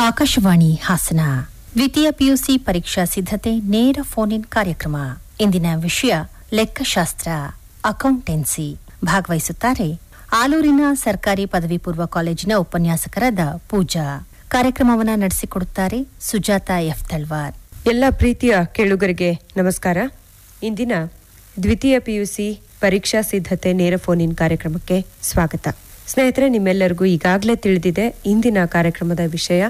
ಆಕಾಶವಾಣಿ ಹಾಸನ ದ್ವಿತೀಯ ಪಿಯುಸಿ ಪರೀಕ್ಷಾ ಸಿದ್ಧತೆ ನೇರ ಫೋನ್ ಇನ್ ಕಾರ್ಯಕ್ರಮ. ಇಂದಿನ ವಿಷಯ ಲೆಕ್ಕಶಾಸ್ತ್ರ, ಅಕೌಂಟೆನ್ಸಿ. ಭಾಗವಹಿಸುತ್ತಾರೆ ಆಲೂರಿನ ಸರ್ಕಾರಿ ಪದವಿ ಪೂರ್ವ ಕಾಲೇಜಿನ ಉಪನ್ಯಾಸಕರಾದ ಪೂಜಾ. ಕಾರ್ಯಕ್ರಮವನ್ನು ನಡೆಸಿಕೊಡುತ್ತಾರೆ ಸುಜಾತಾ ಎಫ್ ತಳ್ವಾರ್. ಎಲ್ಲ ಪ್ರೀತಿಯ ಕೇಳುಗರಿಗೆ ನಮಸ್ಕಾರ. ಇಂದಿನ ದ್ವಿತೀಯ ಪಿಯುಸಿ ಪರೀಕ್ಷಾ ಸಿದ್ಧತೆ ನೇರ ಫೋನ್ ಇನ್ ಕಾರ್ಯಕ್ರಮಕ್ಕೆ ಸ್ವಾಗತ. ಸ್ನೇಹಿತರೆ, ನಿಮ್ಮೆಲ್ಲರಿಗೂ ಈಗಾಗಲೇ ತಿಳಿದಿದೆ ಇಂದಿನ ಕಾರ್ಯಕ್ರಮದ ವಿಷಯ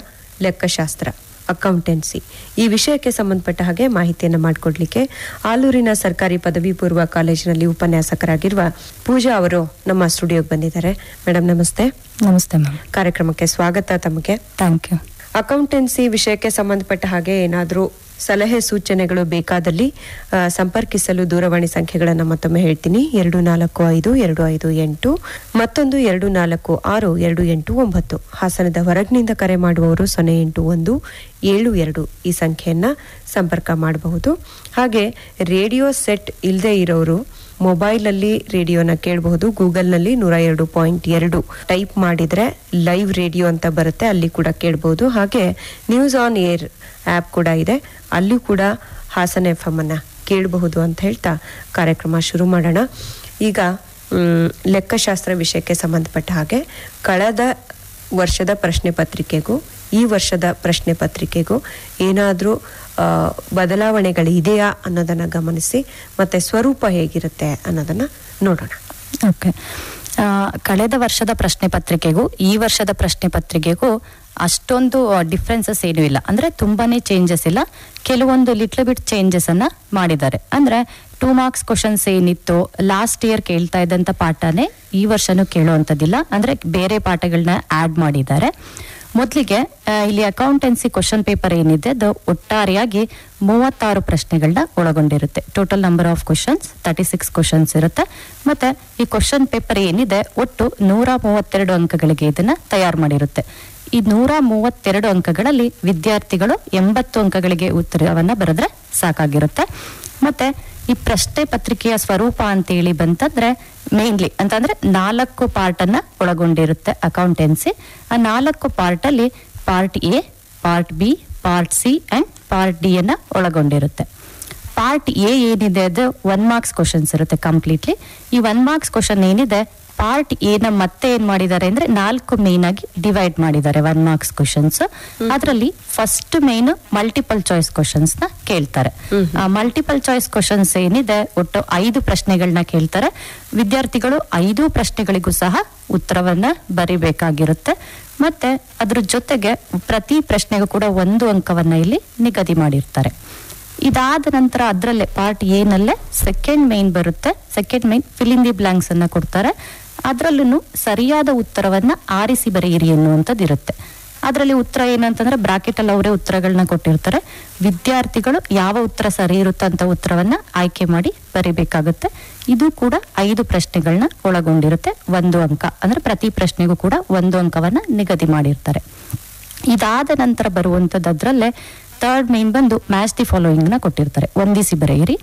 ಲೆಕ್ಕಶಾಸ್ತ್ರ, ಅಕೌಂಟೆನ್ಸಿ. ಈ ವಿಷಯಕ್ಕೆ ಸಂಬಂಧಪಟ್ಟ ಹಾಗೆ ಮಾಹಿತಿಯನ್ನು ಮಾಡಿಕೊಡ್ಲಿಕ್ಕೆ ಆಲೂರಿನ ಸರ್ಕಾರಿ ಪದವಿ ಪೂರ್ವ ಕಾಲೇಜಿನಲ್ಲಿ ಉಪನ್ಯಾಸಕರಾಗಿರುವ ಪೂಜಾ ಅವರು ನಮ್ಮ ಸ್ಟುಡಿಯೋಗೆ ಬಂದಿದ್ದಾರೆ. ಮೇಡಮ್ ನಮಸ್ತೆ. ನಮಸ್ತೆ ಮ್ಯಾಮ್. ಕಾರ್ಯಕ್ರಮಕ್ಕೆ ಸ್ವಾಗತ ತಮಗೆ. Thank you. ಅಕೌಂಟೆನ್ಸಿ ವಿಷಯಕ್ಕೆ ಸಂಬಂಧಪಟ್ಟ ಹಾಗೆ ಏನಾದರೂ ಸಲಹೆ ಸೂಚನೆಗಳು ಬೇಕಾದಲ್ಲಿ ಸಂಪರ್ಕಿಸಲು ದೂರವಾಣಿ ಸಂಖ್ಯೆಗಳನ್ನು ಮತ್ತೊಮ್ಮೆ ಹೇಳ್ತೀನಿ. 245258 ಮತ್ತೊಂದು 246289. ಹಾಸನದ ಹೊರಗಿನಿಂದ ಕರೆ ಮಾಡುವವರು 08172 ಈ ಸಂಖ್ಯೆಯನ್ನ ಸಂಪರ್ಕ ಮಾಡಬಹುದು. ಹಾಗೆ ರೇಡಿಯೋ ಸೆಟ್ ಇಲ್ಲದೆ ಇರೋರು ಮೊಬೈಲಲ್ಲಿ ರೇಡಿಯೋನ ಕೇಳಬಹುದು. ಗೂಗಲ್ನಲ್ಲಿ 102.2 ಟೈಪ್ ಮಾಡಿದ್ರೆ ಲೈವ್ ರೇಡಿಯೋ ಅಂತ ಬರುತ್ತೆ, ಅಲ್ಲಿ ಕೂಡ ಕೇಳಬಹುದು. ಹಾಗೆ ನ್ಯೂಸ್ ಆನ್ ಏರ್ ಆ್ಯಪ್ ಕೂಡ ಇದೆ, ಅಲ್ಲೂ ಕೂಡ ಹಾಸನ FM ಅನ್ನ ಕೇಳಬಹುದು ಅಂತ ಹೇಳ್ತಾ ಕಾರ್ಯಕ್ರಮ ಶುರು ಮಾಡೋಣ. ಈಗ ಲೆಕ್ಕಶಾಸ್ತ್ರ ವಿಷಯಕ್ಕೆ ಸಂಬಂಧಪಟ್ಟ ಹಾಗೆ ಕಳೆದ ವರ್ಷದ ಪ್ರಶ್ನೆ ಪತ್ರಿಕೆಗೂ ಈ ವರ್ಷದ ಪ್ರಶ್ನೆ ಪತ್ರಿಕೆಗೂ ಏನಾದರೂ ಬದಲಾವಣೆಗಳಿದೆಯಾ ಅನ್ನೋದನ್ನು ಗಮನಿಸಿ, ಮತ್ತೆ ಸ್ವರೂಪ ಹೇಗಿರುತ್ತೆ ಅನ್ನೋದನ್ನು ನೋಡೋಣ. ಓಕೆ. ಕಳೆದ ವರ್ಷದ ಪ್ರಶ್ನೆ ಪತ್ರಿಕೆಗೂ ಈ ವರ್ಷದ ಪ್ರಶ್ನೆ ಪತ್ರಿಕೆಗೂ ಅಷ್ಟೊಂದು ಡಿಫ್ರೆನ್ಸಸ್ ಏನೂ ಇಲ್ಲ. ಅಂದ್ರೆ ತುಂಬಾನೇ ಚೇಂಜಸ್ ಇಲ್ಲ, ಕೆಲವೊಂದು ಲಿಟ್ಲ್ ಬಿಟ್ ಚೇಂಜಸ್ ಅನ್ನ ಮಾಡಿದ್ದಾರೆ. ಅಂದ್ರೆ 2 ಮಾರ್ಕ್ಸ್ ಕ್ವಶನ್ಸ್ ಏನಿತ್ತು ಲಾಸ್ಟ್ ಇಯರ್ ಕೇಳ್ತಾ ಇದ್ದಂತ ಪಾಠನೇ ಈ ವರ್ಷನೂ ಕೇಳುವಂಥದ್ದಿಲ್ಲ, ಅಂದ್ರೆ ಬೇರೆ ಪಾಠಗಳನ್ನ ಆಡ್ ಮಾಡಿದ್ದಾರೆ. ಮೊದಲಿಗೆ ಇಲ್ಲಿ ಅಕೌಂಟೆನ್ಸಿ ಕ್ವಶನ್ ಪೇಪರ್ ಏನಿದೆ ಅದು ಒಟ್ಟಾರೆಯಾಗಿ 36 ಪ್ರಶ್ನೆಗಳನ್ನ ಒಳಗೊಂಡಿರುತ್ತೆ. Total number of questions 36 questions ಇರುತ್ತೆ. ಮತ್ತೆ ಈ ಕ್ವಶನ್ ಪೇಪರ್ ಏನಿದೆ ಒಟ್ಟು 132 ಅಂಕಗಳಿಗೆ ಇದನ್ನ ತಯಾರು ಮಾಡಿರುತ್ತೆ. ಈ 132 ಅಂಕಗಳಲ್ಲಿ ವಿದ್ಯಾರ್ಥಿಗಳು 80 ಅಂಕಗಳಿಗೆ ಉತ್ತರವನ್ನ ಬರೆದ್ರೆ ಸಾಕಾಗಿರುತ್ತೆ. ಮತ್ತೆ ಈ ಪ್ರಶ್ನೆ ಪತ್ರಿಕೆಯ ಸ್ವರೂಪ ಅಂತೇಳಿ ಬಂತಂದ್ರೆ ಮೇನ್ಲಿ ಅಂತಂದ್ರೆ 4 ಪಾರ್ಟ್ ಅನ್ನ ಒಳಗೊಂಡಿರುತ್ತೆ ಅಕೌಂಟೆನ್ಸಿ. ಆ 4 ಪಾರ್ಟ್ ಅಲ್ಲಿ part A, part B, part C and part D ಅನ್ನ ಒಳಗೊಂಡಿರುತ್ತೆ. ಪಾರ್ಟ್ ಎ ಏನಿದೆ ಅದು 1 ಮಾರ್ಕ್ಸ್ ಕ್ವಶನ್ಸ್ ಇರುತ್ತೆ ಕಂಪ್ಲೀಟ್ಲಿ. ಈ 1 ಮಾರ್ಕ್ಸ್ ಕ್ವಶನ್ ಏನಿದೆ ಪಾರ್ಟ್ ಎ ನ ಮತ್ತೆ ಏನ್ ಮಾಡಿದ್ದಾರೆ ಅಂದ್ರೆ 4 ಮೇನ್ ಆಗಿ ಡಿವೈಡ್ ಮಾಡಿದ್ದಾರೆ 1 ಮಾರ್ಕ್ಸ್ ಕ್ವಶನ್ಸ್. ಅದರಲ್ಲಿ first main multiple choice questions ನ ಕೇಳ್ತಾರೆ. ಮಲ್ಟಿಪಲ್ ಚಾಯ್ಸ್ ಕ್ವಶನ್ಸ್ ಏನಿದೆ ಒಟ್ಟು 5 ಪ್ರಶ್ನೆಗಳನ್ನ ಕೇಳ್ತಾರೆ. ವಿದ್ಯಾರ್ಥಿಗಳು 5 ಪ್ರಶ್ನೆಗಳಿಗೂ ಸಹ ಉತ್ತರವನ್ನ ಬರಿಬೇಕಾಗಿರುತ್ತೆ. ಮತ್ತೆ ಅದ್ರ ಜೊತೆಗೆ ಪ್ರತಿ ಪ್ರಶ್ನೆಗೂ ಕೂಡ 1 ಅಂಕವನ್ನ ಇಲ್ಲಿ ನಿಗದಿ ಮಾಡಿರ್ತಾರೆ. ಇದಾದ ನಂತರ ಅದರಲ್ಲೇ ಪಾರ್ಟ್ ಎ ನಲ್ಲೇ ಸೆಕೆಂಡ್ ಮೈನ್ ಬರುತ್ತೆ. Second main fill in the blanks ಅನ್ನ ಕೊಡ್ತಾರೆ. ಅದರಲ್ಲೂ ಸರಿಯಾದ ಉತ್ತರವನ್ನ ಆರಿಸಿ ಬರೆಯಿರಿ ಎನ್ನುವಂಥದ್ದು ಇರುತ್ತೆ. ಅದರಲ್ಲಿ ಉತ್ತರ ಏನಂತಂದ್ರೆ ಬ್ರಾಕೆಟ್ ಅಲ್ಲಿ ಅವರೇ ಉತ್ತರಗಳನ್ನ ಕೊಟ್ಟಿರ್ತಾರೆ. ವಿದ್ಯಾರ್ಥಿಗಳು ಯಾವ ಉತ್ತರ ಸರಿ ಇರುತ್ತಂತ ಉತ್ತರವನ್ನ ಆಯ್ಕೆ ಮಾಡಿ ಬರಿಬೇಕಾಗುತ್ತೆ. ಇದು ಕೂಡ 5 ಪ್ರಶ್ನೆಗಳನ್ನ ಒಳಗೊಂಡಿರುತ್ತೆ. 1 ಅಂಕ ಅಂದ್ರೆ ಪ್ರತಿ ಪ್ರಶ್ನೆಗೂ ಕೂಡ 1 ಅಂಕವನ್ನ ನಿಗದಿ ಮಾಡಿರ್ತಾರೆ. ಇದಾದ ನಂತರ ಬರುವಂತದ್ದು ಅದರಲ್ಲೇ ಥರ್ಡ್ ಮೇನ್ ಬಂದು ಮ್ಯಾಚ್ ದಿ ಫಾಲೋಯಿಂಗ್ ನ ಕೊಟ್ಟಿರ್ತಾರೆ. ಹೊಂದಿಸಿ ಬರೆಯಿರಿ.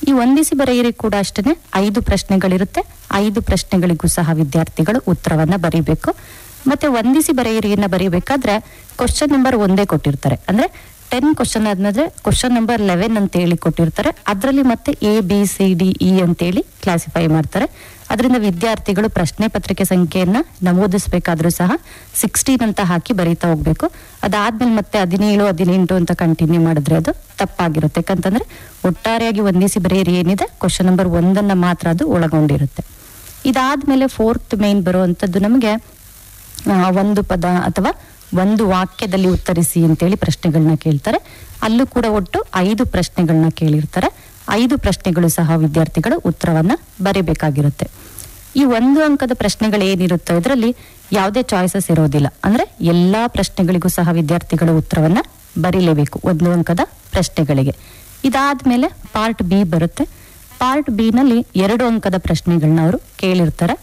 ಈ ಹೊಂದಿಸಿ ಬರೆಯಿರಿ ಕೂಡ ಅಷ್ಟೇ 5 ಪ್ರಶ್ನೆಗಳಿರುತ್ತೆ. 5 ಪ್ರಶ್ನೆಗಳಿಗೂ ಸಹ ವಿದ್ಯಾರ್ಥಿಗಳು ಉತ್ತರವನ್ನ ಬರೀಬೇಕು. ಮತ್ತೆ ಹೊಂದಿಸಿ ಬರೆಯಿರಿಯನ್ನ ಬರೀಬೇಕಾದ್ರೆ ಕ್ವಶನ್ ನಂಬರ್ 1 ಕೊಟ್ಟಿರ್ತಾರೆ. ಅಂದ್ರೆ 10 ಕ್ವಶನ್ ಆದ್ಮೇಲೆ ಕ್ವಶನ್ ನಂಬರ್ 11 ಅಂತ ಹೇಳಿ ಕೊಟ್ಟಿರ್ತಾರೆ. ಅದರಲ್ಲಿ ಮತ್ತೆ ABCDE ಅಂತೇಳಿ ಕ್ಲಾಸಿಫೈ ಮಾಡ್ತಾರೆ. ಅದರಿಂದ ವಿದ್ಯಾರ್ಥಿಗಳು ಪ್ರಶ್ನೆ ಪತ್ರಿಕೆ ಸಂಖ್ಯೆಯನ್ನ ನಮೂದಿಸಬೇಕಾದ್ರೂ ಸಹ 16 ಅಂತ ಹಾಕಿ ಬರೀತಾ ಹೋಗ್ಬೇಕು. ಅದಾದ್ಮೇಲೆ ಮತ್ತೆ 17, 18 ಅಂತ ಕಂಟಿನ್ಯೂ ಮಾಡಿದ್ರೆ ಅದು ತಪ್ಪಾಗಿರುತ್ತೆ. ಯಾಕಂತಂದ್ರೆ ಒಟ್ಟಾರೆಯಾಗಿ ಹೊಂದಿಸಿ ಬರೆಯಿರಿ ಏನಿದೆ ಕ್ವಶನ್ ನಂಬರ್ 1 ಮಾತ್ರ ಅದು ಒಳಗೊಂಡಿರುತ್ತೆ. ಇದಾದ್ಮೇಲೆ 4th ಮೇನ್ ಬರುವಂತದ್ದು ನಮಗೆ 1 ಪದ ಅಥವಾ 1 ವಾಕ್ಯದಲ್ಲಿ ಉತ್ತರಿಸಿ ಅಂತೇಳಿ ಪ್ರಶ್ನೆಗಳನ್ನ ಕೇಳ್ತಾರೆ. ಅಲ್ಲೂ ಕೂಡ ಒಟ್ಟು 5 ಪ್ರಶ್ನೆಗಳನ್ನ ಕೇಳಿರ್ತಾರೆ. 5 ಪ್ರಶ್ನೆಗಳು ಸಹ ವಿದ್ಯಾರ್ಥಿಗಳು ಉತ್ತರವನ್ನ ಬರೀಬೇಕಾಗಿರುತ್ತೆ. ಈ 1 ಅಂಕದ ಪ್ರಶ್ನೆಗಳು ಏನಿರುತ್ತೋ ಇದರಲ್ಲಿ ಯಾವುದೇ ಚಾಯ್ಸಸ್ ಇರೋದಿಲ್ಲ. ಅಂದ್ರೆ ಎಲ್ಲಾ ಪ್ರಶ್ನೆಗಳಿಗೂ ಸಹ ವಿದ್ಯಾರ್ಥಿಗಳು ಉತ್ತರವನ್ನ ಬರೀಲೇಬೇಕು 1 ಅಂಕದ ಪ್ರಶ್ನೆಗಳಿಗೆ. ಇದಾದ್ಮೇಲೆ ಪಾರ್ಟ್ ಬಿ ಬರುತ್ತೆ. ಪಾರ್ಟ್ ಬಿ ನಲ್ಲಿ 2 ಅಂಕದ ಪ್ರಶ್ನೆಗಳನ್ನ ಅವರು ಕೇಳಿರ್ತಾರೆ.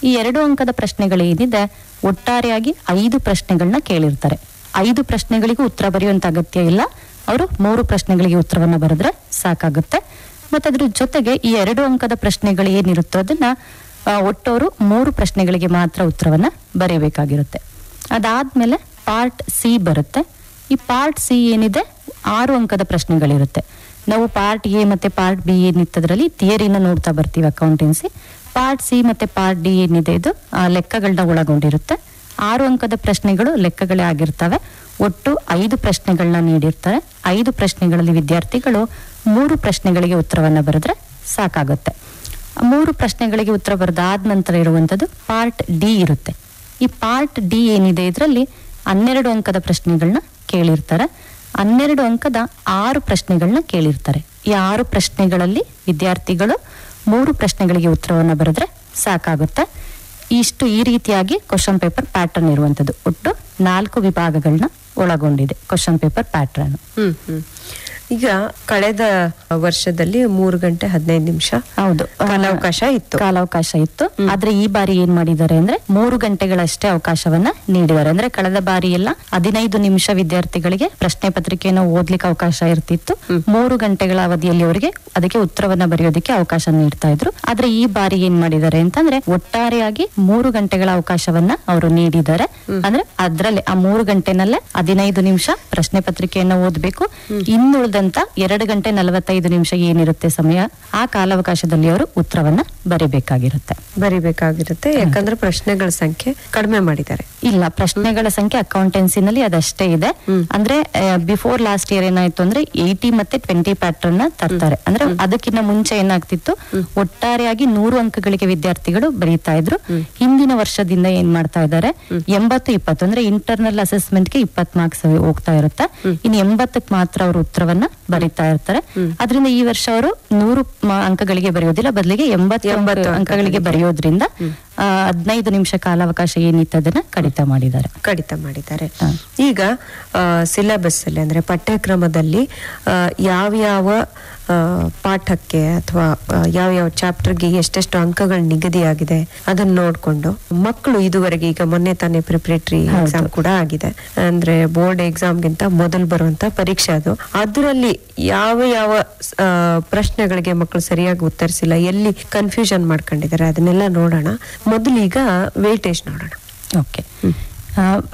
ಈ 2 ಅಂಕದ ಪ್ರಶ್ನೆಗಳೇನಿದೆ ಒಟ್ಟಾರೆಯಾಗಿ 5 ಪ್ರಶ್ನೆಗಳನ್ನ ಕೇಳಿರ್ತಾರೆ. 5 ಪ್ರಶ್ನೆಗಳಿಗೂ ಉತ್ತರ ಬರೆಯುವಂತ ಅಗತ್ಯ ಇಲ್ಲ. ಅವರು 3 ಪ್ರಶ್ನೆಗಳಿಗೆ ಉತ್ತರವನ್ನ ಬರೆದ್ರೆ ಸಾಕಾಗುತ್ತೆ. ಮತ್ತೆ ಅದ್ರ ಜೊತೆಗೆ ಈ 2 ಅಂಕದ ಪ್ರಶ್ನೆಗಳು ಏನಿರುತ್ತೋ ಅದನ್ನ ಒಟ್ಟವರು 3 ಪ್ರಶ್ನೆಗಳಿಗೆ ಮಾತ್ರ ಉತ್ತರವನ್ನ ಬರೆಯಬೇಕಾಗಿರುತ್ತೆ. ಅದಾದ್ಮೇಲೆ ಪಾರ್ಟ್ ಸಿ ಬರುತ್ತೆ. ಈ ಪಾರ್ಟ್ ಸಿ ಏನಿದೆ 6 ಅಂಕದ ಪ್ರಶ್ನೆಗಳಿರುತ್ತೆ. ನಾವು ಪಾರ್ಟ್ ಎ ಮತ್ತೆ ಪಾರ್ಟ್ ಬಿ ಏನಿತ್ತದ್ರಲ್ಲಿ ಥಿಯರಿನ ನೋಡ್ತಾ ಬರ್ತೀವಿ ಅಕೌಂಟೆನ್ಸಿ. ಪಾರ್ಟ್ ಸಿ ಮತ್ತೆ ಪಾರ್ಟ್ ಡಿ ಏನಿದೆ ಇದು ಲೆಕ್ಕಗಳನ್ನ ಒಳಗೊಂಡಿರುತ್ತೆ. 6 ಅಂಕದ ಪ್ರಶ್ನೆಗಳು ಲೆಕ್ಕಗಳೇ ಆಗಿರ್ತವೆ. ಒಟ್ಟು 5 ಪ್ರಶ್ನೆಗಳನ್ನ ನೀಡಿರ್ತಾರೆ. 5 ಪ್ರಶ್ನೆಗಳಲ್ಲಿ ವಿದ್ಯಾರ್ಥಿಗಳು 3 ಪ್ರಶ್ನೆಗಳಿಗೆ ಉತ್ತರವನ್ನ ಬರೆದ್ರೆ ಸಾಕಾಗುತ್ತೆ. 3 ಪ್ರಶ್ನೆಗಳಿಗೆ ಉತ್ತರ ಬರೆದಾದ ನಂತರ ಇರುವಂತದ್ದು ಪಾರ್ಟ್ ಡಿ ಇರುತ್ತೆ. ಈ ಪಾರ್ಟ್ ಡಿ ಏನಿದೆ ಇದರಲ್ಲಿ 12 ಅಂಕದ ಪ್ರಶ್ನೆಗಳನ್ನ ಕೇಳಿರ್ತಾರೆ. 12 ಅಂಕದ 6 ಪ್ರಶ್ನೆಗಳನ್ನ ಕೇಳಿರ್ತಾರೆ. ಈ 6 ಪ್ರಶ್ನೆಗಳಲ್ಲಿ ವಿದ್ಯಾರ್ಥಿಗಳು 3 ಪ್ರಶ್ನೆಗಳಿಗೆ ಉತ್ತರವನ್ನ ಬರೆದ್ರೆ ಸಾಕಾಗುತ್ತೆ. ಈ ರೀತಿಯಾಗಿ ಕ್ವಶನ್ ಪೇಪರ್ ಪ್ಯಾಟರ್ನ್ ಇರುವಂತದ್ದು. ಒಟ್ಟು 4 ವಿಭಾಗಗಳನ್ನ ಒಳಗೊಂಡಿದೆ ಕ್ವಶನ್ ಪೇಪರ್ ಪ್ಯಾಟರ್ನ್. ಈಗ ಕಳೆದ ವರ್ಷದಲ್ಲಿ 3 ಗಂಟೆ 15 ನಿಮಿಷ ಹೌದು ಕಾಲಾವಕಾಶ ಇತ್ತು. ಆದ್ರೆ ಈ ಬಾರಿ ಏನ್ ಮಾಡಿದ್ದಾರೆ ಅಂದ್ರೆ 3 ಗಂಟೆಗಳಷ್ಟೇ ಅವಕಾಶವನ್ನ ನೀಡಿದ್ದಾರೆ. ಅಂದ್ರೆ ಕಳೆದ ಬಾರಿ ಎಲ್ಲ 15 ನಿಮಿಷ ವಿದ್ಯಾರ್ಥಿಗಳಿಗೆ ಪ್ರಶ್ನೆ ಪತ್ರಿಕೆಯನ್ನು ಓದ್ಲಿಕ್ಕೆ ಅವಕಾಶ ಇರ್ತಿತ್ತು. 3 ಗಂಟೆಗಳ ಅವಧಿಯಲ್ಲಿ ಅವರಿಗೆ ಅದಕ್ಕೆ ಉತ್ತರವನ್ನ ಬರೆಯೋದಕ್ಕೆ ಅವಕಾಶ ನೀಡ್ತಾ ಇದ್ರು. ಆದ್ರೆ ಈ ಬಾರಿ ಏನ್ ಮಾಡಿದ್ದಾರೆ ಅಂತಂದ್ರೆ ಒಟ್ಟಾರೆಯಾಗಿ 3 ಗಂಟೆಗಳ ಅವಕಾಶವನ್ನ ಅವರು ನೀಡಿದ್ದಾರೆ. ಅಂದ್ರೆ ಅದ್ರಲ್ಲಿ ಆ 3 ಗಂಟೆನಲ್ಲೇ 15 ನಿಮಿಷ ಪ್ರಶ್ನೆ ಪತ್ರಿಕೆಯನ್ನು ಓದ್ಬೇಕು. ಇನ್ನುಳಿದಂತ 2 ಗಂಟೆ 45 ನಿಮಿಷ ಏನಿರುತ್ತೆ ಸಮಯ, ಆ ಕಾಲಾವಕಾಶದಲ್ಲಿ ಅವರು ಉತ್ತರವನ್ನ ಬರಿಬೇಕಾಗಿರುತ್ತೆ. ಯಾಕಂದ್ರೆ ಪ್ರಶ್ನೆಗಳ ಸಂಖ್ಯೆ ಕಡಿಮೆ ಮಾಡಿದ್ದಾರೆ. ಇಲ್ಲ, ಪ್ರಶ್ನೆಗಳ ಸಂಖ್ಯೆ ಅಕೌಂಟೆನ್ಸಿನಲ್ಲಿ ಅದಷ್ಟೇ ಇದೆ. ಅಂದ್ರೆ ಬಿಫೋರ್ ಲಾಸ್ಟ್ ಇಯರ್ ಏನಾಯ್ತು ಅಂದ್ರೆ 80 ಮತ್ತೆ 20 ಪ್ಯಾಟರ್ನ್ ನ ತರ್ತಾರೆ. ಅಂದ್ರೆ ಅದಕ್ಕಿಂತ ಮುಂಚೆ ಏನಾಗ್ತಿತ್ತು, ಒಟ್ಟಾರೆಯಾಗಿ 100 ಅಂಕಗಳಿಗೆ ವಿದ್ಯಾರ್ಥಿಗಳು ಬರೀತಾ ಇದ್ರು. ಹಿಂದಿನ ವರ್ಷದಿಂದ ಏನ್ ಮಾಡ್ತಾ ಇದ್ದಾರೆ 80-20 ಅಂದ್ರೆ ಇಂಟರ್ನಲ್ ಅಸೆಸ್ಮೆಂಟ್ ಗೆ 20 ಮಾರ್ಕ್ಸ್ ಹೋಗ್ತಾ ಇರುತ್ತೆ. ಇನ್ನು 80ಕ್ಕೆ ಮಾತ್ರ ಅವರು ಉತ್ತರವನ್ನ ಬರೀತಾ ಇರ್ತಾರೆ. ಅದರಿಂದ ಈ ವರ್ಷ ಅವರು 100 ಅಂಕಗಳಿಗೆ ಬರೆಯೋದಿಲ್ಲ, ಬದಲಿಗೆ 80 ಅಂಕಗಳಿಗೆ ಬರೆಯೋದ್ರಿಂದ 15 ನಿಮಿಷ ಕಾಲಾವಕಾಶ ಏನಿತ್ತು ಅದನ್ನ ಕಡಿತ ಮಾಡಿದ್ದಾರೆ. ಈಗ ಸಿಲೆಬಸ್ ಅಲ್ಲಿ ಅಂದ್ರೆ ಪಠ್ಯಕ್ರಮದಲ್ಲಿ ಯಾವ್ಯಾವ ಪಾಠಕ್ಕೆ ಅಥವಾ ಯಾವ್ಯಾವ ಚಾಪ್ಟರ್ಗೆ ಎಷ್ಟೆಷ್ಟು ಅಂಕಗಳು ನಿಗದಿಯಾಗಿದೆ ಅದನ್ನ ನೋಡ್ಕೊಂಡು ಮಕ್ಕಳು ಇದುವರೆಗೆ ಈಗ ಮೊನ್ನೆ ತಾನೇ ಪ್ರಿಪರೇಟರಿ ಎಕ್ಸಾಮ್ ಕೂಡ ಆಗಿದೆ, ಅಂದ್ರೆ ಬೋರ್ಡ್ ಎಕ್ಸಾಮ್ಗಿಂತ ಮೊದಲು ಬರುವಂತ ಪರೀಕ್ಷೆ ಅದು. ಅದರಲ್ಲಿ ಯಾವ ಪ್ರಶ್ನೆಗಳಿಗೆ ಮಕ್ಕಳು ಸರಿಯಾಗಿ ಉತ್ತರಿಸಿಲ್ಲ, ಎಲ್ಲಿ ಕನ್ಫ್ಯೂಷನ್ ಮಾಡ್ಕೊಂಡಿದ್ದಾರೆ ಅದನ್ನೆಲ್ಲ ನೋಡೋಣ. ಮೊದಲು ಈಗ ವೇಟೇಜ್ ನೋಡೋಣ. ಓಕೆ,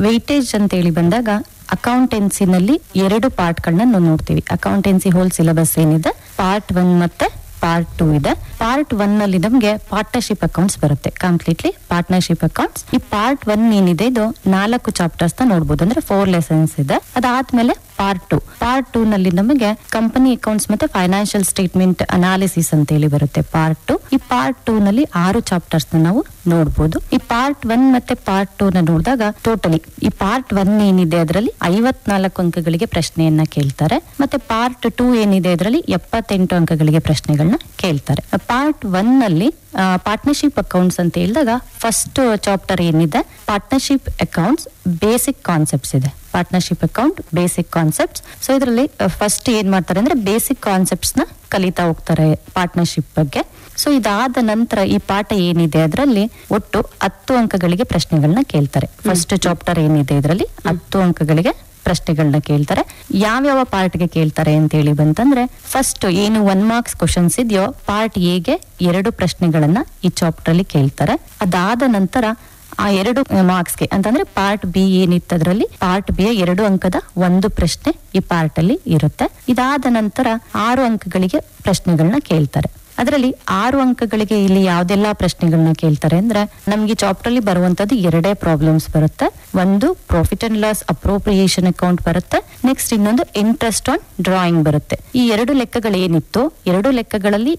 ವೇಟೇಜ್ ಅಂತ ಹೇಳಿ ಬಂದಾಗ ಅಕೌಂಟೆನ್ಸಿನಲ್ಲಿ 2 ಪಾರ್ಟ್ಗಳನ್ನ ನಾವು ನೋಡ್ತೀವಿ. ಅಕೌಂಟೆನ್ಸಿ ಹೋಲ್ ಸಿಲೆಬಸ್ ಏನಿದೆ, ಪಾರ್ಟ್ 1 ಮತ್ತೆ ಪಾರ್ಟ್ 2 ಇದೆ. ಪಾರ್ಟ್ 1 ನಲ್ಲಿ ನಮ್ಗೆ ಪಾರ್ಟ್ನರ್ಶಿಪ್ ಅಕೌಂಟ್ಸ್ ಬರುತ್ತೆ, ಕಂಪ್ಲೀಟ್ಲಿ ಪಾರ್ಟ್ನರ್ಶಿಪ್ ಅಕೌಂಟ್ಸ್. ಈ ಪಾರ್ಟ್ 1 ಏನಿದೆ ಇದು 4 ಚಾಪ್ಟರ್ಸ್ ನ ನೋಡ್ಬೋದು, ಅಂದ್ರೆ 4 ಲೆಸನ್ಸ್ ಇದೆ. ಅದಾದ್ಮೇಲೆ ಪಾರ್ಟ್ 2 ನಲ್ಲಿ ನಮಗೆ ಕಂಪನಿ ಅಕೌಂಟ್ಸ್ ಮತ್ತೆ ಫೈನಾನ್ಷಿಯಲ್ ಸ್ಟೇಟ್ಮೆಂಟ್ ಅನಾಲಿಸಿಸ್ ಅಂತ ಹೇಳಿ ಬರುತ್ತೆ ಪಾರ್ಟ್ 2. ಈ ಪಾರ್ಟ್ 2 ನಲ್ಲಿ 6 ಚಾಪ್ಟರ್ಸ್ ನ ನಾವು ನೋಡ್ಬೋದು. ಈ ಪಾರ್ಟ್ 1 ಮತ್ತೆ ಪಾರ್ಟ್ 2 ನ ನೋಡಿದಾಗ ಟೋಟಲಿ ಈ ಪಾರ್ಟ್ 1 ಏನಿದೆ ಅದರಲ್ಲಿ 54 ಅಂಕಗಳಿಗೆ ಪ್ರಶ್ನೆಯನ್ನ ಕೇಳ್ತಾರೆ. ಮತ್ತೆ ಪಾರ್ಟ್ 2 ಏನಿದೆ ಅದರಲ್ಲಿ 78 ಅಂಕಗಳಿಗೆ ಪ್ರಶ್ನೆಗಳನ್ನ ಕೇಳ್ತಾರೆ. ಪಾರ್ಟ್ 1 ನಲ್ಲಿ ಪಾರ್ಟ್ನರ್ಶಿಪ್ ಅಕೌಂಟ್ಸ್ ಅಂತ ಹೇಳಿದಾಗ ಫಸ್ಟ್ ಚಾಪ್ಟರ್ ಏನಿದೆ ಪಾರ್ಟ್ನರ್ಶಿಪ್ ಅಕೌಂಟ್ಸ್ ಬೇಸಿಕ್ ಕಾನ್ಸೆಪ್ಟ್ಸ್ ಇದೆ. Partnership account basic concepts. So ಇದರಲ್ಲಿ ಫಸ್ಟ್ ಏನ್ ಮಾಡ್ತಾರೆ ಅಂದ್ರೆ ಬೇಸಿಕ್ ಕಾನ್ಸೆಪ್ಟ್ಸ್ ನ ಕಲಿತಾ ಹೋಗ್ತಾರೆ ಪಾರ್ಟ್ನರ್ಶಿಪ್ ಬಗ್ಗೆ. ಸೊ ಇದಾದ ನಂತರ ಈ ಪಾಠ ಏನಿದೆ ಅದರಲ್ಲಿ ಒಟ್ಟು 10 ಅಂಕಗಳಿಗೆ ಪ್ರಶ್ನೆಗಳನ್ನ ಕೇಳ್ತಾರೆ. ಫಸ್ಟ್ ಚಾಪ್ಟರ್ ಏನಿದೆ ಇದರಲ್ಲಿ 10 ಅಂಕಗಳಿಗೆ ಪ್ರಶ್ನೆಗಳನ್ನ ಕೇಳ್ತಾರೆ. ಯಾವ್ಯಾವ ಪಾರ್ಟ್ಗೆ ಕೇಳ್ತಾರೆ ಅಂತ ಹೇಳಿ ಬಂತಂದ್ರೆ ಫಸ್ಟ್ ಏನು 1 ಮಾರ್ಕ್ಸ್ ಕ್ವಶನ್ಸ್ ಇದೆಯೋ ಪಾರ್ಟ್ ಎಗೆ 2 ಪ್ರಶ್ನೆಗಳನ್ನ ಈ ಚಾಪ್ಟರ್ ಅಲ್ಲಿ ಕೇಳ್ತಾರೆ. ಅದಾದ ನಂತರ ಆ 2 ಮಾರ್ಕ್ಸ್ಗೆ ಅಂತಂದ್ರೆ ಪಾರ್ಟ್ ಬಿ ಏನಿತ್ತು ಅದರಲ್ಲಿ ಪಾರ್ಟ್ ಬಿ 2 ಅಂಕದ 1 ಪ್ರಶ್ನೆ ಈ ಪಾರ್ಟ್ ಅಲ್ಲಿ ಇರುತ್ತೆ. ಇದಾದ ನಂತರ 6 ಅಂಕಗಳಿಗೆ ಪ್ರಶ್ನೆಗಳನ್ನ ಕೇಳ್ತಾರೆ. ಅದರಲ್ಲಿ 6 ಅಂಕಗಳಿಗೆ ಇಲ್ಲಿ ಯಾವ್ದೆಲ್ಲಾ ಪ್ರಶ್ನೆಗಳನ್ನ ಕೇಳ್ತಾರೆ ಅಂದ್ರೆ ನಮ್ಗೆ ಚಾಪ್ಟರ್ ಅಲ್ಲಿ ಬರುವಂತದ್ದು 2 ಪ್ರಾಬ್ಲಮ್ಸ್ ಬರುತ್ತೆ. ಒಂದು profit and loss appropriation account ಬರುತ್ತೆ, ನೆಕ್ಸ್ಟ್ ಇನ್ನೊಂದು ಇಂಟ್ರೆಸ್ಟ್ ಆನ್ ಡ್ರಾಯಿಂಗ್ ಬರುತ್ತೆ. ಈ 2 ಲೆಕ್ಕಗಳು ಏನಿತ್ತು 2 ಲೆಕ್ಕಗಳಲ್ಲಿ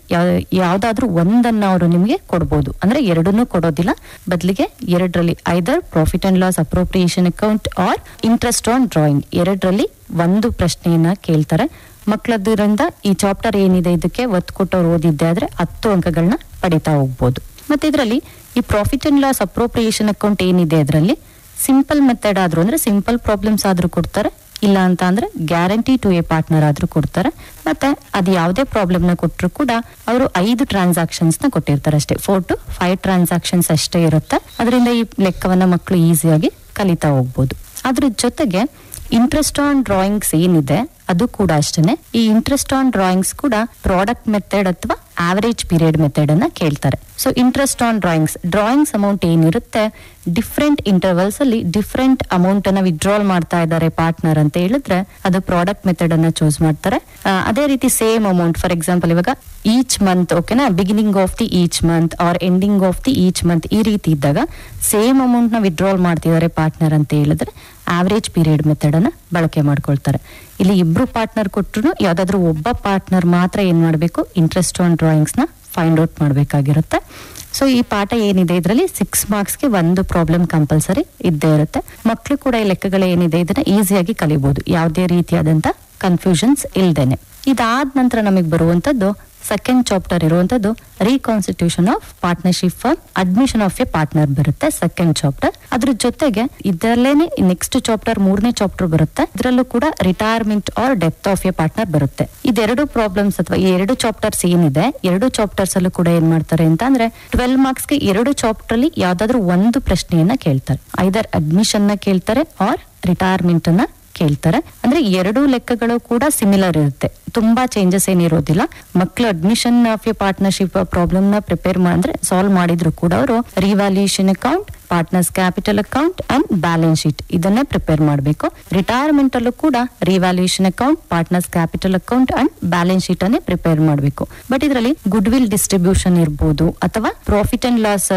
ಯಾವ್ದಾದ್ರು ಒಂದನ್ನ ಅವರು ನಿಮ್ಗೆ ಕೊಡ್ಬೋದು, ಅಂದ್ರೆ 2 ಕೊಡೋದಿಲ್ಲ, ಬದಲಿಗೆ 2ರಲ್ಲಿ either profit and loss appropriation account or interest on drawing 2ರಲ್ಲಿ 1 ಪ್ರಶ್ನೆಯನ್ನ ಕೇಳ್ತಾರೆ. ಮಕ್ಕಳದ್ರಿಂದ ಈ ಚಾಪ್ಟರ್ ಏನಿದೆ ಇದಕ್ಕೆ ಒತ್ತು ಕೊಟ್ಟವ್ರು ಓದಿದ್ದೆ ಆದ್ರೆ 10 ಅಂಕಗಳನ್ನ ಪಡಿತಾ ಹೋಗ್ಬೋದು. ಮತ್ತೆ ಇದರಲ್ಲಿ ಈ profit and loss appropriation account ಏನಿದೆ ಅದರಲ್ಲಿ ಸಿಂಪಲ್ ಮೆಥಡ್ ಆದ್ರೂ ಅಂದ್ರೆ ಸಿಂಪಲ್ ಪ್ರಾಬ್ಲಮ್ಸ್ ಆದ್ರೂ ಕೊಡ್ತಾರೆ, ಇಲ್ಲ ಅಂತ ಅಂದ್ರೆ ಗ್ಯಾರಂಟಿ ಟು ಎ ಪಾರ್ಟ್ನರ್ ಆದ್ರೂ ಕೊಡ್ತಾರೆ. ಮತ್ತೆ ಅದು ಯಾವುದೇ ಪ್ರಾಬ್ಲಮ್ ನ ಕೊಟ್ಟರು ಕೂಡ ಅವರು 5 ಟ್ರಾನ್ಸಾಕ್ಷನ್ಸ್ ನ ಕೊಟ್ಟಿರ್ತಾರೆ ಅಷ್ಟೇ, 4 to 5 ಟ್ರಾನ್ಸಾಕ್ಷನ್ಸ್ ಅಷ್ಟೇ ಇರುತ್ತೆ. ಅದರಿಂದ ಈ ಲೆಕ್ಕವನ್ನ ಮಕ್ಕಳು ಈಸಿಯಾಗಿ ಕಲಿತಾ ಹೋಗ್ಬೋದು. ಅದ್ರ ಜೊತೆಗೆ ಇಂಟ್ರೆಸ್ಟ್ ಆನ್ ಡ್ರಾಯಿಂಗ್ಸ್ ಏನಿದೆ ಅದು ಕೂಡ ಅಷ್ಟೇನೆ. ಈ ಇಂಟ್ರೆಸ್ಟ್ ಆನ್ ಡ್ರಾಯಿಂಗ್ಸ್ ಕೂಡ ಪ್ರಾಡಕ್ಟ್ ಮೆಥಡ್ ಅಥವಾ ಆವರೇಜ್ ಪೀರಿಯಡ್ ಮೆಥಡ್ ಅನ್ನ ಕೇಳ್ತಾರೆ. So interest on drawings amount ಏನಿರುತ್ತೆ, ಡಿಫ್ರೆಂಟ್ ಇಂಟರ್ವಲ್ಸ್ ಅಲ್ಲಿ ಡಿಫ್ರೆಂಟ್ ಅಮೌಂಟ್ ಅನ್ನ ವಿಡ್ರಾಲ್ ಮಾಡ್ತಾ ಇದ್ದಾರೆ ಪಾರ್ಟ್ನರ್ ಅಂತ ಹೇಳಿದ್ರೆ ಅದು ಪ್ರಾಡಕ್ಟ್ ಮೆಥಡ್ ಅನ್ನ ಚೂಸ್ ಮಾಡ್ತಾರೆ. ಅದೇ ರೀತಿ ಸೇಮ್ ಅಮೌಂಟ್, ಫಾರ್ ಎಕ್ಸಾಂಪಲ್ ಇವಾಗ ಈಚ್ ಮಂತ್, ಓಕೆನಾ, beginning of the each month R ending of the each month ಈ ರೀತಿ ಇದ್ದಾಗ ಸೇಮ್ ಅಮೌಂಟ್ ನ ವಿಡ್ರಾಲ್ ಮಾಡ್ತಿದ್ದಾರೆ ಪಾರ್ಟ್ನರ್ ಅಂತ ಹೇಳಿದ್ರೆ ಆವರೇಜ್ ಪೀರಿಯಡ್ ಮೆಥಡ್ ಅನ್ನ ಬಳಕೆ ಮಾಡ್ಕೊಳ್ತಾರೆ. ಇಲ್ಲಿ ಇಬ್ರು ಪಾರ್ಟ್ನರ್ ಕೊಟ್ಟರು ಯಾವ್ದಾದ್ರು ಒಬ್ಬ ಪಾರ್ಟ್ನರ್ ಮಾತ್ರ ಏನ್ ಮಾಡ್ಬೇಕು, ಇಂಟ್ರೆಸ್ಟ್ ಆನ್ ಡ್ರಾಯಿಂಗ್ಸ್ ನ ಫೈಂಡ್ ಔಟ್ ಮಾಡ್ಬೇಕಾಗಿರುತ್ತೆ. ಸೊ ಈ ಪಾಠ ಏನಿದೆ ಇದರಲ್ಲಿ 6 ಮಾರ್ಕ್ಸ್ಗೆ ಒಂದು ಪ್ರಾಬ್ಲಮ್ ಕಂಪಲ್ಸರಿ ಇದ್ದೇ ಇರುತ್ತೆ. ಮಕ್ಕಳು ಕೂಡ ಈ ಲೆಕ್ಕಗಳು ಏನಿದೆ ಇದನ್ನ ಈಸಿಯಾಗಿ ಕಲಿಬಹುದು, ಯಾವುದೇ ರೀತಿಯಾದಂತ ಕನ್ಫ್ಯೂಷನ್ಸ್ ಇಲ್ದೇನೆ. ಇದಾದ ನಂತರ ನಮಗೆ ಬರುವಂತದ್ದು ಸೆಕೆಂಡ್ ಚಾಪ್ಟರ್ ಇರುವಂತದ್ದು reconstitution of partnership for admission of a partner ಬರುತ್ತೆ, ಸೆಕೆಂಡ್ ಚಾಪ್ಟರ್. ಅದ್ರ ಜೊತೆಗೆ ಇದರಲ್ಲೇನೆ ನೆಕ್ಸ್ಟ್ ಚಾಪ್ಟರ್ 3ನೇ ಚಾಪ್ಟರ್ ಬರುತ್ತೆ. ಇದರಲ್ಲೂ ಕೂಡ retirement or death of a partner ಬರುತ್ತೆ. ಇದೆರಡು ಪ್ರಾಬ್ಲಮ್ಸ್ ಅಥವಾ ಈ 2 ಚಾಪ್ಟರ್ಸ್ ಏನಿದೆ, 2 ಚಾಪ್ಟರ್ಸ್ ಅಲ್ಲೂ ಕೂಡ ಏನ್ ಮಾಡ್ತಾರೆ ಅಂತ ಅಂದ್ರೆ 12 ಮಾರ್ಕ್ಸ್ಗೆ 2 ಚಾಪ್ಟರ್ ಅಲ್ಲಿ ಯಾವ್ದಾದ್ರು ಒಂದು ಪ್ರಶ್ನೆಯನ್ನ ಕೇಳ್ತಾರೆ. ಐದರ್ ಅಡ್ಮಿಷನ್ ನ ಕೇಳ್ತಾರೆ ಆರ್ ರಿಟೈರ್ಮೆಂಟ್ ಅನ್ನ ಕೇಳ್ತಾರೆ. ಅಂದ್ರೆ 2 ಲೆಕ್ಕಗಳು ಕೂಡ ಸಿಮಿಲರ್ ಇರುತ್ತೆ, ತುಂಬಾ ಚೇಂಜಸ್ ಏನಿರೋದಿಲ್ಲ. ಮಕ್ಕಳು admission of A partnership problem ನ ಪ್ರಿಪೇರ್ ಅಂದ್ರೆ ಸಾಲ್ವ್ ಮಾಡಿದ್ರು ಕೂಡ ಅವರು revaluation account, partners capital account and balance sheet ಇದನ್ನೇ ಪ್ರಿಪೇರ್ ಮಾಡಬೇಕು. ರಿಟೈರ್ಮೆಂಟ್ ಅಲ್ಲೂ ಕೂಡ revaluation account, partners capital account and balance sheet ಅನ್ನೇ ಪ್ರಿಪೇರ್ ಮಾಡಬೇಕು. ಬಟ್ ಇದರಲ್ಲಿ ಗುಡ್ ವಿಲ್ ಡಿಸ್ಟ್ರಿಬ್ಯೂಷನ್ ಇರ್ಬೋದು ಅಥವಾ ಪ್ರಾಫಿಟ್ ಅಂಡ್ ಲಾಸ್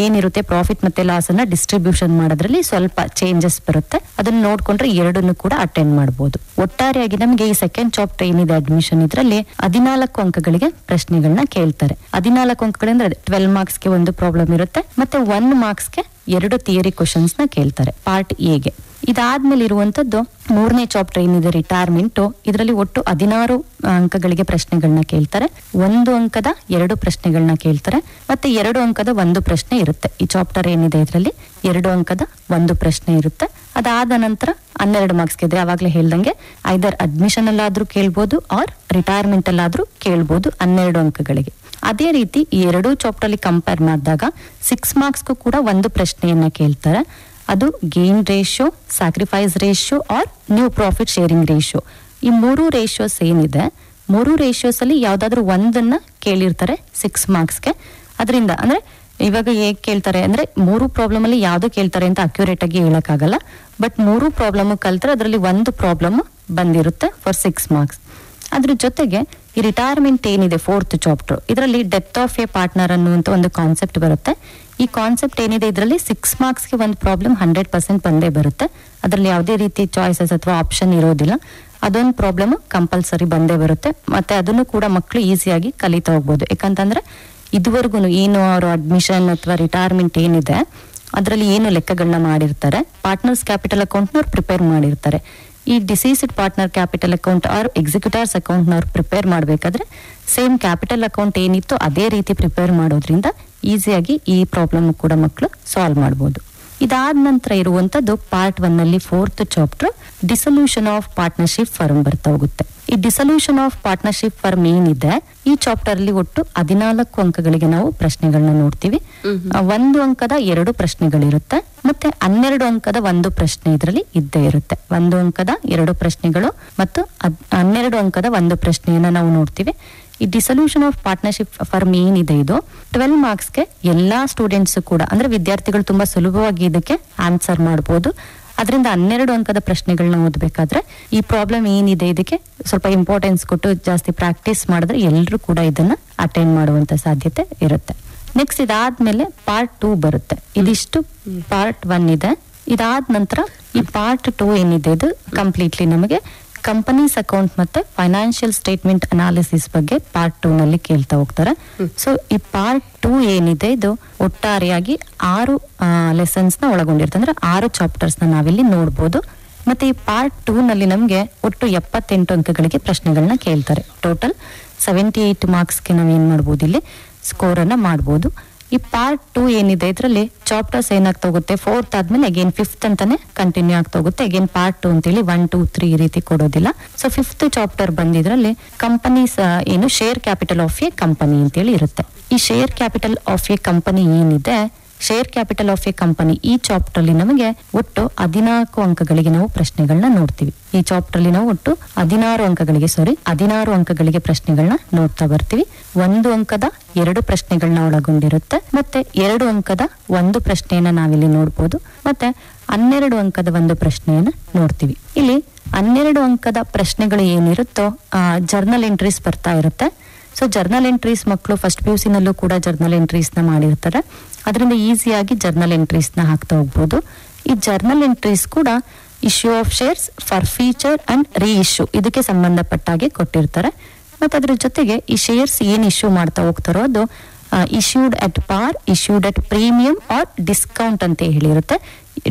ಏನಿರುತ್ತೆ, ಪ್ರಾಫಿಟ್ ಮತ್ತೆ ಲಾಸ್ ಅನ್ನ ಡಿಸ್ಟ್ರಿಬ್ಯೂಷನ್ ಮಾಡೋದ್ರಲ್ಲಿ ಸ್ವಲ್ಪ ಚೇಂಜಸ್ ಬರುತ್ತೆ. ಅದನ್ನ ನೋಡ್ಕೊಂಡ್ರೆ 2 ಕೂಡ ಅಟೆಂಡ್ ಮಾಡಬಹುದು. ಒಟ್ಟಾರೆಯಾಗಿ ನಮಗೆ ಈ ಸೆಕೆಂಡ್ ಚಾಪ್ಟರ್ ಏನಿದೆ ಅಡ್ಮಿಷನ್, ಇದರಲ್ಲಿ 14 ಅಂಕಗಳಿಗೆ ಪ್ರಶ್ನೆಗಳನ್ನ ಕೇಳ್ತಾರೆ. 14 ಅಂಕಗಳಿಂದ 12 ಮಾರ್ಕ್ಸ್ಗೆ ಒಂದು ಪ್ರಾಬ್ಲಮ್ ಇರುತ್ತೆ, ಮತ್ತೆ 1 ಮಾರ್ಕ್ಸ್ಗೆ 2 ಥಿಯರಿ ಕ್ವಶನ್ಸ್ ನ ಕೇಳ್ತಾರೆ ಪಾರ್ಟ್ ಎಗೆ. ಇದಾದ್ಮೇಲೆ ಇರುವಂತದ್ದು 3ನೇ ಚಾಪ್ಟರ್ ಏನಿದೆ ರಿಟೈರ್ಮೆಂಟ್, ಇದರಲ್ಲಿ ಒಟ್ಟು 16 ಅಂಕಗಳಿಗೆ ಪ್ರಶ್ನೆಗಳನ್ನ ಕೇಳ್ತಾರೆ. 1 ಅಂಕದ 2 ಪ್ರಶ್ನೆಗಳನ್ನ ಕೇಳ್ತಾರೆ, ಮತ್ತೆ 2 ಅಂಕದ 1 ಪ್ರಶ್ನೆ ಇರುತ್ತೆ. ಈ ಚಾಪ್ಟರ್ ಏನಿದೆ ಇದರಲ್ಲಿ 2 ಅಂಕದ 1 ಪ್ರಶ್ನೆ ಇರುತ್ತೆ. ಅದಾದ ನಂತರ 12 ಮಾರ್ಕ್ಸ್ಗೆ ಇದ್ರೆ ಅವಾಗ್ಲೇ ಹೇಳ್ದಂಗೆ ಐದರ್ ಅಡ್ಮಿಷನ್ ಅಲ್ಲಾದ್ರೂ ಕೇಳ್ಬೋದು ಆರ್ ರಿಟೈರ್ಮೆಂಟ್ ಅಲ್ಲಾದ್ರೂ ಕೇಳ್ಬೋದು 12 ಅಂಕಗಳಿಗೆ. ಅದೇ ರೀತಿ ಈ 2 ಚಾಪ್ಟರ್ ಅಲ್ಲಿ ಕಂಪೇರ್ ಮಾಡಿದಾಗ 6 ಮಾರ್ಕ್ಸ್ಗೂ ಕೂಡ 1 ಪ್ರಶ್ನೆಯನ್ನ ಕೇಳ್ತಾರೆ. ಅದು gain ratio, sacrifice ratio or new profit sharing ratio. ಈ 3 ರೇಷಿಯೋಸ್ ಏನಿದೆ, 3 ರೇಷಿಯೋಸ್ ಅಲ್ಲಿ ಯಾವ್ದಾದ್ರು ಒಂದನ್ನ ಕೇಳಿರ್ತಾರೆ 6 ಮಾರ್ಕ್ಸ್ಗೆ. ಅದರಿಂದ ಅಂದ್ರೆ ಇವಾಗ ಹೇಗ್ ಕೇಳ್ತಾರೆ ಅಂದ್ರೆ 3 ಪ್ರಾಬ್ಲಮ್ ಅಲ್ಲಿ ಯಾವ್ದು ಕೇಳ್ತಾರೆ ಅಂತ ಅಕ್ಯುರೇಟ್ ಆಗಿ ಹೇಳಕ್ಕಾಗಲ್ಲ. ಬಟ್ 3 ಪ್ರಾಬ್ಲಮ್ ಕಲ್ತ್ರೆ ಅದರಲ್ಲಿ 1 ಪ್ರಾಬ್ಲಮ್ ಬಂದಿರುತ್ತೆ ಫಾರ್ 6 ಮಾರ್ಕ್ಸ್. ಅದ್ರ ಜೊತೆಗೆ ಈ ರಿಟೈರ್ಮೆಂಟ್ ಏನಿದೆ 4th ಚಾಪ್ಟರ್, ಇದರಲ್ಲಿ ಡೆತ್ ಆಫ್ ಎ ಪಾರ್ಟ್ನರ್ ಅನ್ನುವಂತ ಒಂದು ಕಾನ್ಸೆಪ್ಟ್ ಬರುತ್ತೆ. ಈ ಕಾನ್ಸೆಪ್ಟ್ ಏನಿದೆ ಇದರಲ್ಲಿ 6 ಮಾರ್ಕ್ಸ್ಗೆ ಒಂದು ಪ್ರಾಬ್ಲಮ್ 100% ಬಂದೇ ಬರುತ್ತೆ. ಅದರಲ್ಲಿ ಯಾವುದೇ ರೀತಿ ಚಾಯ್ಸಸ್ ಅಥವಾ ಆಪ್ಷನ್ ಇರೋದಿಲ್ಲ. ಅದೊಂದು ಪ್ರಾಬ್ಲಮ್ ಕಂಪಲ್ಸರಿ ಬಂದೇ ಬರುತ್ತೆ. ಮತ್ತೆ ಅದನ್ನು ಕೂಡ ಮಕ್ಕಳು ಈಸಿಯಾಗಿ ಕಲಿತಾ ಹೋಗ್ಬೋದು. ಯಾಕಂತಂದ್ರೆ ಇದುವರೆಗೂ ಏನು ಅವರು ಅಡ್ಮಿಷನ್ ಅಥವಾ ರಿಟೈರ್ಮೆಂಟ್ ಏನಿದೆ ಅದರಲ್ಲಿ ಏನು ಲೆಕ್ಕಗಳನ್ನ ಮಾಡಿರ್ತಾರೆ, ಪಾರ್ಟ್ನರ್ಸ್ ಕ್ಯಾಪಿಟಲ್ ಅಕೌಂಟ್ ನವ್ರು ಪ್ರಿಪೇರ್ ಮಾಡಿರ್ತಾರೆ. ಈ deceased partner capital account or executors account ನವ್ರು ಪ್ರಿಪೇರ್ ಮಾಡಬೇಕಾದ್ರೆ ಸೇಮ್ ಕ್ಯಾಪಿಟಲ್ ಅಕೌಂಟ್ ಏನಿತ್ತು ಅದೇ ರೀತಿ ಪ್ರಿಪೇರ್ ಮಾಡೋದ್ರಿಂದ ಈಸಿಯಾಗಿ ಈ ಪ್ರಾಬ್ಲಮ್ ಕೂಡ ಮಕ್ಕಳು ಸಾಲ್ವ್ ಮಾಡಬಹುದು. ಇದಾದ ನಂತರ ಇರುವಂತದ್ದು ಪಾರ್ಟ್ 1 ಅಲ್ಲಿ 4th chapter dissolution of partnership firm ಬರ್ತಾ ಹೋಗುತ್ತೆ. ಈ ಡಿಸಲ್ಯೂಷನ್ ಆಫ್ ಪಾರ್ಟ್ನರ್ಶಿಪ್ ಫರ್ಮ್ ಏನಿದೆ ಈ ಚಾಪ್ಟರ್ ಅಲ್ಲಿ ಒಟ್ಟು 14 ಅಂಕಗಳಿಗೆ ನಾವು ಪ್ರಶ್ನೆಗಳನ್ನ ನೋಡ್ತೀವಿ. 1 ಅಂಕದ 2 ಪ್ರಶ್ನೆಗಳಿರುತ್ತೆ, ಮತ್ತೆ 12 ಅಂಕದ 1 ಪ್ರಶ್ನೆ ಇದರಲ್ಲಿ ಇದ್ದೇ ಇರುತ್ತೆ. 1 ಅಂಕದ 2 ಪ್ರಶ್ನೆಗಳು ಮತ್ತು 12 ಅಂಕದ 1 ಪ್ರಶ್ನೆಯನ್ನ ನಾವು ನೋಡ್ತೀವಿ. ಈ ಡಿಸಲ್ಯೂಷನ್ ಆಫ್ ಪಾರ್ಟ್ನರ್ಶಿಪ್ ಫರ್ಮ್ ಏನಿದೆ ಇದು 12 ಮಾರ್ಕ್ಸ್ಗೆ ಎಲ್ಲಾ ಸ್ಟೂಡೆಂಟ್ಸ್ ಕೂಡ ಅಂದ್ರೆ ವಿದ್ಯಾರ್ಥಿಗಳು ತುಂಬಾ ಸುಲಭವಾಗಿ ಇದಕ್ಕೆ ಆನ್ಸರ್ ಮಾಡಬಹುದು. ಅದರಿಂದ 12 ಅಂಕದ ಪ್ರಶ್ನೆಗಳನ್ನ ಓದಬೇಕಾದ್ರೆ ಈ ಪ್ರಾಬ್ಲಮ್ ಏನಿದೆ ಇದಕ್ಕೆ ಸ್ವಲ್ಪ ಇಂಪಾರ್ಟೆನ್ಸ್ ಕೊಟ್ಟು ಜಾಸ್ತಿ ಪ್ರಾಕ್ಟೀಸ್ ಮಾಡಿದ್ರೆ ಎಲ್ಲರೂ ಕೂಡ ಇದನ್ನ ಅಟೆಂಡ್ ಮಾಡುವಂತ ಸಾಧ್ಯತೆ ಇರುತ್ತೆ. ನೆಕ್ಸ್ಟ್ ಇದಾದ್ಮೇಲೆ ಪಾರ್ಟ್ 2 ಬರುತ್ತೆ. ಇದಿಷ್ಟು ಪಾರ್ಟ್ 1 ಇದೆ. ಇದಾದ ನಂತರ ಈ ಪಾರ್ಟ್ 2 ಏನಿದೆ ಇದು ಕಂಪ್ಲೀಟ್ಲಿ ನಮಗೆ ಕಂಪನೀಸ್ ಅಕೌಂಟ್ ಮತ್ತೆ ಫೈನಾನ್ಷಿಯಲ್ ಸ್ಟೇಟ್ಮೆಂಟ್ ಅನಾಲಿಸಿಸ್ ಬಗ್ಗೆ ಪಾರ್ಟ್ 2 ನಲ್ಲಿ ಕೇಳ್ತಾ ಹೋಗ್ತಾರೆ. ಸೊ ಈ ಪಾರ್ಟ್ 2 ಏನಿದೆ ಇದು ಒಟ್ಟಾರೆಯಾಗಿ 6 ಲೆಸನ್ಸ್ ನ ಒಳಗೊಂಡಿರುತ್ತೆ. ಅಂದ್ರೆ 6 ಚಾಪ್ಟರ್ಸ್ ನ ನಾವಿಲ್ಲಿ ನೋಡ್ಬೋದು. ಮತ್ತೆ ಈ ಪಾರ್ಟ್ 2 ನಲ್ಲಿ ನಮ್ಗೆ ಒಟ್ಟು 78 ಅಂಕಗಳಿಗೆ ಪ್ರಶ್ನೆಗಳನ್ನ ಕೇಳ್ತಾರೆ. ಟೋಟಲ್ 78 ಮಾರ್ಕ್ಸ್ಗೆ ನಾವ್ ಏನ್ ಮಾಡ್ಬೋದು, ಇಲ್ಲಿ ಸ್ಕೋರ್ ಅನ್ನ ಮಾಡ್ಬೋದು. ಈ ಪಾರ್ಟ್ 2 ಏನಿದೆ ಇದರಲ್ಲಿ ಚಾಪ್ಟರ್ಸ್ ಏನಾಗ್ತಾ ಹೋಗುತ್ತೆ, 4th ಆದ್ಮೇಲೆ ಅಗೇನ್ 5th ಅಂತಾನೆ ಕಂಟಿನ್ಯೂ ಆಗ್ತಾ ಹೋಗುತ್ತೆ. ಅಗೇನ್ ಪಾರ್ಟ್ 2 ಅಂತೇಳಿ 1, 2, 3 ಈ ರೀತಿ ಕೊಡೋದಿಲ್ಲ. ಸೊ 5th ಚಾಪ್ಟರ್ ಬಂದಿದ್ರಲ್ಲಿ ಕಂಪನೀಸ್ ಏನು share capital of a company ಅಂತೇಳಿ ಇರುತ್ತೆ. ಈ share capital of a company ಏನಿದೆ, share capital of a company ಈ ಚಾಪ್ಟರ್ ಅಲ್ಲಿ ನಮಗೆ ಒಟ್ಟು 14 ಅಂಕಗಳಿಗೆ ನಾವು ಪ್ರಶ್ನೆಗಳನ್ನ ನೋಡ್ತೀವಿ. ಈ ಚಾಪ್ಟರ್ ಅಲ್ಲಿ ನಾವು ಒಟ್ಟು 16 ಅಂಕಗಳಿಗೆ ಪ್ರಶ್ನೆಗಳನ್ನ ನೋಡ್ತಾ ಬರ್ತೀವಿ. 1 ಅಂಕದ 2 ಪ್ರಶ್ನೆಗಳನ್ನ ಒಳಗೊಂಡಿರುತ್ತೆ. ಮತ್ತೆ 2 ಅಂಕದ 1 ಪ್ರಶ್ನೆಯನ್ನ ನಾವಿಲ್ಲಿ ನೋಡ್ಬೋದು. ಮತ್ತೆ 12 ಅಂಕದ 1 ಪ್ರಶ್ನೆಯನ್ನ ನೋಡ್ತೀವಿ. ಇಲ್ಲಿ 12 ಅಂಕದ ಪ್ರಶ್ನೆಗಳು ಏನಿರುತ್ತೋ ಜರ್ನಲ್ ಎಂಟ್ರೀಸ್ ಬರ್ತಾ ಇರುತ್ತೆ. ಸೊ ಜರ್ನಲ್ ಎಂಟ್ರೀಸ್ ಮಕ್ಕಳು ಫಸ್ಟ್ PUC ನಲ್ಲೂ ಕೂಡ ಜರ್ನಲ್ ಎಂಟ್ರೀಸ್ ನ ಮಾಡಿರ್ತಾರೆ. ಅದರಿಂದ ಈಸಿಯಾಗಿ ಜರ್ನಲ್ ಎಂಟ್ರೀಸ್ ನ ಹಾಕ್ತಾ ಹೋಗ್ಬೋದು. ಈ ಜರ್ನಲ್ ಎಂಟ್ರೀಸ್ ಕೂಡ issue of shares, for feature and ರೀ ಇಶ್ಯೂ ಇದಕ್ಕೆ ಸಂಬಂಧಪಟ್ಟಾಗೆ ಕೊಟ್ಟಿರ್ತಾರೆ. ಮತ್ತೆ ಅದ್ರ ಜೊತೆಗೆ ಈ ಶೇರ್ಸ್ ಏನ್ ಇಶ್ಯೂ ಮಾಡ್ತಾ ಹೋಗ್ತಾರೋ ಅದು issued at par, issued at premium or discount ಅಂತ ಹೇಳಿರುತ್ತೆ.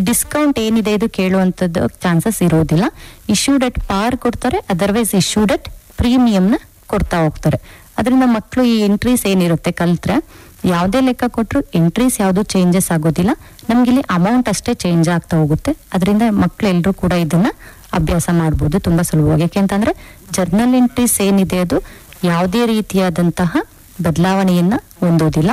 ಡಿಸ್ಕೌಂಟ್ ಏನಿದೆ ಇದು ಕೇಳುವಂತದ್ದು ಚಾನ್ಸಸ್ ಇರೋದಿಲ್ಲ. ಇಶ್ಯೂಡ್ ಅಟ್ ಪಾರ್ ಕೊಡ್ತಾರೆ, ಅದರ್ವೈಸ್ ಇಶ್ಯೂಡ್ ಅಟ್ ಪ್ರೀಮಿಯಂನ ಕೊಡ್ತಾ ಹೋಗ್ತಾರೆ. ಅದರಿಂದ ಮಕ್ಕಳು ಈ ಎಂಟ್ರೀಸ್ ಏನಿರುತ್ತೆ ಕಲ್ತ್ರೆ ಯಾವುದೇ ಲೆಕ್ಕ ಕೊಟ್ಟರು ಎಂಟ್ರೀಸ್ ಯಾವುದು ಚೇಂಜಸ್ ಆಗೋದಿಲ್ಲ. ನಮ್ಗಿಲ್ಲಿ ಅಮೌಂಟ್ ಅಷ್ಟೇ ಚೇಂಜ್ ಆಗ್ತಾ ಹೋಗುತ್ತೆ. ಅದರಿಂದ ಮಕ್ಕಳು ಎಲ್ಲರೂ ಕೂಡ ಇದನ್ನ ಅಭ್ಯಾಸ ಮಾಡ್ಬೋದು ತುಂಬಾ ಸುಲಭವಾಗಿ. ಯಾಕೆಂತಂದ್ರೆ ಜರ್ನಲ್ ಎಂಟ್ರೀಸ್ ಏನಿದೆ ಅದು ಯಾವುದೇ ರೀತಿಯಾದಂತಹ ಬದಲಾವಣೆಯನ್ನ ಹೊಂದೋದಿಲ್ಲ,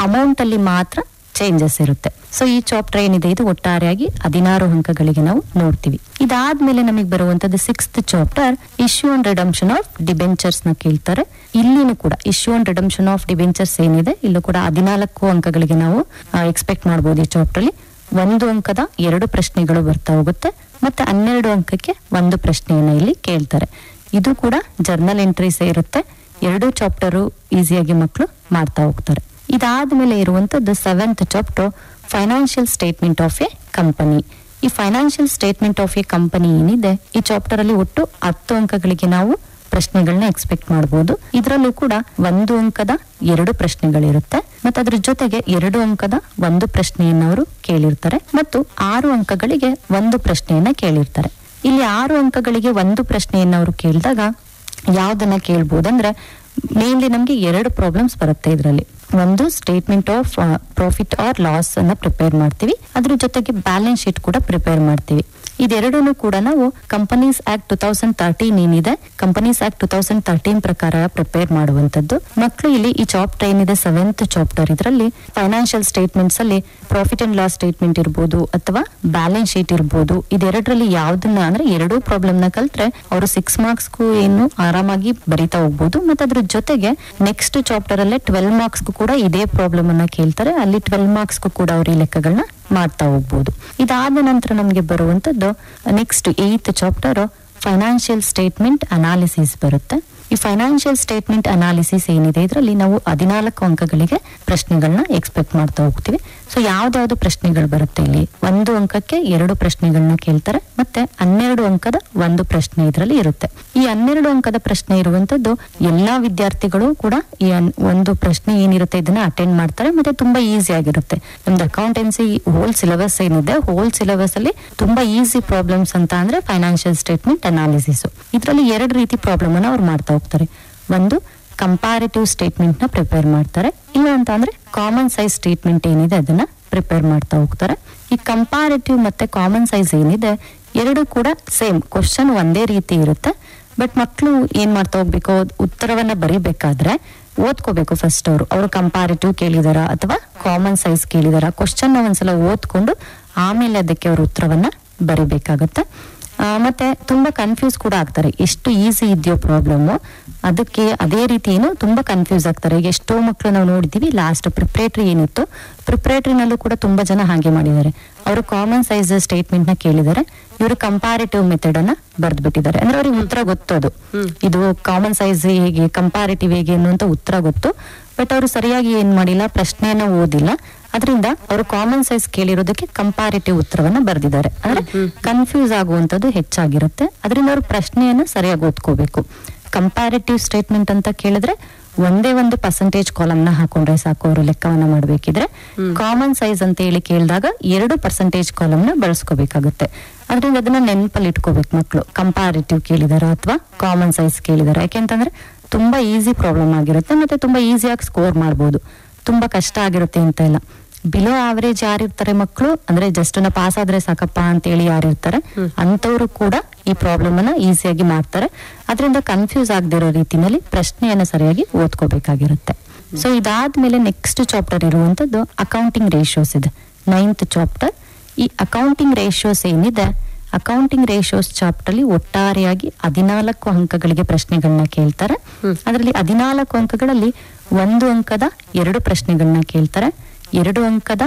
ಅಮೌಂಟ್ ಅಲ್ಲಿ ಮಾತ್ರ ಚೇಂಜಸ್ ಇರುತ್ತೆ. ಸೊ ಈ ಚಾಪ್ಟರ್ ಏನಿದೆ ಇದು ಒಟ್ಟಾರೆಯಾಗಿ 16 ಅಂಕಗಳಿಗೆ ನಾವು ನೋಡ್ತೀವಿ. ಇದಾದ್ಮೇಲೆ ನಮಗೆ ಬರುವಂತದ್ದು 6th chapter issue and redemption of debentures ನ ಕೇಳ್ತಾರೆ. ಇಲ್ಲಿನೂ ಕೂಡ issue and redemption of debentures ಏನಿದೆ ಇಲ್ಲೂ ಕೂಡ 14 ಅಂಕಗಳಿಗೆ ನಾವು ಎಕ್ಸ್ಪೆಕ್ಟ್ ಮಾಡಬಹುದು. ಈ ಚಾಪ್ಟರ್ ಅಲ್ಲಿ 1 ಅಂಕದ 2 ಪ್ರಶ್ನೆಗಳು ಬರ್ತಾ ಹೋಗುತ್ತೆ. ಮತ್ತೆ 12 ಅಂಕಕ್ಕೆ 1 ಪ್ರಶ್ನೆಯನ್ನ ಇಲ್ಲಿ ಕೇಳ್ತಾರೆ. ಇದು ಕೂಡ ಜರ್ನಲ್ ಎಂಟ್ರೀಸ್ ಇರುತ್ತೆ. 2 ಚಾಪ್ಟರು ಈಸಿಯಾಗಿ ಮಕ್ಕಳು ಮಾಡ್ತಾ ಹೋಗ್ತಾರೆ. ಇದಾದ್ಮೇಲೆ ಇರುವಂತದ್ದು 7th chapter financial statement of a company. ಈ financial statement of a company ಏನಿದೆ ಈ ಚಾಪ್ಟರ್ ಅಲ್ಲಿ ಒಟ್ಟು 10 ಅಂಕಗಳಿಗೆ ನಾವು ಪ್ರಶ್ನೆಗಳನ್ನ ಎಕ್ಸ್ಪೆಕ್ಟ್ ಮಾಡಬಹುದು. ಇದರಲ್ಲೂ ಕೂಡ 1 ಅಂಕದ 2 ಪ್ರಶ್ನೆಗಳಿರುತ್ತೆ. ಮತ್ತೆ ಅದ್ರ ಜೊತೆಗೆ 2 ಅಂಕದ 1 ಪ್ರಶ್ನೆಯನ್ನ ಅವರು ಕೇಳಿರ್ತಾರೆ. ಮತ್ತು 6 ಅಂಕಗಳಿಗೆ 1 ಪ್ರಶ್ನೆಯನ್ನ ಕೇಳಿರ್ತಾರೆ. ಇಲ್ಲಿ 6 ಅಂಕಗಳಿಗೆ 1 ಪ್ರಶ್ನೆಯನ್ನ ಅವರು ಕೇಳಿದಾಗ ಯಾವ್ದನ್ನ ಕೇಳ್ಬೋದಂದ್ರೆ ಮೇನ್ಲಿ ನಮ್ಗೆ 2 ಪ್ರಾಬ್ಲಮ್ಸ್ ಬರುತ್ತೆ ಇದರಲ್ಲಿ. ಒಂದು statement of profit or loss ಅನ್ನ ಪ್ರಿಪೇರ್ ಮಾಡ್ತೀವಿ, ಅದ್ರ ಜೊತೆಗೆ ಬ್ಯಾಲೆನ್ಸ್ ಶೀಟ್ ಕೂಡ ಪ್ರಿಪೇರ್ ಮಾಡ್ತೀವಿ. ಇದೆರಡನ್ನು ಕೂಡ ನಾವು ಕಂಪನೀಸ್ ಆಕ್ಟ್ 2013 ಏನಿದೆ, ಕಂಪನೀಸ್ ಆಕ್ಟ್ 2013 ಪ್ರಕಾರ ಪ್ರಿಪೇರ್ ಮಾಡುವಂತದ್ದು. ಮಕ್ಕಳು ಇಲ್ಲಿ ಈ ಚಾಪ್ಟರ್ ಏನಿದೆ 7th ಚಾಪ್ಟರ್, ಇದರಲ್ಲಿ ಫೈನಾನ್ಷಿಯಲ್ ಸ್ಟೇಟ್ಮೆಂಟ್ಸ್ ಅಲ್ಲಿ ಪ್ರಾಫಿಟ್ ಅಂಡ್ ಲಾಸ್ ಸ್ಟೇಟ್ಮೆಂಟ್ ಇರ್ಬೋದು ಅಥವಾ ಬ್ಯಾಲೆನ್ಸ್ ಶೀಟ್ ಇರ್ಬೋದು. ಇದೆರಡರಲ್ಲಿ ಯಾವ್ದನ್ನ ಅಂದ್ರೆ 2 ಪ್ರಾಬ್ಲಮ್ ನ ಕಲ್ತ್ರೆ ಅವರು 6 ಮಾರ್ಕ್ಸ್ಗೂ ಏನು ಆರಾಮಾಗಿ ಬರಿತಾ ಹೋಗ್ಬೋದು. ಮತ್ತೆ ಅದ್ರ ಜೊತೆಗೆ ನೆಕ್ಸ್ಟ್ ಚಾಪ್ಟರ್ ಅಲ್ಲೇ 12 ಮಾರ್ಕ್ಸ್ಗೂ ಕೂಡ ಇದೇ ಪ್ರಾಬ್ಲಮ್ ಅನ್ನ ಕೇಳ್ತಾರೆ. ಅಲ್ಲಿ 12 ಮಾರ್ಕ್ಸ್ಗೂ ಕೂಡ ಅವ್ರ ಈ ಲೆಕ್ಕಗಳನ್ನ ಮಾಡ್ತಾ ಹೋಗ್ಬೋದು. ಇದಾದ ನಂತರ ನಮಗೆ ಬರುವಂತದ್ದು next 8th chapter financial statement analysis ಬರುತ್ತೆ. ಈ ಫೈನಾನ್ಷಿಯಲ್ ಸ್ಟೇಟ್ಮೆಂಟ್ ಅನಾಲಿಸಿಸ್ ಏನಿದೆ ಇದರಲ್ಲಿ ನಾವು 14 ಅಂಕಗಳಿಗೆ ಪ್ರಶ್ನೆಗಳನ್ನ ಎಕ್ಸ್ಪೆಕ್ಟ್ ಮಾಡ್ತಾ ಹೋಗ್ತೀವಿ. ಸೊ ಯಾವ್ದಾವ್ದು ಪ್ರಶ್ನೆಗಳು ಬರುತ್ತೆ ಇಲ್ಲಿ 1 ಅಂಕಕ್ಕೆ 2 ಪ್ರಶ್ನೆಗಳನ್ನ ಕೇಳ್ತಾರೆ. ಮತ್ತೆ 12 ಅಂಕದ 1 ಪ್ರಶ್ನೆ ಇದರಲ್ಲಿ ಇರುತ್ತೆ. ಈ 12 ಅಂಕದ ಪ್ರಶ್ನೆ ಇರುವಂತದ್ದು ಎಲ್ಲಾ ವಿದ್ಯಾರ್ಥಿಗಳು ಕೂಡ ಈ ಒಂದು ಪ್ರಶ್ನೆ ಏನಿರುತ್ತೆ ಇದನ್ನ ಅಟೆಂಡ್ ಮಾಡ್ತಾರೆ. ಮತ್ತೆ ತುಂಬಾ ಈಸಿ ಆಗಿರುತ್ತೆ. ನಮ್ದು ಅಕೌಂಟೆನ್ಸಿ ಹೋಲ್ ಸಿಲೆಬಸ್ ಏನಿದೆ, ಹೋಲ್ ಸಿಲೆಬಸ್ ಅಲ್ಲಿ ತುಂಬಾ ಈಸಿ ಪ್ರಾಬ್ಲಮ್ಸ್ ಅಂತ ಅಂದ್ರೆ ಫೈನಾನ್ಷಿಯಲ್ ಸ್ಟೇಟ್ಮೆಂಟ್ ಅನಾಲಿಸಿಸ್. ಇದರಲ್ಲಿ 2 ರೀತಿ ಪ್ರಾಬ್ಲಮ್ ಅನ್ನ ಅವ್ರು ಮಾಡ್ತಾ ಹೋಗ್ತಾರೆ. ಒಂದು ಕಂಪ್ಯಾರಿಟಿವ್ ಸ್ಟೇಟ್ಮೆಂಟ್ ನ ಪ್ರಿಪೇರ್ ಮಾಡ್ತಾರೆ, ಇಲ್ಲ ಅಂತ ಅಂದ್ರೆ ಕಾಮನ್ ಸೈಜ್ ಸ್ಟೇಟ್ಮೆಂಟ್ ಏನಿದೆ ಅದನ್ನ ಪ್ರಿಪೇರ್ ಮಾಡ್ತಾ ಹೋಗ್ತಾರೆ. ಈ ಕಂಪ್ಯಾರಿಟಿವ್ ಮತ್ತೆ ಕಾಮನ್ ಸೈಜ್ ಏನಿದೆ 2 ಕೂಡ ಸೇಮ್ ಕ್ವಶನ್ ಒಂದೇ ರೀತಿ ಇರುತ್ತೆ. ಬಟ್ ಮಕ್ಕಳು ಏನ್ ಮಾಡ್ತಾ ಹೋಗ್ಬೇಕು, ಉತ್ತರವನ್ನ ಬರಿಬೇಕಾದ್ರೆ ಓದ್ಕೋಬೇಕು. ಫಸ್ಟ್ ಅವರು ಕಂಪ್ಯಾರಿಟಿವ್ ಕೇಳಿದಾರ ಅಥವಾ ಕಾಮನ್ ಸೈಜ್ ಕೇಳಿದಾರ, ಕ್ವಶನ್ ಒಂದ್ಸಲ ಓದ್ಕೊಂಡು ಆಮೇಲೆ ಅದಕ್ಕೆ ಅವ್ರ ಉತ್ತರವನ್ನ ಬರಿಬೇಕಾಗತ್ತೆ. ಮತ್ತೆ ತುಂಬಾ ಕನ್ಫ್ಯೂಸ್ ಕೂಡ ಆಗ್ತಾರೆ. ಎಷ್ಟು ಈಸಿ ಇದೆಯೋ ಪ್ರಾಬ್ಲಮ್ ಅದಕ್ಕೆ ಅದೇ ರೀತಿ ಏನು ತುಂಬಾ ಕನ್ಫ್ಯೂಸ್ ಆಗ್ತಾರೆ. ಈಗ ಎಷ್ಟೋ ಮಕ್ಕಳು ನಾವು ನೋಡಿದೀವಿ, ಲಾಸ್ಟ್ ಪ್ರಿಪ್ರೇಟರಿ ಏನಿತ್ತು, ಪ್ರಿಪ್ರೇಟರಿನಲ್ಲೂ ಕೂಡ ತುಂಬಾ ಜನ ಹಾಗೆ ಮಾಡಿದ್ದಾರೆ. ಅವರು ಕಾಮನ್ ಸೈಜ್ ಸ್ಟೇಟ್ಮೆಂಟ್ ನ ಕೇಳಿದ್ದಾರೆ, ಇವರು ಕಂಪ್ಯಾರಿಟಿವ್ ಮೆಥಡ್ ಅನ್ನ ಬರ್ದ್ಬಿಟ್ಟಿದ್ದಾರೆ. ಅಂದ್ರೆ ಅವ್ರಿಗೆ ಉತ್ತರ ಗೊತ್ತದು, ಇದು ಕಾಮನ್ ಸೈಜ್ ಹೇಗೆ, ಕಂಪ್ಯಾರಿಟಿವ್ ಹೇಗೆ ಅನ್ನುವಂತ ಉತ್ತರ ಗೊತ್ತು. ಬಟ್ ಅವರು ಸರಿಯಾಗಿ ಏನ್ ಮಾಡಿಲ್ಲ, ಪ್ರಶ್ನೆಯನ್ನ ಓದಿಲ್ಲ. ಅದರಿಂದ ಅವರು ಕಾಮನ್ ಸೈಜ್ ಕೇಳಿರೋದಕ್ಕೆ ಕಂಪ್ಯಾರಿಟಿವ್ ಉತ್ತರವನ್ನ ಬರ್ದಿದ್ದಾರೆ. ಅಂದ್ರೆ ಕನ್ಫ್ಯೂಸ್ ಆಗುವಂತದ್ದು ಹೆಚ್ಚಾಗಿರುತ್ತೆ. ಅದರಿಂದ ಅವ್ರ ಪ್ರಶ್ನೆಯನ್ನ ಸರಿಯಾಗಿ ಓದ್ಕೋಬೇಕು. ಕಂಪ್ಯಾರಿಟಿವ್ ಸ್ಟೇಟ್ಮೆಂಟ್ ಅಂತ ಕೇಳಿದ್ರೆ ಒಂದೇ ಒಂದು ಪರ್ಸೆಂಟೇಜ್ ಕಾಲಮ್ ನ ಹಾಕೊಂಡ್ರೆ ಸಾಕು ಅವರು ಲೆಕ್ಕವನ್ನ ಮಾಡ್ಬೇಕಿದ್ರೆ. ಕಾಮನ್ ಸೈಜ್ ಅಂತ ಹೇಳಿ ಕೇಳಿದಾಗ 2% ಕಾಲಮ್ ನ ಬಳಸ್ಕೋಬೇಕಾಗುತ್ತೆ. ಅದರಿಂದ ಅದನ್ನ ನೆನಪಲ್ಲಿ ಇಟ್ಕೋಬೇಕು ಮಕ್ಕಳು, ಕಂಪ್ಯಾರಿಟಿವ್ ಕೇಳಿದಾರ ಅಥವಾ ಕಾಮನ್ ಸೈಜ್ ಕೇಳಿದಾರ. ಯಾಕೆಂತಂದ್ರೆ ತುಂಬಾ ಈಸಿ ಪ್ರಾಬ್ಲಮ್ ಆಗಿರುತ್ತೆ, ಮತ್ತೆ ತುಂಬಾ ಈಸಿಯಾಗಿ ಸ್ಕೋರ್ ಮಾಡ್ಬೋದು. ತುಂಬಾ ಕಷ್ಟ ಆಗಿರುತ್ತೆ ಅಂತ ಇಲ್ಲ. ಬಿಲೋ ಆವರೇಜ್ ಯಾರಿರ್ತಾರೆ ಮಕ್ಕಳು, ಅಂದ್ರೆ ಜಸ್ಟ್ ಪಾಸ್ ಆದ್ರೆ ಸಾಕಪ್ಪ ಅಂತ ಹೇಳಿ ಯಾರಿರ್ತಾರೆ ಅಂತವ್ರು ಕೂಡ ಈ ಪ್ರಾಬ್ಲಮ್ ಅನ್ನ ಈಸಿಯಾಗಿ ಮಾಡ್ತಾರೆ. ಅದರಿಂದ ಕನ್ಫ್ಯೂಸ್ ಆಗದಿರೋ ರೀತಿನಲ್ಲಿ ಪ್ರಶ್ನೆಯನ್ನ ಸರಿಯಾಗಿ ಓದ್ಕೋಬೇಕಾಗಿರುತ್ತೆ. ಸೊ ಇದಾದ್ಮೇಲೆ ನೆಕ್ಸ್ಟ್ ಚಾಪ್ಟರ್ ಇರುವಂತದ್ದು ಅಕೌಂಟಿಂಗ್ ರೇಷಿಯೋಸ್ ಇದೆ, 9th ಚಾಪ್ಟರ್. ಈ ಅಕೌಂಟಿಂಗ್ ರೇಷಿಯೋಸ್ ಏನಿದೆ, ಅಕೌಂಟಿಂಗ್ ರೇಷಿಯೋಸ್ ಚಾಪ್ಟರ್ ಅಲ್ಲಿ ಒಟ್ಟಾರೆಯಾಗಿ 14 ಅಂಕಗಳಿಗೆ ಪ್ರಶ್ನೆಗಳನ್ನ ಕೇಳ್ತಾರೆ. ಅದರಲ್ಲಿ 14 ಅಂಕಗಳಲ್ಲಿ 1 ಅಂಕದ 2 ಪ್ರಶ್ನೆಗಳನ್ನ ಕೇಳ್ತಾರೆ. 2 ಅಂಕದ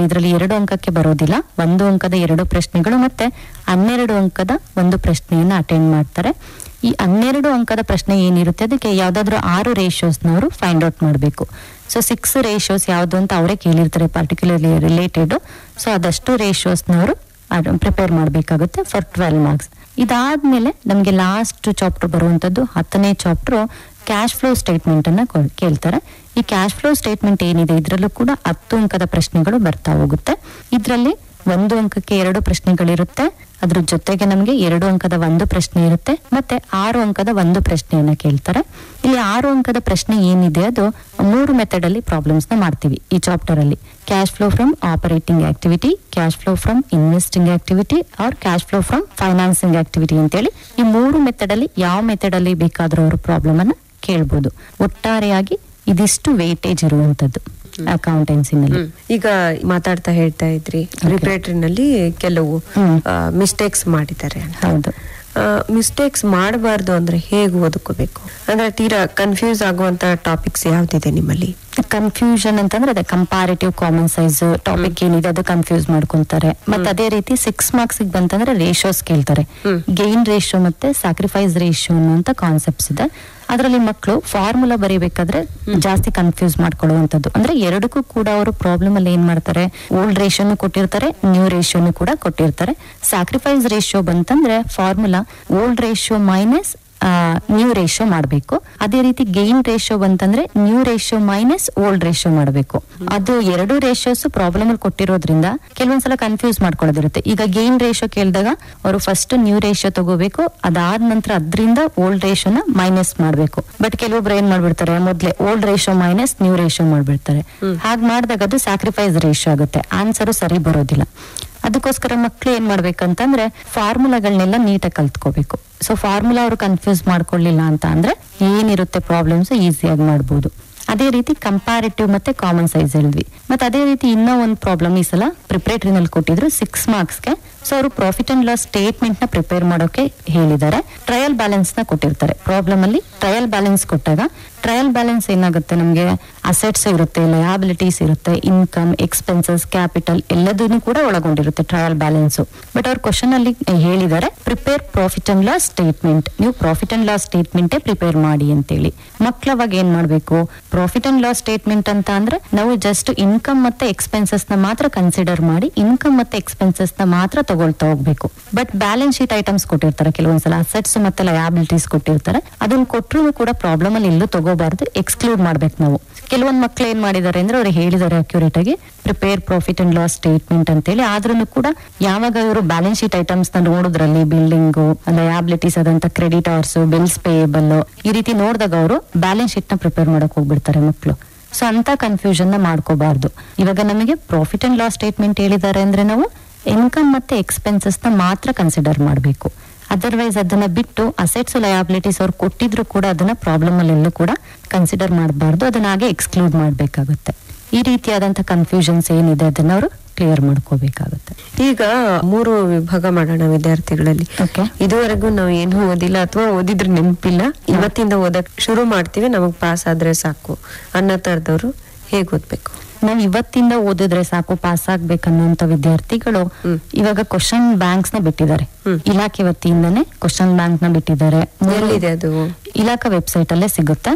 ಇದರಲ್ಲಿ 2 ಅಂಕಕ್ಕೆ ಬರೋದಿಲ್ಲ, 1 ಅಂಕದ 2 ಪ್ರಶ್ನೆಗಳು ಮತ್ತೆ 12 ಅಂಕದ 1 ಪ್ರಶ್ನೆಯನ್ನ ಅಟೆಂಡ್ ಮಾಡ್ತಾರೆ. ಈ 12 ಅಂಕದ ಪ್ರಶ್ನೆ ಏನಿರುತ್ತೆ ಅದಕ್ಕೆ ಯಾವ್ದಾದ್ರು 6 ರೇಷಿಯೋಸ್ನವರು ಫೈಂಡ್ ಔಟ್ ಮಾಡಬೇಕು. ಸೊ 6 ರೇಷಿಯೋಸ್ ಯಾವ್ದು ಅಂತ ಅವರೇ ಕೇಳಿರ್ತಾರೆ, ಪರ್ಟಿಕ್ಯುಲರ್ಲಿ ರಿಲೇಟೆಡ್. ಸೊ ಅದಷ್ಟು ರೇಷಿಯೋಸ್ನವರು ಪ್ರಿಪೇರ್ ಮಾಡಬೇಕಾಗುತ್ತೆ ಫಾರ್ 12 ಮಾರ್ಕ್ಸ್. ಇದಾದ್ಮೇಲೆ ನಮ್ಗೆ ಲಾಸ್ಟ್ ಚಾಪ್ಟರ್ ಬರುವಂತದ್ದು 10ನೇ ಚಾಪ್ಟರ್ ಕ್ಯಾಶ್ ಫ್ಲೋ ಸ್ಟೇಟ್ಮೆಂಟ್ ಅನ್ನ ಕೇಳ್ತಾರೆ. ಈ ಕ್ಯಾಶ್ ಫ್ಲೋ ಸ್ಟೇಟ್ಮೆಂಟ್ ಏನಿದೆ ಇದರಲ್ಲೂ ಕೂಡ 10 ಅಂಕದ ಪ್ರಶ್ನೆಗಳು ಬರ್ತಾ ಹೋಗುತ್ತೆ. ಇದರಲ್ಲಿ 1 ಅಂಕಕ್ಕೆ 2 ಪ್ರಶ್ನೆಗಳಿರುತ್ತೆ, ಅದ್ರ ಜೊತೆಗೆ ನಮ್ಗೆ 2 ಅಂಕದ 1 ಪ್ರಶ್ನೆ ಇರುತ್ತೆ, ಮತ್ತೆ 6 ಅಂಕದ 1 ಪ್ರಶ್ನೆಯನ್ನ ಕೇಳ್ತಾರೆ. ಇಲ್ಲಿ 6 ಅಂಕದ ಪ್ರಶ್ನೆ ಏನಿದೆ ಅದು 3 ಮೆಥಡ್ ಅಲ್ಲಿ ಪ್ರಾಬ್ಲಮ್ಸ್ ನ ಮಾಡ್ತೀವಿ ಈ ಚಾಪ್ಟರ್ ಅಲ್ಲಿ. Cash flow from operating activity, cash flow from investing activity or cash flow from financing activity ಅಂತೇಳಿ ಈ 3 ಮೆಥಡ್ ಅಲ್ಲಿ ಯಾವ ಮೆಥಡ್ ಅಲ್ಲಿ ಬೇಕಾದ್ರೂ ಅವರು ಪ್ರಾಬ್ಲಮ್ ಅನ್ನ ಕೇಳ್ಬೋದು. ಒಟ್ಟಾರೆಯಾಗಿ ಇದಿಷ್ಟು ವೇಟೇಜ್ ಇರುವಂತದ್ದು ಅಕೌಂಟೆನ್ಸಿನಲ್ಲಿ. ಈಗ ಮಾತಾಡ್ತಾ ಹೇಳ್ತಾ ಇದ್ರಿ ಪ್ರಿಪರೇಟರಿನಲ್ಲಿ ಕೆಲವು ಮಿಸ್ಟೇಕ್ಸ್ ಮಾಡಿದ್ದಾರೆ. ಹೌದು. ಮಿಸ್ಟೇಕ್ಸ್ ಮಾಡಬಾರ್ದು ಅಂದ್ರೆ ಹೇಗೆ ಓದ್ಕೋಬೇಕು? ಅಂದ್ರೆ ತೀರಾ ಕನ್ಫ್ಯೂಸ್ ಆಗುವಂತ ಟಾಪಿಕ್ಸ್ ಯಾವ್ದಿದೆ ನಿಮ್ಮಲ್ಲಿ? ಕನ್ಫ್ಯೂಷನ್ ಅಂತಂದ್ರೆ ಅದೇ ಕಂಪಾರಿಟಿವ್ ಕಾಮನ್ ಸೈಜ್ ಟಾಪಿಕ್ ಏನಿದೆ ಅದು ಕನ್ಫ್ಯೂಸ್ ಮಾಡ್ಕೊಂತಾರೆ. ಮತ್ತೆ ಅದೇ ರೀತಿ 6 ಮಾರ್ಕ್ಸ್ ಬಂತಂದ್ರೆ ರೇಷಿಯೋಸ್ ಕೇಳ್ತಾರೆ. ಗೇನ್ ರೇಷಿಯೋ ಮತ್ತೆ ಸ್ಯಾಕ್ರಿಫೈಸ್ ರೇಷಿಯೋ ಅನ್ನುವಂತ ಕಾನ್ಸೆಪ್ಟ್ಸ್ ಇದೆ. ಅದರಲ್ಲಿ ಮಕ್ಕಳು ಫಾರ್ಮುಲಾ ಬರೀಬೇಕಾದ್ರೆ ಜಾಸ್ತಿ ಕನ್ಫ್ಯೂಸ್ ಮಾಡ್ಕೊಳ್ಳುವಂತದ್ದು. ಅಂದ್ರೆ ಎರಡಕ್ಕೂ ಕೂಡ ಅವರು ಪ್ರಾಬ್ಲಮ್ ಅಲ್ಲಿ ಏನ್ ಮಾಡ್ತಾರೆ, ಓಲ್ಡ್ ರೇಷಿಯೋನು ಕೊಟ್ಟಿರ್ತಾರೆ, ನ್ಯೂ ರೇಷಿಯೋನು ಕೂಡ ಕೊಟ್ಟಿರ್ತಾರೆ. ಸ್ಯಾಕ್ರಿಫೈಸ್ ರೇಷಿಯೋ ಬಂತಂದ್ರೆ formula old ratio minus new ratio ಮಾಡಬೇಕು. ಅದೇ ರೀತಿ ಗೇನ್ ರೇಷಿಯೋ ಬಂತಂದ್ರೆ new ratio minus old ratio ಮಾಡಬೇಕು. ಅದು 2 ರೇಷಿಯೋಸ್ ಪ್ರಾಬ್ಲಮ್ ಅಲ್ಲಿ ಕೊಟ್ಟಿರೋದ್ರಿಂದ ಕೆಲವೊಂದ್ಸಲ ಕನ್ಫ್ಯೂಸ್ ಮಾಡ್ಕೊಳ್ಳೋದಿರುತ್ತೆ. ಈಗ ಗೇನ್ ರೇಷಿಯೋ ಕೇಳಿದಾಗ ಅವರು ಫಸ್ಟ್ ನ್ಯೂ ರೇಷಿಯೋ ತಗೋಬೇಕು, ಅದಾದ ನಂತರ ಅದರಿಂದ ಓಲ್ಡ್ ರೇಷಿಯೋನ ಮೈನಸ್ ಮಾಡಬೇಕು. ಬಟ್ ಕೆಲವೊಬ್ರು ಏನ್ ಮಾಡ್ಬಿಡ್ತಾರೆ, ಮೊದ್ಲೇ old ratio minus new ratio ಮಾಡ್ಬಿಡ್ತಾರೆ. ಹಾಗೆ ಮಾಡಿದಾಗ ಅದು ಸ್ಯಾಕ್ರಿಫೈಸ್ ರೇಷಿಯೋ ಆಗುತ್ತೆ, ಆನ್ಸರ್ ಸರಿ ಬರೋದಿಲ್ಲ. ಅದಕ್ಕೋಸ್ಕರ ಮಕ್ಳು ಏನ್ ಮಾಡ್ಬೇಕಂತಂದ್ರೆ ಫಾರ್ಮುಲಾಗಳನ್ನೆಲ್ಲ ನೀಟಾಗಿ ಕಲ್ತ್ಕೋಬೇಕು. ಸೊ ಫಾರ್ಮುಲಾ ಅವರು ಕನ್ಫ್ಯೂಸ್ ಮಾಡ್ಕೊಳ್ಳಿಲ್ಲ ಅಂತ ಅಂದ್ರೆ ಏನಿರುತ್ತೆ ಪ್ರಾಬ್ಲಮ್ಸ್ ಈಸಿಯಾಗಿ ಮಾಡ್ಬೋದು. ಅದೇ ರೀತಿ ಕಂಪ್ಯಾರಿಟಿವ್ ಮತ್ತೆ ಕಾಮನ್ ಸೈಜ್ ಹೇಳಿದ್ವಿ. ಮತ್ತೆ ಅದೇ ರೀತಿ ಇನ್ನೂ ಒಂದು ಪ್ರಾಬ್ಲಮ್ ಈ ಸಲ ಪ್ರಿಪರೇಟರಿನಲ್ಲಿ ಕೊಟ್ಟಿದ್ರು 6 ಮಾರ್ಕ್ಸ್ಗೆ. ಸೊ ಅವರು ಪ್ರಾಫಿಟ್ ಅಂಡ್ ಲಾಸ್ ಸ್ಟೇಟ್ಮೆಂಟ್ ನ ಪ್ರಿಪೇರ್ ಮಾಡೋಕೆ ಹೇಳಿದ್ದಾರೆ. ಟ್ರಯಲ್ ಬ್ಯಾಲೆನ್ಸ್ ನ ಕೊಟ್ಟಿರ್ತಾರೆ. ಪ್ರಾಬ್ಲಮ್ ಅಲ್ಲಿ ಟ್ರಯಲ್ ಬ್ಯಾಲೆನ್ಸ್ ಕೊಟ್ಟಾಗ ಟ್ರಯಲ್ ಬ್ಯಾಲೆನ್ಸ್ ಏನಾಗುತ್ತೆ, ನಮ್ಗೆ ಅಸೆಟ್ಸ್ ಇರುತ್ತೆ, ಲಯಾಬಿಲಿಟೀಸ್ ಇರುತ್ತೆ, ಇನ್ಕಮ್, ಎಕ್ಸ್ಪೆನ್ಸಸ್, ಕ್ಯಾಪಿಟಲ್ ಎಲ್ಲದನ್ನು ಕೂಡ ಒಳಗೊಂಡಿರುತ್ತೆ ಟ್ರಯಲ್ ಬ್ಯಾಲೆನ್ಸ್. ಬಟ್ ಅವ್ರ ಕ್ವಶನ್ ಅಲ್ಲಿ ಹೇಳಿದ್ದಾರೆ prepare profit and loss statement, ನೀವು ಪ್ರಾಫಿಟ್ ಅಂಡ್ ಲಾಸ್ ಸ್ಟೇಟ್ಮೆಂಟೇ ಪ್ರಿಪೇರ್ ಮಾಡಿ ಅಂತೇಳಿ. ಮಕ್ಳವಾಗ ಏನ್ ಮಾಡ್ಬೇಕು, ಪ್ರಾಫಿಟ್ ಅಂಡ್ ಲಾಸ್ ಸ್ಟೇಟ್ಮೆಂಟ್ ಅಂತ ಅಂದ್ರೆ ನಾವು ಜಸ್ಟ್ ಇನ್ಕಮ್ ಮತ್ತೆ ಎಕ್ಸ್ಪೆನ್ಸಸ್ ನ ಮಾತ್ರ ಕನ್ಸಿಡರ್ ಮಾಡಿ ಇನ್ಕಮ್ ಮತ್ತೆ ಎಕ್ಸ್ಪೆನ್ಸಸ್ ನ ಮಾತ್ರ ತಗೊಳ್ತಾ ಹೋಗ್ಬೇಕು. ಬಟ್ ಬ್ಯಾಲೆನ್ಸ್ ಶೀಟ್ ಐಟಮ್ಸ್ ಕೊಟ್ಟಿರ್ತಾರೆ, ಕೆಲವೊಂದ್ಸಲ ಅಸೆಟ್ಸ್ ಮತ್ತೆ ಲಯಾಬಿಲಿಟೀಸ್ ಕೊಟ್ಟಿರ್ತಾರೆ, ಅದನ್ನ ಕೊಟ್ಟರು ಕೂಡ ಪ್ರಾಬ್ಲಮ್ ಅಲ್ಲಿ ಎಲ್ಲೂ ತಗೋಬಾರ್ದು, ಎಕ್ಸ್ಕ್ಲೂಡ್ ಮಾಡ್ಬೇಕು ನಾವು. ಕೆಲವೊಂದ್ ಮಕ್ಳು ಏನ್ ಮಾಡಿದ್ದಾರೆ ಅಂದ್ರೆ ಅವ್ರು ಹೇಳಿದ್ದಾರೆ ಅಕ್ಯುರೇಟ್ ಆಗಿ prepare profit and loss statement ಅಂತ ಹೇಳಿ. ಆದ್ರೂ ಕೂಡ ಯಾವಾಗ ಇವರು ಬ್ಯಾಲೆನ್ಸ್ ಶೀಟ್ ಐಟಮ್ಸ್ ನ ನೋಡಿದ್ರಲ್ಲಿ ಬಿಲ್ಡಿಂಗು, ಲಯಾಬಿಲಿಟೀಸ್ ಆದಂತ ಕ್ರೆಡಿಟರ್ಸ್, ಬಿಲ್ಸ್ ಪೇಯಬಲ್ ಈ ರೀತಿ ನೋಡಿದಾಗ ಅವರು ಬ್ಯಾಲೆನ್ಸ್ ಶೀಟ್ ನ ಪ್ರಿಪೇರ್ ಮಾಡಕ್ ಹೋಗ್ಬಿಡ್ತಾರೆ ಮಕ್ಳು. ಸೊ ಅಂತ ಕನ್ಫ್ಯೂಷನ್ ನ ಮಾಡ್ಕೋಬಾರ್ದು. ಇವಾಗ ನಮಗೆ ಪ್ರಾಫಿಟ್ ಅಂಡ್ ಲಾಸ್ ಸ್ಟೇಟ್ಮೆಂಟ್ ಹೇಳಿದ್ದಾರೆ ಅಂದ್ರೆ ನಾವು ಇನ್ಕಮ್ ಮತ್ತೆ ಎಕ್ಸ್ಪೆನ್ಸಸ್ ನ ಮಾತ್ರ ಕನ್ಸಿಡರ್ ಮಾಡಬೇಕು. ಅದರ್ವೈಸ್ ಅದನ್ನ ಬಿಟ್ಟು ಅಸೆಟ್ಸ್ ಲಯಾಬಿಲಿಟೀಸ್ ಅವ್ರು ಕೊಟ್ಟಿದ್ರು ಕೂಡ ಅದನ್ನ ಪ್ರಾಬ್ಲಮ್ ಅಲ್ಲಿ ಎಲ್ಲೂ ಕೂಡ ಕನ್ಸಿಡರ್ ಮಾಡಬಾರ್ದು, ಅದನ್ನ ಹಾಗೆ ಎಕ್ಸ್ಕ್ಲೂಡ್ ಮಾಡ್ಬೇಕಾಗುತ್ತೆ. ಈ ರೀತಿಯಾದಂತ ಕನ್ಫ್ಯೂಷನ್ಸ್ ಏನಿದೆ ಅದನ್ನ ಅವರು ಕ್ಲಿಯರ್ ಮಾಡ್ಕೋಬೇಕಾಗುತ್ತೆ. ಈಗ 3 ವಿಭಾಗ ಮಾಡೋಣ ವಿದ್ಯಾರ್ಥಿಗಳಲ್ಲಿ. ಇದುವರೆಗೂ ನಾವು ಏನು ಓದಿಲ್ಲ ಅಥವಾ ಓದಿದ್ರೆ ನೆನಪಿಲ್ಲ, ಇವತ್ತಿಂದ ಓದಕ್ ಶುರು ಮಾಡ್ತೀವಿ, ನಮಗ್ ಪಾಸ್ ಆದ್ರೆ ಸಾಕು ಅನ್ನೋ ತರದವ್ರು ಹೇಗ್ ಓದ್ಬೇಕು? ನಾವ್ ಇವತ್ತಿಂದ ಓದಿದ್ರೆ ಸಾಕು ಪಾಸ್ ಆಗ್ಬೇಕನ್ನೋಂತ ವಿದ್ಯಾರ್ಥಿಗಳು ಇವಾಗ ಕ್ವಶನ್ ಬ್ಯಾಂಕ್ಸ್ ನ ಬಿಟ್ಟಿದ್ದಾರೆ. ಇಲಾಖೆ ವತಿಯಿಂದಾನೆ ಕ್ವಶನ್ ಬ್ಯಾಂಕ್ ನ ಬಿಟ್ಟಿದ್ದಾರೆ. ಎಲ್ಲಿದೆ ಅದು? ಇಲಾಖಾ ವೆಬ್ಸೈಟ್ ಅಲ್ಲೇ ಸಿಗುತ್ತೆ.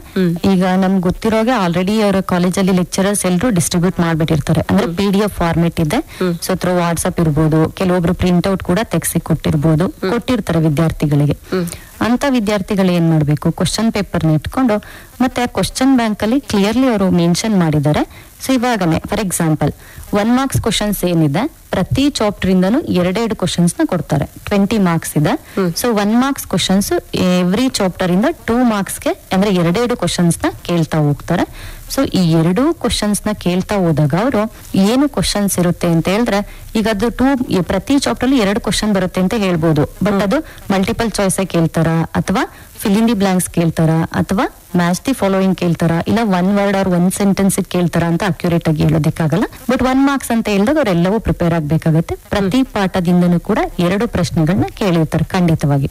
ಈಗ ನಮ್ಗೆ ಗೊತ್ತಿರೋಗೆ ಆಲ್ರೆಡಿ ಅವರ ಕಾಲೇಜಲ್ಲಿ ಲೆಕ್ಚರರ್ಸ್ ಎಲ್ಲರೂ ಡಿಸ್ಟ್ರಿಬ್ಯೂಟ್ ಮಾಡ್ಬಿಟ್ಟಿರ್ತಾರೆ. ಅಂದ್ರೆ PDF ಫಾರ್ಮೆಟ್ ಇದೆ. ಸೊ ಥ್ರೂ ವಾಟ್ಸ್ಆಪ್ ಇರ್ಬೋದು, ಕೆಲವೊಬ್ರು ಪ್ರಿಂಟ್ ಔಟ್ ಕೂಡ ತೆಗ್ಸಿ ಕೊಟ್ಟಿರ್ತಾರೆ ವಿದ್ಯಾರ್ಥಿಗಳಿಗೆ. ಅಂತ ವಿದ್ಯಾರ್ಥಿಗಳು ಏನ್ ಮಾಡ್ಬೇಕು, ಕ್ವಶನ್ ಪೇಪರ್ ನ ಇಟ್ಕೊಂಡು ಮತ್ತೆ ಕ್ವಶನ್ ಬ್ಯಾಂಕ್ ಅಲ್ಲಿ ಕ್ಲಿಯರ್ಲಿ ಅವರು ಮೆನ್ಷನ್ ಮಾಡಿದ್ದಾರೆ. ಸೊ ಇವಾಗನೇ ಫಾರ್ ಎಕ್ಸಾಂಪಲ್ 1 ಮಾರ್ಕ್ಸ್ ಕ್ವಶನ್ಸ್ ಏನಿದೆ, ಪ್ರತಿ ಚಾಪ್ಟರ್ ಇಂದನೂ 2 ಕ್ವಶನ್ಸ್ ನ ಕೊಡ್ತಾರೆ. 20 ಮಾರ್ಕ್ಸ್ ಇದೆ. So 1 marks questions every chapter ಇಂದ 2 ಮಾರ್ಕ್ಸ್ಗೆ ಅಂದ್ರೆ 2 ಕ್ವಶನ್ಸ್ ನ ಕೇಳ್ತಾ ಹೋಗ್ತಾರೆ. ಸೊ ಈ 2 ಕ್ವಶನ್ಸ್ ನ ಕೇಳ್ತಾ ಹೋದಾಗ ಅವರು ಏನು ಕ್ವಶನ್ಸ್ ಇರುತ್ತೆ ಅಂತ ಹೇಳಿದ್ರೆ, ಈಗ ಅದು ಪ್ರತಿ ಚಾಪ್ಟರ್ ಅಲ್ಲಿ 2 ಕ್ವಶನ್ ಬರುತ್ತೆ ಅಂತ ಹೇಳ್ಬೋದು. ಬಟ್ ಅದು ಮಲ್ಟಿಪಲ್ ಚಾಯ್ಸ್ ಕೇಳ್ತಾರ ಅಥವಾ ಫಿಲ್ ಇನ್ ದಿ ಬ್ಲಾಂಕ್ಸ್ ಕೇಳ್ತಾರ ಅಥವಾ ಮ್ಯಾಚ್ ದಿ ಫಾಲೋಯಿಂಗ್ ಕೇಳ್ತಾರ, ಇಲ್ಲ 1 ವರ್ಡ್ ಆರ್ 1 ಸೆಂಟೆನ್ಸ್ ಕೇಳ್ತಾರ ಅಂತ ಅಕ್ಯುರೇಟ್ ಆಗಿ ಹೇಳೋದಕ್ಕಾಗಲ್ಲ. ಬಟ್ 1 ಮಾರ್ಕ್ಸ್ ಅಂತ ಹೇಳಿದಾಗ ಅವರೆಲ್ಲವೂ ಪ್ರಿಪೇರ್ ಆಗ್ಬೇಕಾಗತ್ತೆ. ಪ್ರತಿ ಪಾಠದಿಂದನೂ ಕೂಡ 2 ಪ್ರಶ್ನೆಗಳನ್ನ ಕೇಳಿರ್ತಾರೆ ಖಂಡಿತವಾಗಿ.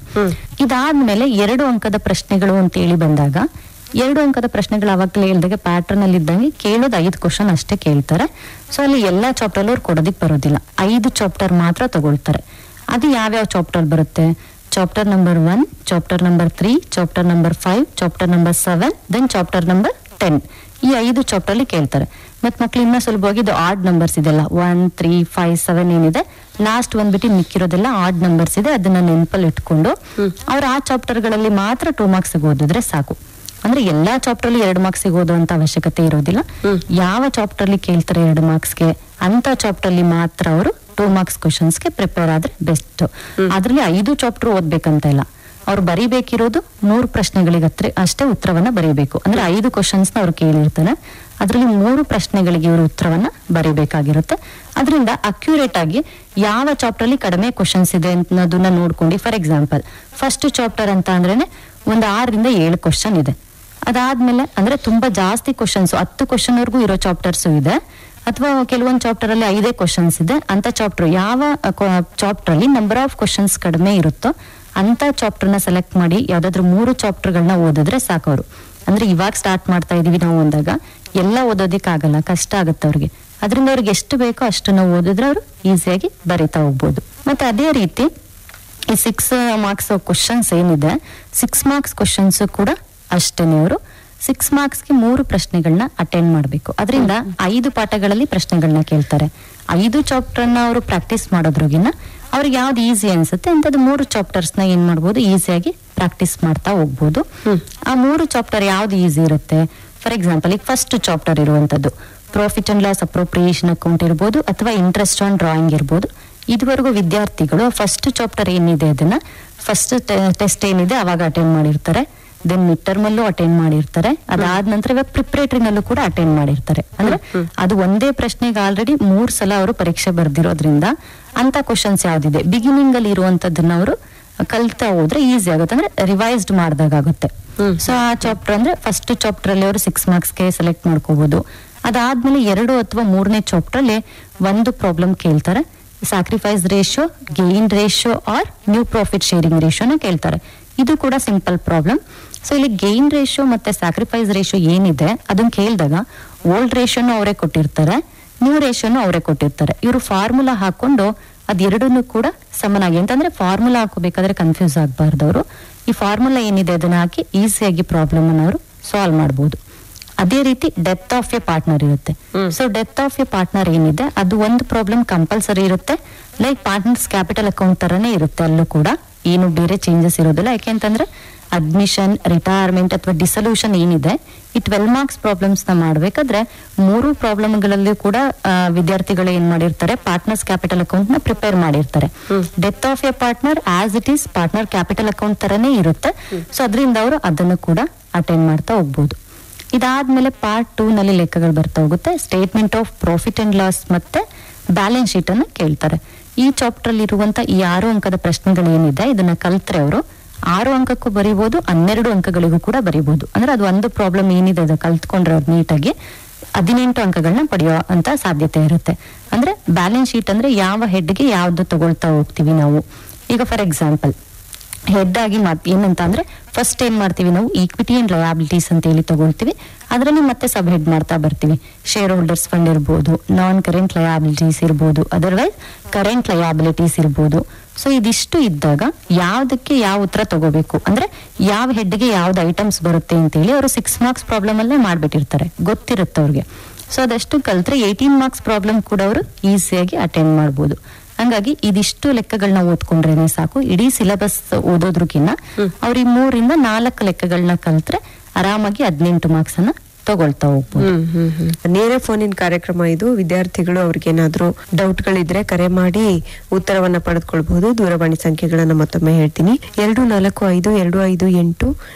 ಇದಾದ್ಮೇಲೆ 2 ಅಂಕದ ಪ್ರಶ್ನೆಗಳು ಅಂತ ಹೇಳಿ ಬಂದಾಗ 2 ಅಂಕದ ಪ್ರಶ್ನೆಗಳು ಅವಾಗಲೇ ಹೇಳಿದಾಗ ಪ್ಯಾಟರ್ನ್ ಅಲ್ಲಿ ಇದ್ದಂಗೆ ಕೇಳೋದು 5 ಕ್ವಶನ್ ಅಷ್ಟೇ ಕೇಳ್ತಾರೆ. ಸೊ ಅಲ್ಲಿ ಎಲ್ಲಾ ಚಾಪ್ಟರ್ ಅವ್ರು ಕೊಡೋದಿಕ್ ಬರೋದಿಲ್ಲ, 5 ಚಾಪ್ಟರ್ ಮಾತ್ರ ತಗೊಳ್ತಾರೆ. ಅದು ಯಾವ್ಯಾವ ಚಾಪ್ಟರ್ ಬರುತ್ತೆ? Chapter number 1, chapter number 3, chapter number 5, chapter number 7, then chapter number 10. ಈ 5 ಚಾಪ್ಟರ್ ಅಲ್ಲಿ ಕೇಳ್ತಾರೆ. ಮತ್ ಮಕ್ಳು ಇನ್ನ ಸುಲಭವಾಗಿ ಇದು ಆಡ್ ನಂಬರ್ಸ್ ಇದೆಲ್ಲ 1, 3, 5, 7 ಏನಿದೆ, ಲಾಸ್ಟ್ ಒಂದ್ಬಿಟ್ಟು ಮಿಕ್ಕಿರೋದೆಲ್ಲ ಆಡ್ ನಂಬರ್ಸ್ ಇದೆ. ಅದನ್ನ ನೆನಪಲ್ಲಿ ಇಟ್ಕೊಂಡು ಅವ್ರು ಆ ಚಾಪ್ಟರ್ ಗಳಲ್ಲಿ ಮಾತ್ರ 2 ಮಾರ್ಕ್ಸ್ ಓದಿದ್ರೆ ಸಾಕು. ಅಂದ್ರೆ ಎಲ್ಲಾ ಚಾಪ್ಟರ್ ಅಲ್ಲಿ 2 ಮಾರ್ಕ್ಸ್ ಓದುವಂತ ಅವಶ್ಯಕತೆ ಇರೋದಿಲ್ಲ. ಯಾವ ಚಾಪ್ಟರ್ ಅಲ್ಲಿ ಕೇಳ್ತಾರೆ 2 ಮಾರ್ಕ್ಸ್ಗೆ ಅಂತ ಚಾಪ್ಟರ್ ಅಲ್ಲಿ ಮಾತ್ರ ಅವರು 2 ಮಾರ್ಕ್ಸ್ ಕ್ವಶನ್ಸ್ಗೆ ಪ್ರಿಪೇರ್ ಆದ್ರೆ ಬೆಸ್ಟ್. ಅದ್ರಲ್ಲಿ 5 ಚಾಪ್ಟರ್ ಓದ್ಬೇಕಂತ ಇಲ್ಲ, ಅವ್ರು ಬರಿಬೇಕಿರೋದು 100 ಪ್ರಶ್ನೆಗಳಿಗೆ ಅಷ್ಟೇ ಉತ್ತರವನ್ನ ಬರೀಬೇಕು. ಅಂದ್ರೆ 5 ಕ್ವಶನ್ಸ್ ಅವ್ರು ಕೇಳಿರ್ತಾನೆ, ಅದ್ರಲ್ಲಿ 3 ಪ್ರಶ್ನೆಗಳಿಗೆ ಇವರು ಉತ್ತರವನ್ನ ಬರೀಬೇಕಾಗಿರುತ್ತೆ. ಅದರಿಂದ ಅಕ್ಯುರೇಟ್ ಆಗಿ ಯಾವ ಚಾಪ್ಟರ್ ಅಲ್ಲಿ ಕಡಿಮೆ ಕ್ವಶನ್ಸ್ ಇದೆ ಅನ್ನೋದನ್ನ ನೋಡ್ಕೊಂಡು, ಫಾರ್ ಎಕ್ಸಾಂಪಲ್ ಫಸ್ಟ್ ಚಾಪ್ಟರ್ ಅಂತ ಅಂದ್ರೇನೆ ಒಂದು 6 ರಿಂದ 7 ಕ್ವಶನ್ ಇದೆ. ಅದಾದ್ಮೇಲೆ ಅಂದ್ರೆ ತುಂಬಾ ಜಾಸ್ತಿ ಕ್ವಶನ್ಸ್ 10 ಕ್ವಶನ್ ವರ್ಗೂ ಇರೋ ಚಾಪ್ಟರ್ಸ್ ಇದೆ, ಅಥವಾ ಕೆಲವೊಂದು ಚಾಪ್ಟರ್ ಅಲ್ಲಿ 5 ಕ್ವಶನ್ಸ್ ಇದೆ. ಅಂತ ಚಾಪ್ಟರ್ ಯಾವ ಚಾಪ್ಟರ್ ಅಲ್ಲಿ ನಂಬರ್ ಆಫ್ ಕ್ವಶನ್ಸ್ ಕಡಿಮೆ ಇರುತ್ತೋ ಅಂತ ಚಾಪ್ಟರ್ ನ ಸೆಲೆಕ್ಟ್ ಮಾಡಿ ಯಾವ್ದಾದ್ರು 3 ಚಾಪ್ಟರ್ಗಳನ್ನ ಓದಿದ್ರೆ ಸಾಕವ್ರು. ಅಂದ್ರೆ ಇವಾಗ ಸ್ಟಾರ್ಟ್ ಮಾಡ್ತಾ ಇದೀವಿ ನಾವು ಅಂದಾಗ ಎಲ್ಲ ಓದೋದಿಕ್ಕಾಗಲ್ಲ, ಕಷ್ಟ ಆಗುತ್ತೆ ಅವ್ರಿಗೆ. ಅದರಿಂದ ಅವ್ರಿಗೆ ಎಷ್ಟು ಬೇಕೋ ಅಷ್ಟನ್ನ ಓದಿದ್ರೆ ಅವರು ಈಸಿಯಾಗಿ ಬರಿತಾ ಹೋಗ್ಬೋದು. ಮತ್ತೆ ಅದೇ ರೀತಿ ಈ 6 ಮಾರ್ಕ್ಸ್ ಕ್ವಶನ್ಸ್ ಏನಿದೆ, 6 ಮಾರ್ಕ್ಸ್ ಕ್ವಶನ್ಸ್ ಕೂಡ ಅಷ್ಟೇನೆ ಅವರು 6 ಮಾರ್ಕ್ಸ್ಗೆ 3 ಪ್ರಶ್ನೆಗಳನ್ನ ಅಟೆಂಡ್ ಮಾಡಬೇಕು. ಅದರಿಂದ 5 ಪಾಠಗಳಲ್ಲಿ ಪ್ರಶ್ನೆಗಳನ್ನ ಕೇಳ್ತಾರೆ. 5 ಚಾಪ್ಟರ್ನ ಅವರು ಪ್ರಾಕ್ಟೀಸ್ ಮಾಡೋದ್ರೊಗಿನ ಅವ್ರಿಗೆ ಯಾವ್ದು ಈಸಿ ಅನ್ಸುತ್ತೆ ಅಂತದ್ದು 3 ಚಾಪ್ಟರ್ಸ್ ನ ಏನ್ ಮಾಡ್ಬೋದು, ಈಸಿಯಾಗಿ ಪ್ರಾಕ್ಟೀಸ್ ಮಾಡ್ತಾ ಹೋಗ್ಬೋದು. ಆ 3 ಚಾಪ್ಟರ್ ಯಾವ್ದು ಈಸಿ ಇರುತ್ತೆ? ಫಾರ್ ಎಕ್ಸಾಂಪಲ್ ಈಗ ಫಸ್ಟ್ ಚಾಪ್ಟರ್ ಇರುವಂತದ್ದು profit and loss appropriation account ಇರ್ಬೋದು, ಅಥವಾ ಇಂಟ್ರೆಸ್ಟ್ ಆನ್ ಡ್ರಾಯಿಂಗ್ ಇರ್ಬೋದು. ಇದುವರೆಗೂ ವಿದ್ಯಾರ್ಥಿಗಳು ಫಸ್ಟ್ ಚಾಪ್ಟರ್ ಏನಿದೆ ಅದನ್ನ ಫಸ್ಟ್ ಟೆಸ್ಟ್ ಏನಿದೆ ಅವಾಗ ಅಟೆಂಡ್ ಮಾಡಿರ್ತಾರೆ, ದೆನ್ ಮಿಡ್ ಟರ್ಮ್ ಅಲ್ಲೂ ಅಟೆಂಡ್ ಮಾಡಿರ್ತಾರೆ. ಅದಾದ ನಂತರ ಇವಾಗ ಪ್ರಿಪರೇಟರಿನಲ್ಲೂ ಕೂಡ ಅಟೆಂಡ್ ಮಾಡಿರ್ತಾರೆ. ಅಂದ್ರೆ ಅದು ಒಂದೇ ಪ್ರಶ್ನೆಗೆ ಆಲ್ರೆಡಿ 3 ಸಲ ಅವರು ಪರೀಕ್ಷೆ ಬರ್ದಿರೋದ್ರಿಂದ ಅಂತ ಕ್ವಶನ್ಸ್ ಯಾವ್ದಿದೆ ಬಿಗಿನಿಂಗ್ ಅಲ್ಲಿ ಇರುವಂತದನ್ನ ಅವರು ಕಲ್ತಾ ಹೋದ್ರೆ ಈಸಿ ಆಗುತ್ತೆ, ಅಂದ್ರೆ ರಿವೈಸ್ಡ್ ಮಾಡ್ದಾಗ ಆಗುತ್ತೆ. ಸೊ ಆ ಚಾಪ್ಟರ್ ಅಂದ್ರೆ ಫಸ್ಟ್ ಚಾಪ್ಟರ್ ಅಲ್ಲಿ ಅವರು 6 ಮಾರ್ಕ್ಸ್ಗೆ ಸೆಲೆಕ್ಟ್ ಮಾಡ್ಕೋಬಹುದು. ಅದಾದ್ಮೇಲೆ 2 ಅಥವಾ 3ನೇ ಚಾಪ್ಟರ್ ಅಲ್ಲಿ ಒಂದು ಪ್ರಾಬ್ಲಮ್ ಕೇಳ್ತಾರೆ, sacrifice ratio, gain ratio or new profit sharing ರೇಷಿಯೋನ ಕೇಳ್ತಾರೆ. ಇದು ಕೂಡ ಸಿಂಪಲ್ ಪ್ರಾಬ್ಲಮ್. ಸೊ ಇಲ್ಲಿ ಗೇನ್ ರೇಷಿಯೋ ಮತ್ತೆ ಸ್ಯಾಕ್ರಿಫೈಸ್ ರೇಷಿಯೋ ಏನಿದೆ ಅದನ್ನ ಕೇಳಿದಾಗ ಓಲ್ಡ್ ರೇಷಿಯೋನು ಅವರೇ ಕೊಟ್ಟಿರ್ತಾರೆ, ನ್ಯೂ ರೇಷಿಯೋನು ಅವರೇ ಕೊಟ್ಟಿರ್ತಾರೆ. ಇವರು ಫಾರ್ಮುಲಾ ಹಾಕೊಂಡು ಅದೆರಡನ್ನು ಕೂಡ ಸಮನಾಗಿ, ಅಂತಂದ್ರೆ ಫಾರ್ಮುಲಾ ಹಾಕೋಬೇಕಾದ್ರೆ ಕನ್ಫ್ಯೂಸ್ ಆಗ್ಬಾರ್ದವ್ರು. ಈ ಫಾರ್ಮುಲಾ ಏನಿದೆ ಅದನ್ನ ಹಾಕಿ ಈಸಿಯಾಗಿ ಪ್ರಾಬ್ಲಮ್ ಅನ್ನು ಅವರು ಸಾಲ್ವ್ ಮಾಡಬಹುದು. ಅದೇ ರೀತಿ ಡೆತ್ ಆಫ್ ಎ ಪಾರ್ಟ್ನರ್ ಇರುತ್ತೆ. So death of a partner ಏನಿದೆ ಅದು ಒಂದು ಪ್ರಾಬ್ಲಮ್ ಕಂಪಲ್ಸರಿ ಇರುತ್ತೆ, ಲೈಕ್ ಪಾರ್ಟ್ನರ್ಸ್ ಕ್ಯಾಪಿಟಲ್ ಅಕೌಂಟ್ ತರನೇ ಇರುತ್ತೆ. ಅಲ್ಲೂ ಕೂಡ ಏನು ಬೇರೆ ಚೇಂಜಸ್ ಇರೋದಿಲ್ಲ. ಯಾಕೆಂತಂದ್ರೆ ಅಡ್ಮಿಷನ್, ರಿಟೈರ್ಮೆಂಟ್ ಅಥವಾ ಡಿಸಲ್ಯೂಷನ್ ಏನಿದೆ ಈ 12 ಮಾರ್ಕ್ಸ್ ಪ್ರಾಬ್ಲಮ್ಸ್ ನ ಮಾಡ್ಬೇಕಾದ್ರೆ 3 ಪ್ರಾಬ್ಲಮ್ಗಳಲ್ಲಿ ಕೂಡ ವಿದ್ಯಾರ್ಥಿಗಳು ಏನ್ ಮಾಡಿರ್ತಾರೆ, ಪಾರ್ಟ್ನರ್ಸ್ ಕ್ಯಾಪಿಟಲ್ ಅಕೌಂಟ್ ನ ಪ್ರಿಪೇರ್ ಮಾಡಿರ್ತಾರೆ. Death of a partner as it is partner capital account ತರನೇ ಇರುತ್ತೆ. ಸೊ ಅದರಿಂದ ಅವರು ಅದನ್ನು ಕೂಡ ಅಟೆಂಡ್ ಮಾಡ್ತಾ ಹೋಗ್ಬೋದು. ಇದಾದ್ಮೇಲೆ ಪಾರ್ಟ್ 2 ನಲ್ಲಿ ಲೆಕ್ಕಗಳು ಬರ್ತಾ ಹೋಗುತ್ತೆ. Statement of profit and loss ಮತ್ತೆ ಬ್ಯಾಲೆನ್ಸ್ ಶೀಟ್ ಅನ್ನ ಕೇಳ್ತಾರೆ. ಈ ಚಾಪ್ಟರ್ ಅಲ್ಲಿ ಇರುವಂತ ಈ 6 ಅಂಕದ ಪ್ರಶ್ನೆಗಳು ಏನಿದೆ ಇದನ್ನ ಕಲ್ತ್ರೆ ಅವರು 6 ಅಂಕಕ್ಕೂ ಬರೀಬಹುದು, 12 ಅಂಕಗಳಿಗೂ ಕೂಡ ಬರೀಬಹುದು. ಅಂದ್ರೆ ಅದು ಒಂದು ಪ್ರಾಬ್ಲಮ್ ಏನಿದೆ ಅದು ಕಲ್ತ್ಕೊಂಡ್ರೆ ಅವ್ರು ನೀಟಾಗಿ 18 ಅಂಕಗಳನ್ನ ಪಡೆಯೋ ಅಂತ ಸಾಧ್ಯತೆ ಇರುತ್ತೆ. ಅಂದ್ರೆ ಬ್ಯಾಲೆನ್ಸ್ ಶೀಟ್ ಅಂದ್ರೆ ಯಾವ ಹೆಡ್ಗೆ ಯಾವ್ದು ತಗೊಳ್ತಾ ಹೋಗ್ತೀವಿ ನಾವು. ಈಗ ಫಾರ್ ಎಕ್ಸಾಂಪಲ್ ಹೆಡ್ ಆಗಿ ಏನಂತ ಅಂದ್ರೆ ಫಸ್ಟ್ ಏನ್ ಮಾಡ್ತೀವಿ ನಾವು, ಈಕ್ವಿಟಿ ಅಂಡ್ ಲಯಾಬಿಲಿಟೀಸ್ ಅಂತ ಹೇಳಿ ತಗೊಳ್ತೀವಿ. ಅದರಲ್ಲಿ ಮತ್ತೆ ಸಬ್ ಹೆಡ್ ಮಾಡ್ತಾ ಬರ್ತೀವಿ. ಶೇರ್ ಹೋಲ್ಡರ್ಸ್ ಫಂಡ್ ಇರ್ಬೋದು, ನಾನ್ ಕರೆಂಟ್ ಲಯಾಬಿಲಿಟೀಸ್ ಇರ್ಬೋದು, ಅದರ್ವೈಸ್ ಕರೆಂಟ್ ಲಯಾಬಿಲಿಟೀಸ್ ಇರ್ಬೋದು. ಸೊ ಇದಿಷ್ಟು ಇದ್ದಾಗ ಯಾವ್ದಕ್ಕೆ ಯಾವ ಉತ್ತರ ತಗೋಬೇಕು, ಅಂದ್ರೆ ಯಾವ ಹೆಡ್ಗೆ ಯಾವ್ದು ಐಟಮ್ಸ್ ಬರುತ್ತೆ ಅಂತ ಹೇಳಿ ಅವರು 6 ಮಾರ್ಕ್ಸ್ ಪ್ರಾಬ್ಲಮ್ ಅಲ್ಲೇ ಮಾಡ್ಬಿಟ್ಟಿರ್ತಾರೆ, ಗೊತ್ತಿರುತ್ತೆ ಅವ್ರಿಗೆ. ಸೊ ಅದಷ್ಟು ಕಲ್ತ್ರೆ 18 ಮಾರ್ಕ್ಸ್ ಪ್ರಾಬ್ಲಮ್ ಕೂಡ ಅವರು ಈಸಿಯಾಗಿ ಅಟೆಂಡ್ ಮಾಡ್ಬೋದು. ಹಂಗಾಗಿ ಇದಿಷ್ಟು ಲೆಕ್ಕಗಳನ್ನ ಓದ್ಕೊಂಡ್ರೇನೆ ಸಾಕು. ಇಡೀ ಸಿಲೆಬಸ್ ಓದೋದ್ರಕ್ಕಿಂತ ಅವ್ರ ಈ 3 ರಿಂದ 4 ಲೆಕ್ಕಗಳನ್ನ ಕಲ್ತ್ರೆ ಆರಾಮಾಗಿ 18 ಮಾರ್ಕ್ಸ್ ಅನ್ನ ತಗೊಳ್ತಾ ಹೋಗ್ಬೋದು. ನೇರ ಫೋನಿನ ಕಾರ್ಯಕ್ರಮ ಇದು. ವಿದ್ಯಾರ್ಥಿಗಳು ಅವ್ರಿಗೇನಾದ್ರೂ ಡೌಟ್ಗಳಿದ್ರೆ ಕರೆ ಮಾಡಿ ಉತ್ತರವನ್ನ ಪಡೆದುಕೊಳ್ಬಹುದು. ದೂರವಾಣಿ ಸಂಖ್ಯೆಗಳನ್ನ ಮತ್ತೊಮ್ಮೆ ಹೇಳ್ತೀನಿ: 245258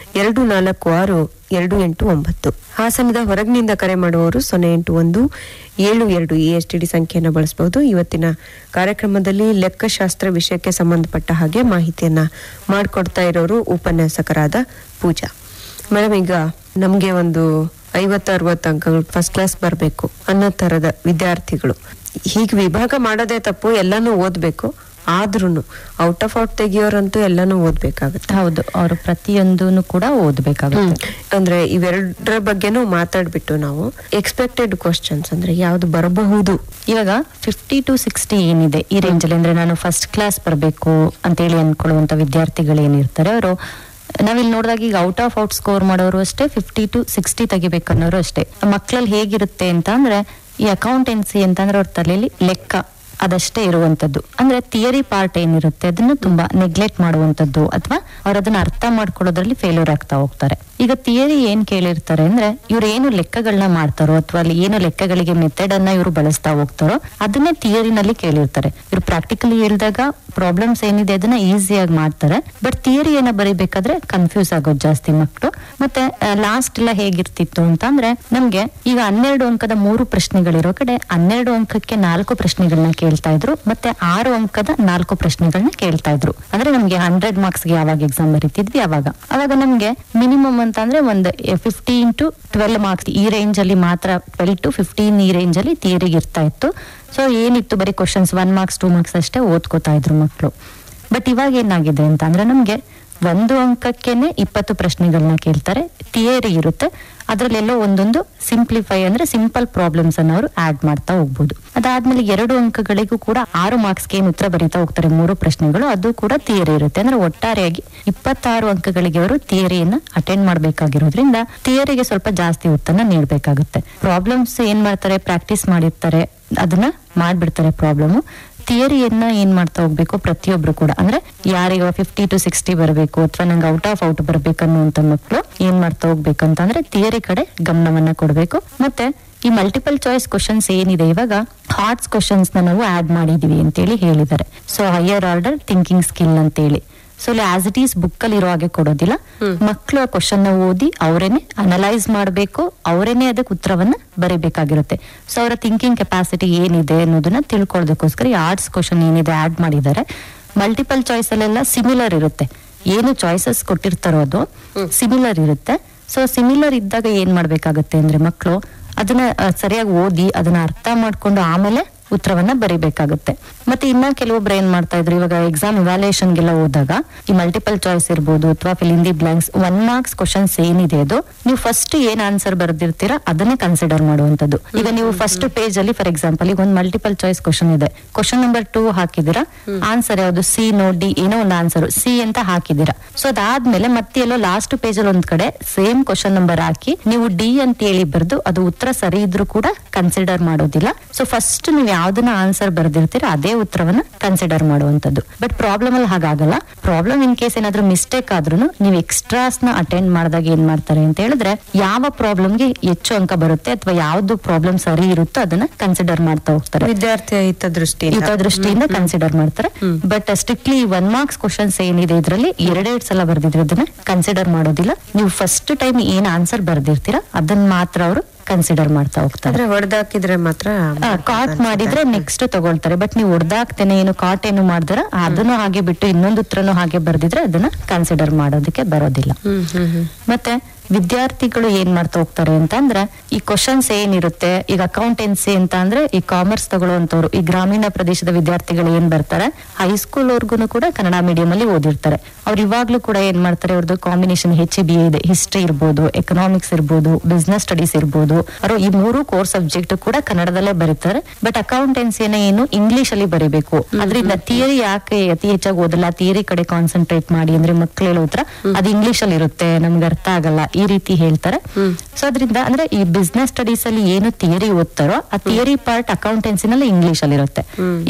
246 ಹಾಸನದ ಹೊರಗಿನಿಂದ ಕರೆ ಮಾಡುವವರು 08172 ಈ STD ಸಂಖ್ಯೆಯನ್ನ ಬಳಸಬಹುದು. ಇವತ್ತಿನ ಕಾರ್ಯಕ್ರಮದಲ್ಲಿ ಲೆಕ್ಕಶಾಸ್ತ್ರ ವಿಷಯಕ್ಕೆ ಸಂಬಂಧಪಟ್ಟ ಹಾಗೆ ಮಾಹಿತಿಯನ್ನ ಮಾಡಿಕೊಡ್ತಾ ಇರೋರು ಉಪನ್ಯಾಸಕರಾದ ಪೂಜಾ ಮೇಡಮ್. ಈಗ ನಮ್ಗೆ ಒಂದು 50-60 ಅಂಕಗಳು ಫಸ್ಟ್ ಕ್ಲಾಸ್ ಬರ್ಬೇಕು ಅನ್ನೋ ತರದ ವಿದ್ಯಾರ್ಥಿಗಳು ಹೀಗೆ ವಿಭಾಗ ಮಾಡೋದೇ ತಪ್ಪು. ಎಲ್ಲಾನು ಓದ್ಬೇಕು, ಆದ್ರೂನು ಔಟ್ ಆಫ್ ಔಟ್ ತೆಗಿಯೋರಂತೂ ಎಲ್ಲಾನು ಓದ್ಬೇಕಾಗುತ್ತೆ. ಹೌದು, ಅವರು ಪ್ರತಿಯೊಂದನ್ನು ಕೂಡ ಓದ್ಬೇಕಾಗುತ್ತೆ. ಅಂದ್ರೆ ಇವೆರಡರ ಬಗ್ಗೆನೂ ಮಾತಾಡ್ಬಿಟ್ಟು ನಾವು ಎಕ್ಸ್ಪೆಕ್ಟೆಡ್ ಕ್ವಶನ್ಸ್ ಅಂದ್ರೆ ಯಾವ್ದು ಬರಬಹುದು. ಇವಾಗ 50 to 60 ಏನಿದೆ ಈ ರೇಂಜ್ ಅಲ್ಲಿ, ಅಂದ್ರೆ ನಾನು ಫಸ್ಟ್ ಕ್ಲಾಸ್ ಬರಬೇಕು ಅಂತೇಳಿ ಅನ್ಕೊಳ್ಳುವಂತ ವಿದ್ಯಾರ್ಥಿಗಳು ಏನಿರ್ತಾರೆ, ಅವರು ನಾವಿಲ್ಲಿ ನೋಡಿದಾಗ ಈಗ ಔಟ್ ಆಫ್ ಔಟ್ ಸ್ಕೋರ್ ಮಾಡೋರು ಅಷ್ಟೇ, 50 to 60 ತೆಗಿಬೇಕನ್ನೋರು ಅಷ್ಟೇ. ಮಕ್ಕಳಲ್ಲಿ ಹೇಗಿರುತ್ತೆ ಅಂತ ಅಂದ್ರೆ, ಈ ಅಕೌಂಟೆನ್ಸಿ ಅಂತಂದ್ರೆ ಅವ್ರ ತಲೆಯಲ್ಲಿ ಲೆಕ್ಕ ಅದಷ್ಟೇ ಇರುವಂತದ್ದು. ಅಂದ್ರೆ ಥಿಯರಿ ಪಾರ್ಟ್ ಏನಿರುತ್ತೆ ಅದನ್ನ ತುಂಬಾ ನೆಗ್ಲೆಕ್ಟ್ ಮಾಡುವಂತದ್ದು, ಅಥವಾ ಅವ್ರ ಅದನ್ನ ಅರ್ಥ ಮಾಡ್ಕೊಳ್ಳೋದ್ರಲ್ಲಿ ಫೇಲ್ಯೂರ್ ಆಗ್ತಾ ಹೋಗ್ತಾರೆ. ಈಗ ಥಿಯರಿ ಏನ್ ಕೇಳಿರ್ತಾರೆ ಅಂದ್ರೆ, ಇವ್ರು ಏನು ಲೆಕ್ಕಗಳನ್ನ ಮಾಡ್ತಾರೋ ಅಥವಾ ಅಲ್ಲಿ ಏನು ಲೆಕ್ಕಗಳಿಗೆ ಮೆಥಡ್ ಅನ್ನ ಇವರು ಬಳಸ್ತಾ ಹೋಗ್ತಾರೋ ಅದನ್ನೇ ಥಿಯರಿನಲ್ಲಿ ಕೇಳಿರ್ತಾರೆ. ಇವ್ರು ಪ್ರಾಕ್ಟಿಕಲಿ ಹೇಳಿದಾಗ ಪ್ರಾಬ್ಲಮ್ಸ್ ಏನಿದೆ ಅದನ್ನ ಈಸಿಯಾಗಿ ಮಾಡ್ತಾರೆ, ಬಟ್ ಥಿಯರಿಯನ್ನ ಬರಿಬೇಕಾದ್ರೆ ಕನ್ಫ್ಯೂಸ್ ಆಗೋದು ಜಾಸ್ತಿ ಮಕ್ಕಳು. ಮತ್ತೆ ಲಾಸ್ಟ್ ಎಲ್ಲ ಹೇಗಿರ್ತಿತ್ತು ಅಂತ ಅಂದ್ರೆ, ನಮ್ಗೆ ಈಗ 12 ಅಂಕದ 3 ಪ್ರಶ್ನೆಗಳಿರೋ ಕಡೆ 12 ಅಂಕಕ್ಕೆ 4 ಪ್ರಶ್ನೆಗಳನ್ನ ಕೇಳ್ತಾ ಇದ್ರು, ಮತ್ತೆ 6 ಅಂಕದ 4 ಪ್ರಶ್ನೆಗಳನ್ನ ಕೇಳ್ತಾ ಇದ್ರು. ಅಂದ್ರೆ ನಮ್ಗೆ 100 ಮಾರ್ಕ್ಸ್ಗೆ ಯಾವಾಗ ಎಕ್ಸಾಮ್ ಬರೀತಿದ್ವಿ ಅವಾಗ ನಮ್ಗೆ ಮಿನಿಮಮ್ ಅಂತ ಅಂದ್ರೆ ಒಂದು 15 to 12 ಮಾರ್ಕ್ಸ್ ಈ ರೇಂಜ್ ಅಲ್ಲಿ ಮಾತ್ರ, 12 to 15 ಈ ರೇಂಜ್ ಅಲ್ಲಿ ಥಿಯರಿಗೆ ಇರ್ತಾ ಇತ್ತು. ಸೊ ಏನಿತ್ತು, ಬರೀ ಕ್ವಶನ್ಸ್ 1 ಮಾರ್ಕ್ಸ್ 2 ಮಾರ್ಕ್ಸ್ ಅಷ್ಟೇ ಓದ್ಕೋತಾ ಇದ್ರು ಮಕ್ಕಳು. ಬಟ್ ಇವಾಗ ಏನಾಗಿದೆ ಅಂತ ಅಂದ್ರೆ, ನಮ್ಗೆ 1 ಅಂಕಕ್ಕೇನೆ 20 ಪ್ರಶ್ನೆಗಳನ್ನ ಕೇಳ್ತಾರೆ, ಥಿಯರಿ ಇರುತ್ತೆ, ಅದ್ರಲ್ಲೆಲ್ಲೋ ಒಂದೊಂದು ಸಿಂಪ್ಲಿಫೈ ಅಂದ್ರೆ ಸಿಂಪಲ್ ಪ್ರಾಬ್ಲಮ್ಸ್ ಅನ್ನ ಅವರು ಆಡ್ ಮಾಡ್ತಾ ಹೋಗ್ಬೋದು. ಅದಾದ್ಮೇಲೆ 2 ಅಂಕಗಳಿಗೂ ಕೂಡ 6 ಮಾರ್ಕ್ಸ್ಗೆ ಏನು ಉತ್ತರ ಬರೀತಾ ಹೋಗ್ತಾರೆ 3 ಪ್ರಶ್ನೆಗಳು, ಅದು ಕೂಡ ಥಿಯರಿ ಇರುತ್ತೆ. ಅಂದ್ರೆ ಒಟ್ಟಾರೆಯಾಗಿ 26 ಅಂಕಗಳಿಗೆ ಅವರು ಥಿಯರಿಯನ್ನ ಅಟೆಂಡ್ ಮಾಡ್ಬೇಕಾಗಿರೋದ್ರಿಂದ ಥಿಯರಿಗೆ ಸ್ವಲ್ಪ ಜಾಸ್ತಿ ಉತ್ತರನ ನೀಡಬೇಕಾಗುತ್ತೆ. ಪ್ರಾಬ್ಲಮ್ಸ್ ಏನ್ ಮಾಡ್ತಾರೆ, ಪ್ರಾಕ್ಟೀಸ್ ಮಾಡಿರ್ತಾರೆ, ಅದನ್ನ ಮಾಡ್ಬಿಡ್ತಾರೆ ಪ್ರಾಬ್ಲಮ್. ಥಿಯರಿಯನ್ನ ಏನ್ ಮಾಡ್ತಾ ಹೋಗ್ಬೇಕು ಪ್ರತಿಯೊಬ್ರು ಕೂಡ, ಅಂದ್ರೆ ಯಾರಿಗ 50 to 60 ಬರಬೇಕು ಅಥವಾ ನಂಗೆ ಔಟ್ ಆಫ್ ಔಟ್ ಬರ್ಬೇಕನ್ನುವಂತ ಮಕ್ಕಳು ಏನ್ ಮಾಡ್ತಾ ಹೋಗ್ಬೇಕಂತಂದ್ರೆ ಥಿಯರಿ ಕಡೆ ಗಮನವನ್ನ ಕೊಡ್ಬೇಕು. ಮತ್ತೆ ಈ ಮಲ್ಟಿಪಲ್ ಚಾಯ್ಸ್ ಕ್ವಶನ್ಸ್ ಏನಿದೆ, ಇವಾಗ ಹಾರ್ಟ್ಸ್ ಕ್ವಶನ್ಸ್ ನಾವು ಆಡ್ ಮಾಡಿದೀವಿ ಅಂತೇಳಿ ಹೇಳಿದ್ದಾರೆ. So higher order thinking skill ಅಂತೇಳಿ. ಸೊ ಇಲ್ಲಿ ಆಸ್ ಇಟ್ ಈಸ್ ಬುಕ್ ಅಲ್ಲಿ ಇರೋ ಹಾಗೆ ಕೊಡೋದಿಲ್ಲ, ಮಕ್ಕಳು ಆ ಕ್ವಶನ್ ನ ಓದಿ ಅವರೇನೆ ಅನಲೈಸ್ ಮಾಡಬೇಕು, ಅವರೇನೆ ಅದಕ್ಕೆ ಉತ್ತರವನ್ನ ಬರೀಬೇಕಾಗಿರುತ್ತೆ. ಸೊ ಅವರ ಥಿಂಕಿಂಗ್ ಕೆಪಾಸಿಟಿ ಏನಿದೆ ಅನ್ನೋದನ್ನ ತಿಳ್ಕೊಳ್ಳೋದಕ್ಕೋಸ್ಕರ ಈ ಆರ್ಟ್ಸ್ ಕ್ವಶನ್ ಏನಿದೆ ಆಡ್ ಮಾಡಿದ್ದಾರೆ. ಮಲ್ಟಿಪಲ್ ಚಾಯ್ಸ್ ಅಲ್ಲೆಲ್ಲ ಸಿಮಿಲರ್ ಇರುತ್ತೆ, ಏನು ಚಾಯ್ಸಸ್ ಕೊಟ್ಟಿರ್ತಾರೋ ಅದು ಸಿಮಿಲರ್ ಇರುತ್ತೆ. ಸೊ ಸಿಮಿಲರ್ ಇದ್ದಾಗ ಏನ್ ಮಾಡ್ಬೇಕಾಗತ್ತೆ ಅಂದ್ರೆ, ಮಕ್ಕಳು ಅದನ್ನ ಸರಿಯಾಗಿ ಓದಿ ಅದನ್ನ ಅರ್ಥ ಮಾಡ್ಕೊಂಡು ಆಮೇಲೆ ಉತ್ತರವನ್ನ ಬರೀಬೇಕಾಗುತ್ತೆ. ಮತ್ತೆ ಇನ್ನ ಕೆಲವೊಬ್ರು ಏನ್ ಮಾಡ್ತಾ ಇದ್ರು, ಇವಾಗ ಎಕ್ಸಾಮ್ ಇವ್ಯಾಲ್ಯೂಯೇಷನ್ಗೆಲ್ಲ ಹೋದಾಗ ಈ ಮಲ್ಟಿಪಲ್ ಚಾಯ್ಸ್ ಇರ್ಬೋದು ಅಥವಾ fill in the blanks 1 marks questions ಏನಿದೆ ಅದು ನೀವು ಫಸ್ಟ್ ಏನ್ ಆನ್ಸರ್ ಬರ್ದಿರ್ತೀರಾ ಅದನ್ನೇ ಕನ್ಸಿಡರ್ ಮಾಡುವಂತದ್ದು. ಈಗ ನೀವು ಫಸ್ಟ್ ಪೇಜ್ ಅಲ್ಲಿ ಫಾರ್ ಎಕ್ಸಾಂಪಲ್ ಈಗ ಒಂದು ಮಲ್ಟಿಪಲ್ ಚಾಯ್ಸ್ ಕ್ವಶನ್ ಇದೆ, ಕ್ವಶನ್ ನಂಬರ್ 2 ಹಾಕಿದಿರಾ, ಆನ್ಸರ್ ಯಾವ್ದು ಸಿ ನೋ ಡಿ ಏನೋ ಒಂದು ಆನ್ಸರ್ ಸಿ ಅಂತ ಹಾಕಿದಿರಾ. ಸೊ ಅದಾದ್ಮೇಲೆ ಮತ್ತೆ ಎಲ್ಲೋ ಲಾಸ್ಟ್ ಪೇಜ್ ಅಲ್ಲಿ ಒಂದ್ ಕಡೆ ಸೇಮ್ ಕ್ವಶನ್ ನಂಬರ್ ಹಾಕಿ ನೀವು ಡಿ ಅಂತ ಹೇಳಿ ಬರ್ದು ಅದು ಉತ್ತರ ಸರಿ ಇದ್ರೂ ಕೂಡ ಕನ್ಸಿಡರ್ ಮಾಡೋದಿಲ್ಲ. ಸೊ ಫಸ್ಟ್ ನೀವು ಯಾವ್ದನ್ನ ಆನ್ಸರ್ ಬರ್ದಿರ್ತೀರ ಅದೇ ಉತ್ತರವನ್ನ ಕನ್ಸಿಡರ್ ಮಾಡುವಂತದ್ದು. ಬಟ್ ಪ್ರಾಬ್ಲಮ್ ಅಲ್ಲಿ ಹಾಗಾಗಲ್ಲ. ಪ್ರಾಬ್ಲಮ್ ಇನ್ ಕೇಸ್ ಏನಾದ್ರೂ ಮಿಸ್ಟೇಕ್ ಆದ್ರೂ ನೀವು ಎಕ್ಸ್ಟ್ರಾಸ್ ನ ಅಟೆಂಡ್ ಮಾಡಿದಾಗ ಏನ್ ಮಾಡ್ತಾರೆ ಅಂತ ಹೇಳಿದ್ರೆ, ಯಾವ ಪ್ರಾಬ್ಲಮ್ಗೆ ಹೆಚ್ಚು ಅಂಕ ಬರುತ್ತೆ ಅಥವಾ ಯಾವ್ದು ಪ್ರಾಬ್ಲಮ್ ಸರಿ ಇರುತ್ತೋ ಅದನ್ನ ಕನ್ಸಿಡರ್ ಮಾಡ್ತಾ ಹೋಗ್ತಾರೆ. ವಿದ್ಯಾರ್ಥಿ ಹಿತದೃಷ್ಟಿಯಿಂದ ಕನ್ಸಿಡರ್ ಮಾಡ್ತಾರೆ. ಬಟ್ ಸ್ಟ್ರಿಕ್ಟ್ಲಿ 1 ಮಾರ್ಕ್ಸ್ ಕ್ವಶನ್ಸ್ ಏನಿದೆ ಇದರಲ್ಲಿ 2 ಸಲ ಬರ್ದಿದ್ರೆ ಅದನ್ನ ಕನ್ಸಿಡರ್ ಮಾಡೋದಿಲ್ಲ. ನೀವು ಫಸ್ಟ್ ಟೈಮ್ ಏನ್ ಆನ್ಸರ್ ಬರ್ದಿರ್ತೀರಾ ಅದನ್ನ ಮಾತ್ರ ಅವರು ಕನ್ಸಿಡರ್ ಮಾಡ್ತಾ ಹೋಗ್ತಾರೆ. ಹೊಡೆದಾಕಿದ್ರೆ ಮಾತ್ರ ಕಾಟ್ ಮಾಡಿದ್ರೆ ನೆಕ್ಸ್ಟ್ ತಗೊಳ್ತಾರೆ. ಬಟ್ ನೀವು ಹೊಡೆದಾಕ್ತೇನೆ ಏನು ಕಾಟ್ ಏನು ಮಾಡಿದ್ರ ಅದನ್ನು ಹಾಗೆ ಬಿಟ್ಟು ಇನ್ನೊಂದು ಉತ್ತರನು ಹಾಗೆ ಬರ್ದಿದ್ರೆ ಅದನ್ನ ಕನ್ಸಿಡರ್ ಮಾಡೋದಕ್ಕೆ ಬರೋದಿಲ್ಲ. ಮತ್ತೆ ವಿದ್ಯಾರ್ಥಿಗಳು ಏನ್ ಮಾಡ್ತಾ ಹೋಗ್ತಾರೆ ಅಂತ ಅಂದ್ರೆ, ಈ ಕ್ವಶನ್ಸ್ ಏನಿರುತ್ತೆ, ಈಗ ಅಕೌಂಟೆನ್ಸಿ ಅಂತ ಅಂದ್ರೆ ಈ ಕಾಮರ್ಸ್ ತಗೊಳ್ಳುವಂತವ್ರು, ಈ ಗ್ರಾಮೀಣ ಪ್ರದೇಶದ ವಿದ್ಯಾರ್ಥಿಗಳು ಏನ್ ಬರ್ತಾರೆ, ಹೈಸ್ಕೂಲ್ ವರ್ಗುನು ಕೂಡ ಕನ್ನಡ ಮೀಡಿಯಂ ಅಲ್ಲಿ ಓದಿರ್ತಾರೆ. ಅವ್ರು ಇವಾಗ್ಲೂ ಕೂಡ ಏನ್ ಮಾಡ್ತಾರೆ, ಅವ್ರದ್ದು ಕಾಂಬಿನೇಷನ್ HBA ಇದೆ, ಹಿಸ್ಟ್ರಿ ಇರ್ಬೋದು, ಎಕನಾಮಿಕ್ಸ್ ಇರ್ಬೋದು, ಬಿಸ್ನೆಸ್ ಸ್ಟಡೀಸ್ ಇರ್ಬೋದು, ಅವರು ಈ 3 ಕೋರ್ ಸಬ್ಜೆಕ್ಟ್ ಕೂಡ ಕನ್ನಡದಲ್ಲೇ ಬರೀತಾರೆ. ಬಟ್ ಅಕೌಂಟೆನ್ಸಿಯನ್ನ ಏನು ಇಂಗ್ಲಿಷ್ ಅಲ್ಲಿ ಬರೀಬೇಕು. ಅದರಿಂದ ಥಿಯರಿ ಯಾಕೆ ಅತಿ ಹೆಚ್ಚಾಗಿ ಓದಲ್ಲ, ಥಿಯರಿ ಕಡೆ ಕಾನ್ಸಂಟ್ರೇಟ್ ಮಾಡಿ ಅಂದ್ರೆ ಮಕ್ಳು ಹೇಳೋ ಉತ್ತರ ಅದು ಇಂಗ್ಲಿಷ್ ಅಲ್ಲಿ ಇರುತ್ತೆ, ನಮ್ಗೆ ಅರ್ಥ ಆಗಲ್ಲ ಈ ರೀತಿ ಹೇಳ್ತಾರೆ. ಸೊ ಅದರಿಂದ ಅಂದ್ರೆ ಈ ಬಿಸ್ನೆಸ್ ಸ್ಟಡೀಸ್ ಅಲ್ಲಿ ಏನು ಥಿಯರಿ ಓದ್ತಾರೋ ಆ ಥಿಯರಿ ಪಾರ್ಟ್ ಅಕೌಂಟೆನ್ಸಿನಲ್ಲಿ ಇಂಗ್ಲಿಷ್ ಅಲ್ಲಿ ಇರುತ್ತೆ.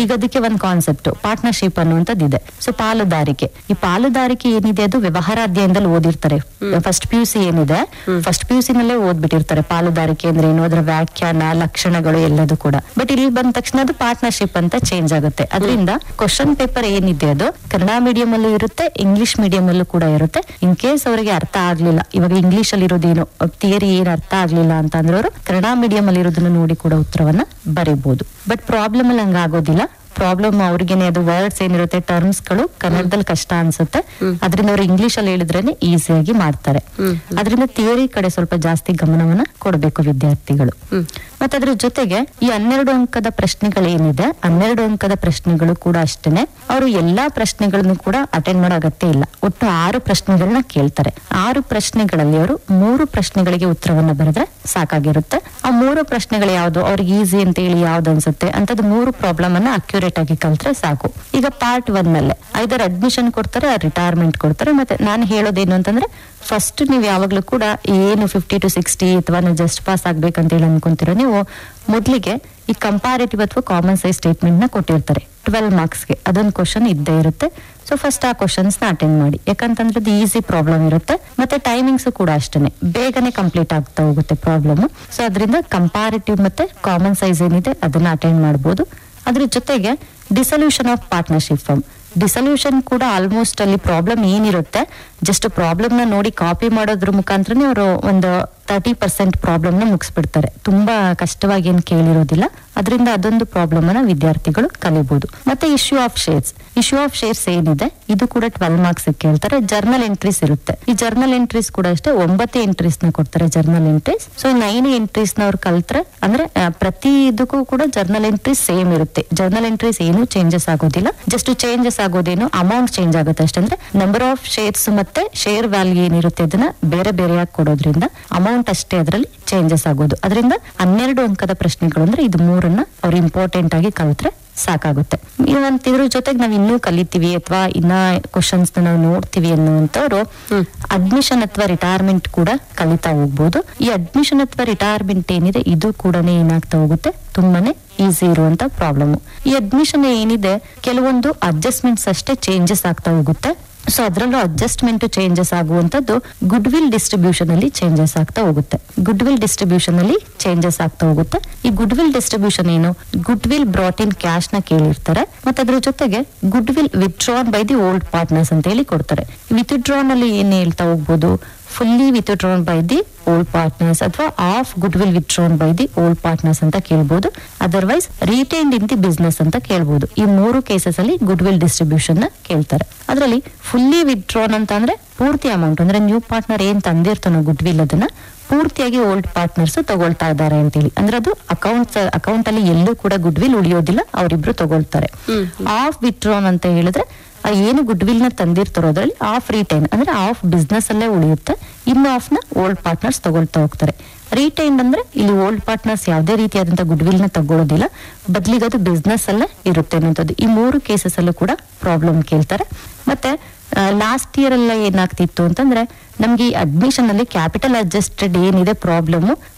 ಈಗ ಅದಕ್ಕೆ ಒಂದು ಕಾನ್ಸೆಪ್ಟ್ ಪಾರ್ಟ್ನರ್ಶಿಪ್ ಅನ್ನುವಂಥದ್ದು ಇದೆ. ಸೊ ಪಾಲುದಾರಿಕೆ, ಈ ಪಾಲುದಾರಿಕೆ ಏನಿದೆ ಅದು ವ್ಯವಹಾರ ಅಧ್ಯಯನದಲ್ಲಿ ಓದಿರ್ತಾರೆ. ಫಸ್ಟ್ PUC ಏನಿದೆ ಫಸ್ಟ್ PUC ನಲ್ಲೇ ಓದ್ಬಿಟ್ಟಿರ್ತಾರೆ ಪಾಲುದಾರಿಕೆ ಅಂದ್ರೆ ಏನು, ಅದರ ವ್ಯಾಖ್ಯಾನ ಲಕ್ಷಣಗಳು ಎಲ್ಲದೂ ಕೂಡ. ಬಟ್ ಇಲ್ಲಿ ಬಂದ ತಕ್ಷಣ ಅದು ಪಾರ್ಟ್ನರ್ಶಿಪ್ ಅಂತ ಚೇಂಜ್ ಆಗುತ್ತೆ. ಅದರಿಂದ ಕ್ವಶನ್ ಪೇಪರ್ ಏನಿದೆ ಅದು ಕನ್ನಡ ಮೀಡಿಯಂ ಅಲ್ಲೂ ಇರುತ್ತೆ, ಇಂಗ್ಲಿಷ್ ಮೀಡಿಯಂ ಅಲ್ಲೂ ಕೂಡ ಇರುತ್ತೆ. ಇನ್ ಕೇಸ್ ಅವರಿಗೆ ಅರ್ಥ ಆಗ್ಲಿಲ್ಲ, ಇವಾಗ ಇಂಗ್ಲಿಷ್ ಅಲ್ಲಿ ಇರೋದೇನು ಥಿಯರಿ ಏನ್ ಅರ್ಥ ಆಗ್ಲಿಲ್ಲ ಅಂತ ಅಂದ್ರೆ ಅವರು ಕನ್ನಡ ಮೀಡಿಯಂ ಅಲ್ಲಿ ಇರೋದನ್ನ ನೋಡಿ ಕೂಡ ಉತ್ತರವನ್ನ ಬರೀಬಹುದು. ಬಟ್ ಪ್ರಾಬ್ಲಮ್ ಅಲ್ಲಿ ಹಂಗಾಗೋದಿಲ್ಲ. ಪ್ರಾಬ್ಲಮ್ ಅವ್ರಿಗೇನೆ ಅದು ವರ್ಡ್ಸ್ ಏನಿರುತ್ತೆ ಟರ್ಮ್ಸ್ ಗಳು ಕನ್ನಡದಲ್ಲಿ ಕಷ್ಟ ಅನ್ಸುತ್ತೆ, ಅದರಿಂದ ಅವ್ರು ಇಂಗ್ಲಿಷ್ ಅಲ್ಲಿ ಹೇಳಿದ್ರೇನೆ ಈಸಿಯಾಗಿ ಮಾಡ್ತಾರೆ. ಅದರಿಂದ ಥಿಯರಿ ಕಡೆ ಸ್ವಲ್ಪ ಜಾಸ್ತಿ ಗಮನವನ್ನ ಕೊಡಬೇಕು ವಿದ್ಯಾರ್ಥಿಗಳು. ಮತ್ತೆ ಅದ್ರ ಜೊತೆಗೆ ಈ 12 ಅಂಕದ ಪ್ರಶ್ನೆಗಳೇನಿದೆ, 12 ಅಂಕದ ಪ್ರಶ್ನೆಗಳು ಕೂಡ ಅಷ್ಟೇನೆ ಅವರು ಎಲ್ಲಾ ಪ್ರಶ್ನೆಗಳನ್ನು ಕೂಡ ಅಟೆಂಡ್ ಮಾಡೋ ಅಗತ್ಯ ಇಲ್ಲ. ಒಟ್ಟು 6 ಪ್ರಶ್ನೆಗಳನ್ನ ಕೇಳ್ತಾರೆ. 6 ಪ್ರಶ್ನೆಗಳಲ್ಲಿ ಅವರು 3 ಪ್ರಶ್ನೆಗಳಿಗೆ ಉತ್ತರವನ್ನ ಬರೆದ್ರೆ ಸಾಕಾಗಿರುತ್ತೆ. ಆ 3 ಪ್ರಶ್ನೆಗಳು ಯಾವ್ದು ಅವ್ರಿಗೆ ಈಸಿ ಅಂತ ಹೇಳಿ ಯಾವ್ದು ಅನ್ಸುತ್ತೆ ಅಂತದ್ದು 3 ಪ್ರಾಬ್ಲಮ್ ಅನ್ನ ಅಕ್ಯುರೇಟ್ ಆಗಿ ಕಲ್ತ್ರೆ ಸಾಕು. ಈಗ ಪಾರ್ಟ್ 1 ನಲ್ಲಿ ಐದರ್ ಅಡ್ಮಿಷನ್ ಕೊಡ್ತಾರೆ, ರಿಟೈರ್ಮೆಂಟ್ ಕೊಡ್ತಾರೆ. ಮತ್ತೆ ನಾನು ಹೇಳೋದೇನು ಅಂತಂದ್ರೆ ಫಸ್ಟ್ ನೀವು ಯಾವಾಗ್ಲೂ ಕೂಡ ಏನು 50 to 60 ಅಥವಾ ಜಸ್ಟ್ ಪಾಸ್ ಆಗ್ಬೇಕಂತ ಹೇಳಿ ಅನ್ಕೊಂತೀರೋ ನೀವು ಮೊದ್ಲಿಗೆ ಈ ಕಂಪಾರೇಟಿವ್ ಅಥವಾ ಕಾಮನ್ ಸೈಜ್ ಸ್ಟೇಟ್ಮೆಂಟ್ ನ ಕೊಟ್ಟಿರ್ತಾರೆ 12 ಮಾರ್ಕ್ಸ್ಗೆ. ಅದೊಂದು ಕ್ವಶನ್ ಇದ್ದೇ ಇರುತ್ತೆ. ಸೊ ಫಸ್ಟ್ ಆ ಕ್ವಶನ್ಸ್ ನ ಅಟೆಂಡ್ ಮಾಡಿ, ಯಾಕಂತಂದ್ರೆ ಅದು ಈಸಿ ಪ್ರಾಬ್ಲಮ್ ಇರುತ್ತೆ. ಮತ್ತೆ ಟೈಮಿಂಗ್ಸ್ ಕೂಡ ಅಷ್ಟೇನೆ ಬೇಗನೆ ಕಂಪ್ಲೀಟ್ ಆಗ್ತಾ ಹೋಗುತ್ತೆ ಪ್ರಾಬ್ಲಮ್. ಸೊ ಅದರಿಂದ ಕಂಪಾರೇಟಿವ್ ಮತ್ತೆ ಕಾಮನ್ ಸೈಜ್ ಏನಿದೆ ಅದನ್ನ ಅಟೆಂಡ್ ಮಾಡಬಹುದು. ಅದ್ರ ಜೊತೆಗೆ dissolution of partnership firm, dissolution ಕೂಡ ಆಲ್ಮೋಸ್ಟ್ ಅಲ್ಲಿ ಪ್ರಾಬ್ಲಮ್ ಏನಿರುತ್ತೆ ಜಸ್ಟ್ ಪ್ರಾಬ್ಲಮ್ ನ ನೋಡಿ ಕಾಪಿ ಮಾಡೋದ್ರ ಮುಖಾಂತರನೇ ಅವರು ಒಂದು 30% ಪ್ರಾಬ್ಲಮ್ ನ ಮುಗಿಸ್ಬಿಡ್ತಾರೆ. ತುಂಬಾ ಕಷ್ಟವಾಗಿ ಏನ್ ಕೇಳಿರೋದಿಲ್ಲ. ಅದರಿಂದ ಅದೊಂದು ಪ್ರಾಬ್ಲಮ್ ಅನ್ನ ವಿದ್ಯಾರ್ಥಿಗಳು ಕಲಿಬಹುದು. ಮತ್ತೆ ಇಶ್ಯೂ ಆಫ್ ಶೇರ್ಸ್ ಏನಿದೆ ಇದು ಕೂಡ 12 ಮಾರ್ಕ್ಸ್ ಕೇಳ್ತಾರೆ. ಜರ್ನಲ್ ಎಂಟ್ರೀಸ್ ಇರುತ್ತೆ. ಈ ಜರ್ನಲ್ ಎಂಟ್ರೀಸ್ ಕೂಡ ಅಷ್ಟೇ 9 ಎಂಟ್ರೀಸ್ ನ ಕೊಡ್ತಾರೆ ಜರ್ನಲ್ ಎಂಟ್ರೀಸ್. ಸೊ 9 ಎಂಟ್ರೀಸ್ ನ ಅವ್ರು ಕಲ್ತ್ರೆ ಅಂದ್ರೆ ಪ್ರತಿ ಇದಕ್ಕೂ ಕೂಡ ಜರ್ನಲ್ ಎಂಟ್ರೀಸ್ ಸೇಮ್ ಇರುತ್ತೆ. ಜರ್ನಲ್ ಎಂಟ್ರೀಸ್ ಏನು ಚೇಂಜಸ್ ಆಗೋದಿಲ್ಲ. ಜಸ್ಟ್ ಚೇಂಜಸ್ ಆಗೋದೇನು ಅಮೌಂಟ್ ಚೇಂಜ್ ಆಗುತ್ತೆ ಅಷ್ಟೇ. ಅಂದ್ರೆ ನಂಬರ್ ಆಫ್ ಶೇರ್ಸ್ ಮತ್ತೆ ಶೇರ್ ವ್ಯಾಲ್ಯೂ ಏನಿರುತ್ತೆ ಅದನ್ನ ಬೇರೆ ಬೇರೆಯಾಗಿ ಕೊಡೋದ್ರಿಂದ ಅಮೌಂಟ್ ಅಷ್ಟೇ ಅದರಲ್ಲಿ ಚೇಂಜಸ್ ಆಗೋದು. ಅದರಿಂದ 12 ಅಂಕದ ಪ್ರಶ್ನೆಗಳು ಅಂದ್ರೆ ಇದು 3ನ್ನ ಅವ್ರು ಇಂಪಾರ್ಟೆಂಟ್ ಆಗಿ ಕಲ್ತ್ರೆ ಸಾಕಾಗುತ್ತೆ. ಇದ್ರ ಜೊತೆಗೆ ನಾವ್ ಇನ್ನೂ ಕಲಿತೀವಿ ಅಥವಾ ಇನ್ನ ಕ್ವಶನ್ಸ್ ನಾವು ನೋಡ್ತೀವಿ ಅನ್ನುವಂಥವ್ರು ಅಡ್ಮಿಷನ್ ಅಥವಾ ರಿಟೈರ್ಮೆಂಟ್ ಕೂಡ ಕಲಿತಾ ಹೋಗ್ಬೋದು. ಈ ಅಡ್ಮಿಷನ್ ಅಥವಾ ರಿಟೈರ್ಮೆಂಟ್ ಏನಿದೆ ಇದು ಕೂಡ ಏನಾಗ್ತಾ ಹೋಗುತ್ತೆ ತುಂಬಾನೇ ಈಸಿ ಇರುವಂತ ಪ್ರಾಬ್ಲಮ್. ಈ ಅಡ್ಮಿಷನ್ ಏನಿದೆ ಕೆಲವೊಂದು ಅಡ್ಜಸ್ಟ್ಮೆಂಟ್ಸ್ ಅಷ್ಟೇ ಚೇಂಜಸ್ ಆಗ್ತಾ ಹೋಗುತ್ತೆ. ಸೊ ಅದರಲ್ಲೂ ಅಡ್ಜಸ್ಟ್ಮೆಂಟ್ ಚೇಂಜಸ್ ಆಗುವಂತದ್ದು ಗುಡ್ ವಿಲ್ ಡಿಸ್ಟ್ರಿಬ್ಯೂಷನ್ ಅಲ್ಲಿ ಚೇಂಜಸ್ ಆಗ್ತಾ ಹೋಗುತ್ತೆ. ಈ ಗುಡ್ ವಿಲ್ ಡಿಸ್ಟ್ರಿಬ್ಯೂಷನ್ ಏನು, goodwill brought in cash ನ ಕೇಳಿರ್ತಾರೆ. ಮತ್ತೆ ಅದ್ರ ಜೊತೆಗೆ goodwill withdrawn by the old partners ಅಂತ ಹೇಳಿ ಕೊಡ್ತಾರೆ. ವಿತ್ಡ್ರಾನ್ ಅಲ್ಲಿ ಏನ್ ಹೇಳ್ತಾ ಹೋಗ್ಬೋದು, fully withdrawn by the old partners ಅಥವಾ half goodwill withdrawn by the old partners ಅಂತ ಕೇಳ್ಬೋದು. Otherwise retained in the business ಅಂತ ಕೇಳ್ಬೋದು. ಈ 3 ಕೇಸಸ್ ಅಲ್ಲಿ ಗುಡ್ ವಿಲ್ ಡಿಸ್ಟ್ರಿಬ್ಯೂಷನ್ ನ ಕೇಳ್ತಾರೆ. ಅದರಲ್ಲಿ ಫುಲ್ಲಿ ವಿತ್ಡ್ರಾನ್ ಅಂತ ಅಂದ್ರೆ ಪೂರ್ತಿ ಅಮೌಂಟ್ ಅಂದ್ರೆ ನ್ಯೂ ಪಾರ್ಟ್ನರ್ ಏನ್ ತಂದಿರ್ತಾನೋ ಗುಡ್ ವಿಲ್ ಅದನ್ನ ಪೂರ್ತಿಯಾಗಿ ಓಲ್ಡ್ ಪಾರ್ಟ್ನರ್ಸ್ ತಗೊಳ್ತಾ ಇದ್ದಾರೆ ಅಂತೇಳಿ. ಅಂದ್ರೆ ಅದು ಅಕೌಂಟ್ ಅಲ್ಲಿ ಎಲ್ಲೂ ಕೂಡ ಗುಡ್ ವಿಲ್ ಉಳಿಯೋದಿಲ್ಲ, ಅವರಿಬ್ರು ತಗೊಳ್ತಾರೆ. ಆಫ್ ವಿತ್ಡ್ರಾನ್ ಅಂತ ಹೇಳಿದ್ರೆ ಏನು ಗುಡ್ ವಿಲ್ ನ ತಂದಿರ್ತಾರೋ ಅದ್ರಲ್ಲಿ ಆಫ್ ರಿಟೈನ್ ಅಂದ್ರೆ ಆಫ್ ಬಿಸ್ನೆಸ್ ಅಲ್ಲೇ ಉಳಿಯುತ್ತೆ, ಇನ್ನು ಆಫ್ ನ ಓಲ್ಡ್ ಪಾರ್ಟ್ನರ್ಸ್ ತಗೊಳ್ತಾ ಹೋಗ್ತಾರೆ. ರಿಟೈನ್ ಅಂದ್ರೆ ಇಲ್ಲಿ ಓಲ್ಡ್ ಪಾರ್ಟ್ನರ್ಸ್ ಯಾವುದೇ ರೀತಿಯಾದಂತಹ ಗುಡ್ ವಿಲ್ ನ ತಗೊಳ್ಳೋದಿಲ್ಲ, ಬದಲಿಗೆ ಅದು ಬಿಸ್ನೆಸ್ ಅಲ್ಲೇ ಇರುತ್ತೆ ಅನ್ನೋದು. ಈ 3 ಕೇಸಸ್ ಅಲ್ಲೂ ಕೂಡ ಪ್ರಾಬ್ಲಮ್ ಕೇಳ್ತಾರೆ. ಮತ್ತೆ ಲಾಸ್ಟ್ ಇಯರ್ ಎಲ್ಲ ಏನಾಗ್ತಿತ್ತು ಅಂತಂದ್ರೆ ನಮ್ಗೆ ಈ ಅಡ್ಮಿಷನ್ ಅಲ್ಲಿ ಕ್ಯಾಪಿಟಲ್ ಅಡ್ಜಸ್ಟೆಡ್ ಏನಿದೆ ಪ್ರಾಬ್ಲಮ್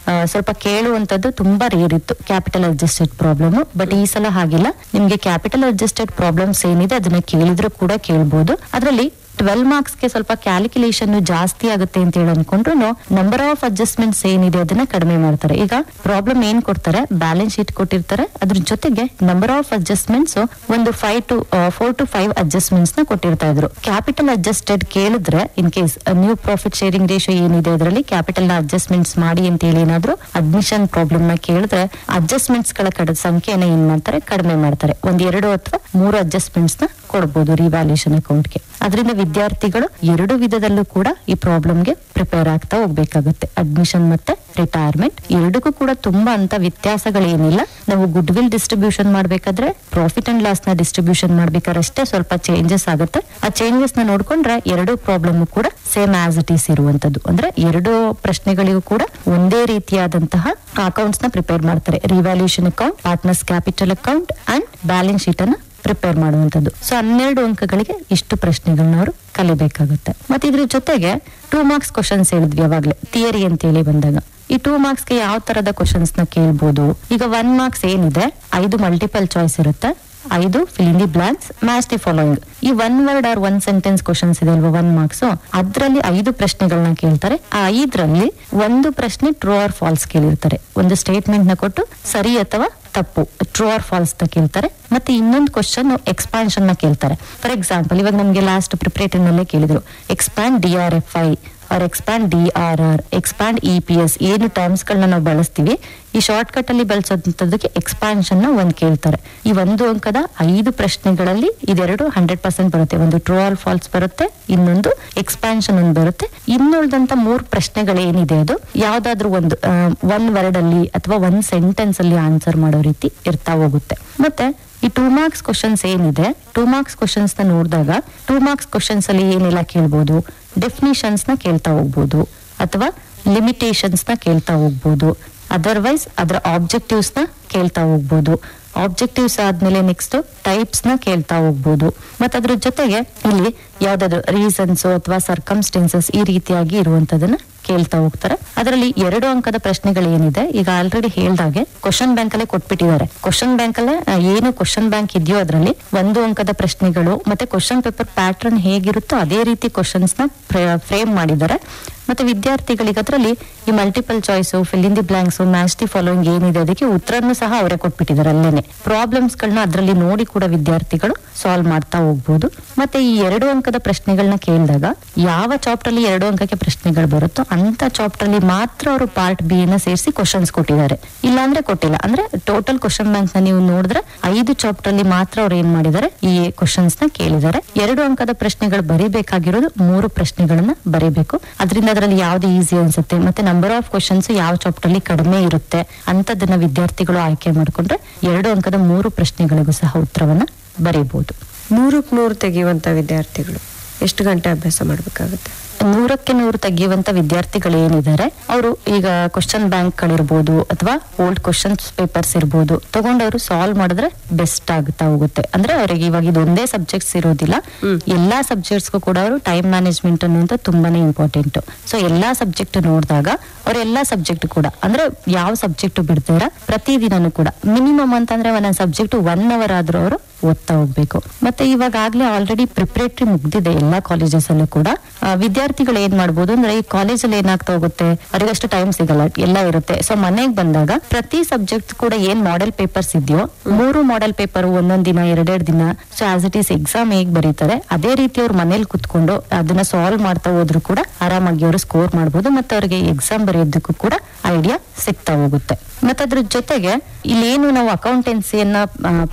ಸ್ವಲ್ಪ ಕೇಳುವಂತದ್ದು ತುಂಬಾ ರೇರ್ ಇತ್ತು, ಕ್ಯಾಪಿಟಲ್ ಅಡ್ಜಸ್ಟೆಡ್ ಪ್ರಾಬ್ಲಮ್. ಬಟ್ ಈ ಸಲ ಹಾಗಿಲ್ಲ, ನಿಮ್ಗೆ ಕ್ಯಾಪಿಟಲ್ ಅಡ್ಜಸ್ಟೆಡ್ ಪ್ರಾಬ್ಲಮ್ಸ್ ಏನಿದೆ ಅದನ್ನ ಕೇಳಿದ್ರು ಕೂಡ ಕೇಳ್ಬೋದು. ಅದರಲ್ಲಿ 12 ಮಾರ್ಕ್ಸ್ಗೆ ಸ್ವಲ್ಪ ಕ್ಯಾಲ್ಕುಲೇಷನ್ ಜಾಸ್ತಿ ಆಗುತ್ತೆ ಅಂತ ಹೇಳಿ ಅನ್ಕೊಂಡ್ರು ನಂಬರ್ ಆಫ್ ಅಡ್ಜಸ್ಟ್ಮೆಂಟ್ಸ್ ಏನಿದೆ ಅದನ್ನ ಕಡಿಮೆ ಮಾಡ್ತಾರೆ. ಈಗ ಪ್ರಾಬ್ಲಮ್ ಏನ್ ಕೊಡ್ತಾರೆ, ಬ್ಯಾಲೆನ್ಸ್ ಶೀಟ್ ಕೊಟ್ಟಿರ್ತಾರೆ, ಅದ್ರ ಜೊತೆಗೆ ನಂಬರ್ ಆಫ್ ಅಡ್ಜಸ್ಟ್ಮೆಂಟ್ಸ್ ಒಂದು 4 to 5 ಅಡ್ಜಸ್ಟ್ಮೆಂಟ್ಸ್ ನ ಕೊಟ್ಟಿರ್ತಾ ಇದ್ರು. ಕ್ಯಾಪಿಟಲ್ ಅಡ್ಜಸ್ಟೆಡ್ ಕೇಳಿದ್ರೆ in case new profit sharing ratio ಏನಿದೆ ಅದರಲ್ಲಿ ಕ್ಯಾಪಿಟಲ್ ನ ಅಡ್ಜಸ್ಟ್ಮೆಂಟ್ಸ್ ಮಾಡಿ ಅಂತ ಹೇಳಿ ಏನಾದ್ರು ಅಡ್ಮಿಷನ್ ಪ್ರಾಬ್ಲಮ್ ನ ಕೇಳಿದ್ರೆ ಅಡ್ಜಸ್ಟ್ಮೆಂಟ್ಸ್ ಗಳ ಸಂಖ್ಯೆನ ಏನ್ ಮಾಡ್ತಾರೆ, ಕಡಿಮೆ ಮಾಡ್ತಾರೆ. 1, 2 ಅಥವಾ 3 ಅಡ್ಜಸ್ಟ್ಮೆಂಟ್ಸ್ ನ ಕೊಡಬಹುದು ರಿವ್ಯಾಲ್ಯೂಷನ್ ಅಕೌಂಟ್ಗೆ. ಅದರಿಂದ ವಿದ್ಯಾರ್ಥಿಗಳು 2 ವಿಧದಲ್ಲೂ ಕೂಡ ಈ ಪ್ರಾಬ್ಲಮ್ಗೆ ಪ್ರಿಪೇರ್ ಆಗ್ತಾ ಹೋಗ್ಬೇಕಾಗುತ್ತೆ. ಅಡ್ಮಿಷನ್ ಮತ್ತೆ ರಿಟೈರ್ಮೆಂಟ್ ಎರಡಕ್ಕೂ ಕೂಡ ತುಂಬಾ ಅಂತ ವ್ಯತ್ಯಾಸಗಳೇನಿಲ್ಲ. ನಾವು ಗುಡ್ ವಿಲ್ ಡಿಸ್ಟ್ರಿಬ್ಯೂಷನ್ ಮಾಡ್ಬೇಕಾದ್ರೆ ಪ್ರಾಫಿಟ್ ಅಂಡ್ ಲಾಸ್ ನ ಡಿಸ್ಟ್ರಿಬ್ಯೂಷನ್ ಮಾಡ್ಬೇಕಾದ್ರೆ ಅಷ್ಟೇ ಸ್ವಲ್ಪ ಚೇಂಜಸ್ ಆಗುತ್ತೆ. ಆ ಚೇಂಜಸ್ ನ ನೋಡ್ಕೊಂಡ್ರೆ 2 ಪ್ರಾಬ್ಲಮ್ ಕೂಡ ಸೇಮ್ ಆಸ್ ಇಟ್ ಈಸ್ ಇರುವಂತದ್ದು. ಅಂದ್ರೆ 2 ಪ್ರಶ್ನೆಗಳಿಗೂ ಕೂಡ ಒಂದೇ ರೀತಿಯಾದಂತಹ ಅಕೌಂಟ್ಸ್ ನ ಪ್ರಿಪೇರ್ ಮಾಡ್ತಾರೆ. Revaluation account, partners capital account and balance sheet ಅನ್ನ ಪ್ರಿಪೇರ್ ಮಾಡುವಂತದ್ದು. ಸೊ 12 ಅಂಕಗಳಿಗೆ ಇಷ್ಟು ಪ್ರಶ್ನೆಗಳನ್ನ ಅವರು ಕಲಿಬೇಕಾಗುತ್ತೆ. ಮತ್ತೆ ಇದ್ರ ಜೊತೆಗೆ 2 ಮಾರ್ಕ್ಸ್ ಕ್ವಶನ್ಸ್ ಹೇಳಿದ್ವಿ ಯಾವಾಗ್ಲೇ ಥಿಯರಿ ಅಂತ ಹೇಳಿ ಬಂದಾಗ. ಈ 2 ಮಾರ್ಕ್ಸ್ ಗೆ ಯಾವ ತರದ ಕ್ವಶನ್ಸ್ ನ ಕೇಳ್ಬೋದು. ಈಗ 1 ಮಾರ್ಕ್ಸ್ ಏನಿದೆ 5 ಮಲ್ಟಿಪಲ್ ಚಾಯ್ಸ್ ಇರುತ್ತೆ, 5 fill in the blanks, match the following. ಈ 1 word or 1 sentence ಕ್ವಶನ್ಸ್ ಇದೆ ಅಲ್ವಾ 1 ಮಾರ್ಕ್ಸ್, ಅದ್ರಲ್ಲಿ 5 ಪ್ರಶ್ನೆಗಳನ್ನ ಕೇಳ್ತಾರೆ. ಆ 5ರಲ್ಲಿ ಒಂದು ಪ್ರಶ್ನೆ ಟ್ರೂ ಆರ್ ಫಾಲ್ಸ್ ಕೇಳಿರ್ತಾರೆ. ಒಂದು ಸ್ಟೇಟ್ಮೆಂಟ್ ನ ಕೊಟ್ಟು ಸರಿ ಅಥವಾ ತಪ್ಪು ಟ್ರೂ ಆರ್ ಫಾಲ್ಸ್ ನ ಕೇಳ್ತಾರೆ. ಮತ್ತೆ ಇನ್ನೊಂದು ಕ್ವಶನ್ ಎಕ್ಸ್ಪಾನ್ಷನ್ ನ ಕೇಳ್ತಾರೆ. ಫಾರ್ ಎಕ್ಸಾಂಪಲ್ ಇವಾಗ ನಮ್ಗೆ ಲಾಸ್ಟ್ ಪ್ರಿಪರೇಟರಿ ನಲ್ಲೇ ಕೇಳಿದ್ರು ಎಕ್ಸ್ಪ್ಯಾಂಡ್ DRFI ಅವ್ರ ಎಕ್ಸ್ಪ್ಯಾಂಡ್ DRR, ಎಕ್ಸ್ಪ್ಯಾಂಡ್ EPS ಏನು ಟರ್ಮ್ಸ್ ಗಳನ್ನ ನಾವು ಬಳಸ್ತೀವಿ, ಈ ಶಾರ್ಟ್ ಕಟ್ ಅಲ್ಲಿ ಬಳಸೋದಕ್ಕೆ ಎಕ್ಸ್ಪಾನ್ಷನ್ ನ ಒಂದ್ ಕೇಳ್ತಾರೆ. ಈ 1 ಅಂಕದ 5 ಪ್ರಶ್ನೆಗಳಲ್ಲಿ ಇದೆರಡು 100% ಬರುತ್ತೆ. ಒಂದು ಟ್ರೂ ಆರ್ ಫಾಲ್ಸ್ ಬರುತ್ತೆ, ಇನ್ನೊಂದು ಎಕ್ಸ್ಪಾನ್ಷನ್ ಒಂದು ಬರುತ್ತೆ. ಇನ್ನುಳಿದಂತ 3 ಪ್ರಶ್ನೆಗಳೇನಿದೆ ಅದು ಯಾವ್ದಾದ್ರು ಒಂದು ಒನ್ ವರ್ಡ್ ಅಲ್ಲಿ ಅಥವಾ ಒಂದ್ ಸೆಂಟೆನ್ಸ್ ಅಲ್ಲಿ ಆನ್ಸರ್ ಮಾಡೋ ರೀತಿ ಇರ್ತಾ ಹೋಗುತ್ತೆ. ಮತ್ತೆ ಈ 2 ಮಾರ್ಕ್ಸ್ ಕ್ವಶನ್ಸ್ ಏನಿದೆ, 2 ಮಾರ್ಕ್ಸ್ ಕ್ವಶನ್ಸ್ ನ ನೋಡಿದಾಗ 2 ಮಾರ್ಕ್ಸ್ ಕ್ವಶನ್ಸ್ ಅಲ್ಲಿ ಏನೆಲ್ಲ ಕೇಳ್ಬೋದು, ಡೆಫಿನಿಷನ್ಸ್ ನ ಕೇಳ್ತಾ ಹೋಗ್ಬೋದು ಅಥವಾ ಲಿಮಿಟೇಷನ್ಸ್ ನ ಕೇಳ್ತಾ ಹೋಗ್ಬೋದು. ಅದರ್ವೈಸ್ ಅದರ ಆಬ್ಜೆಕ್ಟಿವ್ಸ್ ನ ಕೇಳ್ತಾ ಹೋಗ್ಬೋದು. ಆಬ್ಜೆಕ್ಟಿವ್ಸ್ ಆದ್ಮೇಲೆ ನೆಕ್ಸ್ಟ್ ಟೈಪ್ಸ್ ನ ಕೇಳ್ತಾ ಹೋಗ್ಬೋದು. ಮತ್ತೆ ಅದ್ರ ಜೊತೆಗೆ ಇಲ್ಲಿ ಯಾವ್ದಾದ್ರು ರೀಸನ್ಸ್ ಅಥವಾ ಸರ್ಕಮ್ಸ್ಟೆನ್ಸಸ್ ಈ ರೀತಿಯಾಗಿ ಇರುವಂತದನ್ನ ಕೇಳ್ತಾ ಹೋಗ್ತಾರೆ. ಅದರಲ್ಲಿ 2 ಅಂಕದ ಪ್ರಶ್ನೆಗಳು ಏನಿದೆ, ಈಗ ಆಲ್ರೆಡಿ ಹೇಳ್ದಾಗೆ ಕ್ವಶನ್ ಬ್ಯಾಂಕ್ ಅಲ್ಲೇ ಕೊಟ್ಬಿಟ್ಟಿದ್ದಾರೆ. ಕ್ವಶನ್ ಬ್ಯಾಂಕ್ ಅಲ್ಲೇ ಏನು ಕ್ವಶನ್ ಬ್ಯಾಂಕ್ ಇದೆಯೋ ಅದರಲ್ಲಿ 1 ಅಂಕದ ಪ್ರಶ್ನೆಗಳು ಮತ್ತೆ ಕ್ವಶನ್ ಪೇಪರ್ ಪ್ಯಾಟರ್ನ್ ಹೇಗಿರುತ್ತೋ ಅದೇ ರೀತಿ ಕ್ವಶನ್ಸ್ ನ ಫ್ರೇಮ್ ಮಾಡಿದ್ದಾರೆ. ಮತ್ತೆ ವಿದ್ಯಾರ್ಥಿಗಳಿಗೆ ಅದರಲ್ಲಿ ಈ multiple choice, fill in the blanks, match the following ಏನಿದೆ ಅದಕ್ಕೆ ಉತ್ತರನ್ನು ಸಹ ಅವರೇ ಕೊಟ್ಬಿಟ್ಟಿದ್ದಾರೆ. ಅಲ್ಲೇನೆ ಪ್ರಾಬ್ಲಮ್ಸ್ ಗಳನ್ನ ಅದರಲ್ಲಿ ನೋಡಿ ಕೂಡ ವಿದ್ಯಾರ್ಥಿಗಳು ಸಾಲ್ವ್ ಮಾಡ್ತಾ ಹೋಗ್ಬೋದು. ಮತ್ತೆ ಈ 2 ಅಂಕದ ಪ್ರಶ್ನೆಗಳನ್ನ ಕೇಳಿದಾಗ ಯಾವ ಚಾಪ್ಟರ್ ಅಲ್ಲಿ 2 ಅಂಕಕ್ಕೆ ಪ್ರಶ್ನೆಗಳು ಬರುತ್ತೋ ಅಂತ ಚಾಪ್ಟರ್ ಅಲ್ಲಿ ಮಾತ್ರ ಅವರು ಪಾರ್ಟ್ ಬಿ ನ ಸೇರಿಸಿ ಕ್ವಶನ್ಸ್ ಕೊಟ್ಟಿದ್ದಾರೆ, ಇಲ್ಲ ಅಂದ್ರೆ ಕೊಟ್ಟಿಲ್ಲ. ಅಂದ್ರೆ ಟೋಟಲ್ ಕ್ವಶನ್ ಬ್ಯಾಂಕ್ ನ ನೀವು ನೋಡಿದ್ರೆ 5 ಚಾಪ್ಟರ್ ಅಲ್ಲಿ ಮಾತ್ರ ಅವ್ರು ಏನ್ ಮಾಡಿದ್ದಾರೆ, ಈ ಕ್ವಶನ್ಸ್ ನ ಕೇಳಿದ್ದಾರೆ. 2 ಅಂಕದ ಪ್ರಶ್ನೆಗಳು ಬರೀಬೇಕಾಗಿರೋದು 3 ಪ್ರಶ್ನೆಗಳನ್ನ ಬರೀಬೇಕು. ಅದರಿಂದ ಅದರಲ್ಲಿ ಯಾವ್ದು ಈಸಿ ಅನ್ಸುತ್ತೆ ಮತ್ತೆ ನಂಬರ್ ಆಫ್ ಕ್ವಶನ್ಸ್ ಯಾವ ಚಾಪ್ಟರ್ ಅಲ್ಲಿ ಕಡಿಮೆ ಇರುತ್ತೆ ಅಂತದನ್ನ ವಿದ್ಯಾರ್ಥಿಗಳು ಆಯ್ಕೆ ಮಾಡ್ಕೊಂಡ್ರೆ 2 ಅಂಕದ 3 ಪ್ರಶ್ನೆಗಳಿಗೂ ಸಹ ಉತ್ತರವನ್ನ ಬರೀಬಹುದು. 100ಕ್ಕೆ 100 ತೆಗೆಯುವಂತ ವಿದ್ಯಾರ್ಥಿಗಳು ಎಷ್ಟು ಗಂಟೆ ಅಭ್ಯಾಸ ಮಾಡ್ಬೇಕಾಗುತ್ತೆ? 100ಕ್ಕೆ 100 ತೆಗೆಯುವಂತ ವಿದ್ಯಾರ್ಥಿಗಳು ಏನಿದ್ದಾರೆ ಅವರು ಈಗ ಕ್ವಶನ್ ಬ್ಯಾಂಕ್ ಗಳಿರ್ಬೋದು ಅಥವಾ ಓಲ್ಡ್ ಕ್ವಶನ್ಸ್ ಪೇಪರ್ಸ್ ಇರ್ಬೋದು ತಗೊಂಡವರು ಸಾಲ್ವ್ ಮಾಡಿದ್ರೆ ಬೆಸ್ಟ್ ಆಗುತ್ತಾ ಹೋಗುತ್ತೆ. ಅಂದ್ರೆ ಅವರಿಗೆ ಇವಾಗ ಇದೊಂದೇ ಸಬ್ಜೆಕ್ಟ್ಸ್ ಇರೋದಿಲ್ಲ, ಎಲ್ಲಾ ಸಬ್ಜೆಕ್ಟ್ಸ್ಗೂ ಕೂಡ ಅವರು ಟೈಮ್ ಮ್ಯಾನೇಜ್ಮೆಂಟ್ ಅನ್ನುವಂತ ತುಂಬಾನೇ ಇಂಪಾರ್ಟೆಂಟ್. ಸೊ ಎಲ್ಲಾ ಸಬ್ಜೆಕ್ಟ್ ನೋಡಿದಾಗ ಅವ್ರ ಎಲ್ಲಾ ಸಬ್ಜೆಕ್ಟ್ ಕೂಡ ಅಂದ್ರೆ ಯಾವ ಸಬ್ಜೆಕ್ಟ್ ಬಿಡ್ತಾರ ಪ್ರತಿದಿನನೂ ಕೂಡ ಮಿನಿಮಮ್ ಅಂತಂದ್ರೆ ಒಂದೊಂದು ಸಬ್ಜೆಕ್ಟ್ 1 ಅವರ್ ಆದ್ರೂ ಅವರು ಓದ್ತಾ ಹೋಗ್ಬೇಕು. ಮತ್ತೆ ಇವಾಗಲೇ ಆಲ್ರೆಡಿ ಪ್ರಿಪರೇಟರಿ ಮುಗ್ದಿದೆ ಎಲ್ಲಾ ಕಾಲೇಜಸ್ ಅಲ್ಲೂ ಕೂಡ. ವಿದ್ಯಾರ್ಥಿಗಳು ಏನ್ ಮಾಡ್ಬೋದು ಅಂದ್ರೆ ಈ ಕಾಲೇಜಲ್ಲಿ ಏನಾಗ್ತಾ ಹೋಗುತ್ತೆ, ಅವರಿಗಷ್ಟು ಟೈಮ್ ಸಿಗಲ್ಲ, ಎಲ್ಲ ಇರುತ್ತೆ. ಸೊ ಮನೆಗೆ ಬಂದಾಗ ಪ್ರತಿ ಸಬ್ಜೆಕ್ಟ್ ಕೂಡ ಏನ್ ಮಾಡೆಲ್ ಪೇಪರ್ಸ್ ಇದೆಯೋ 3 ಮಾಡೆಲ್ ಪೇಪರ್ ಒಂದೊಂದ್ ದಿನ 2 ದಿನ, so as it is exam ಹೇಗ್ ಬರೀತಾರೆ ಅದೇ ರೀತಿ ಅವ್ರು ಮನೇಲಿ ಕುತ್ಕೊಂಡು ಅದನ್ನ ಸಾಲ್ವ್ ಮಾಡ್ತಾ ಹೋದ್ರು ಕೂಡ ಆರಾಮಾಗಿ ಅವರು ಸ್ಕೋರ್ ಮಾಡ್ಬೋದು. ಮತ್ತೆ ಅವ್ರಿಗೆ ಎಕ್ಸಾಮ್ ಬರೆಯೋದಕ್ಕೂ ಕೂಡ ಐಡಿಯಾ ಸಿಗ್ತಾ ಹೋಗುತ್ತೆ. ಮತ್ತೆ ಅದ್ರ ಜೊತೆಗೆ ಇಲ್ಲೇನು ನಾವು ಅಕೌಂಟೆನ್ಸಿಯನ್ನ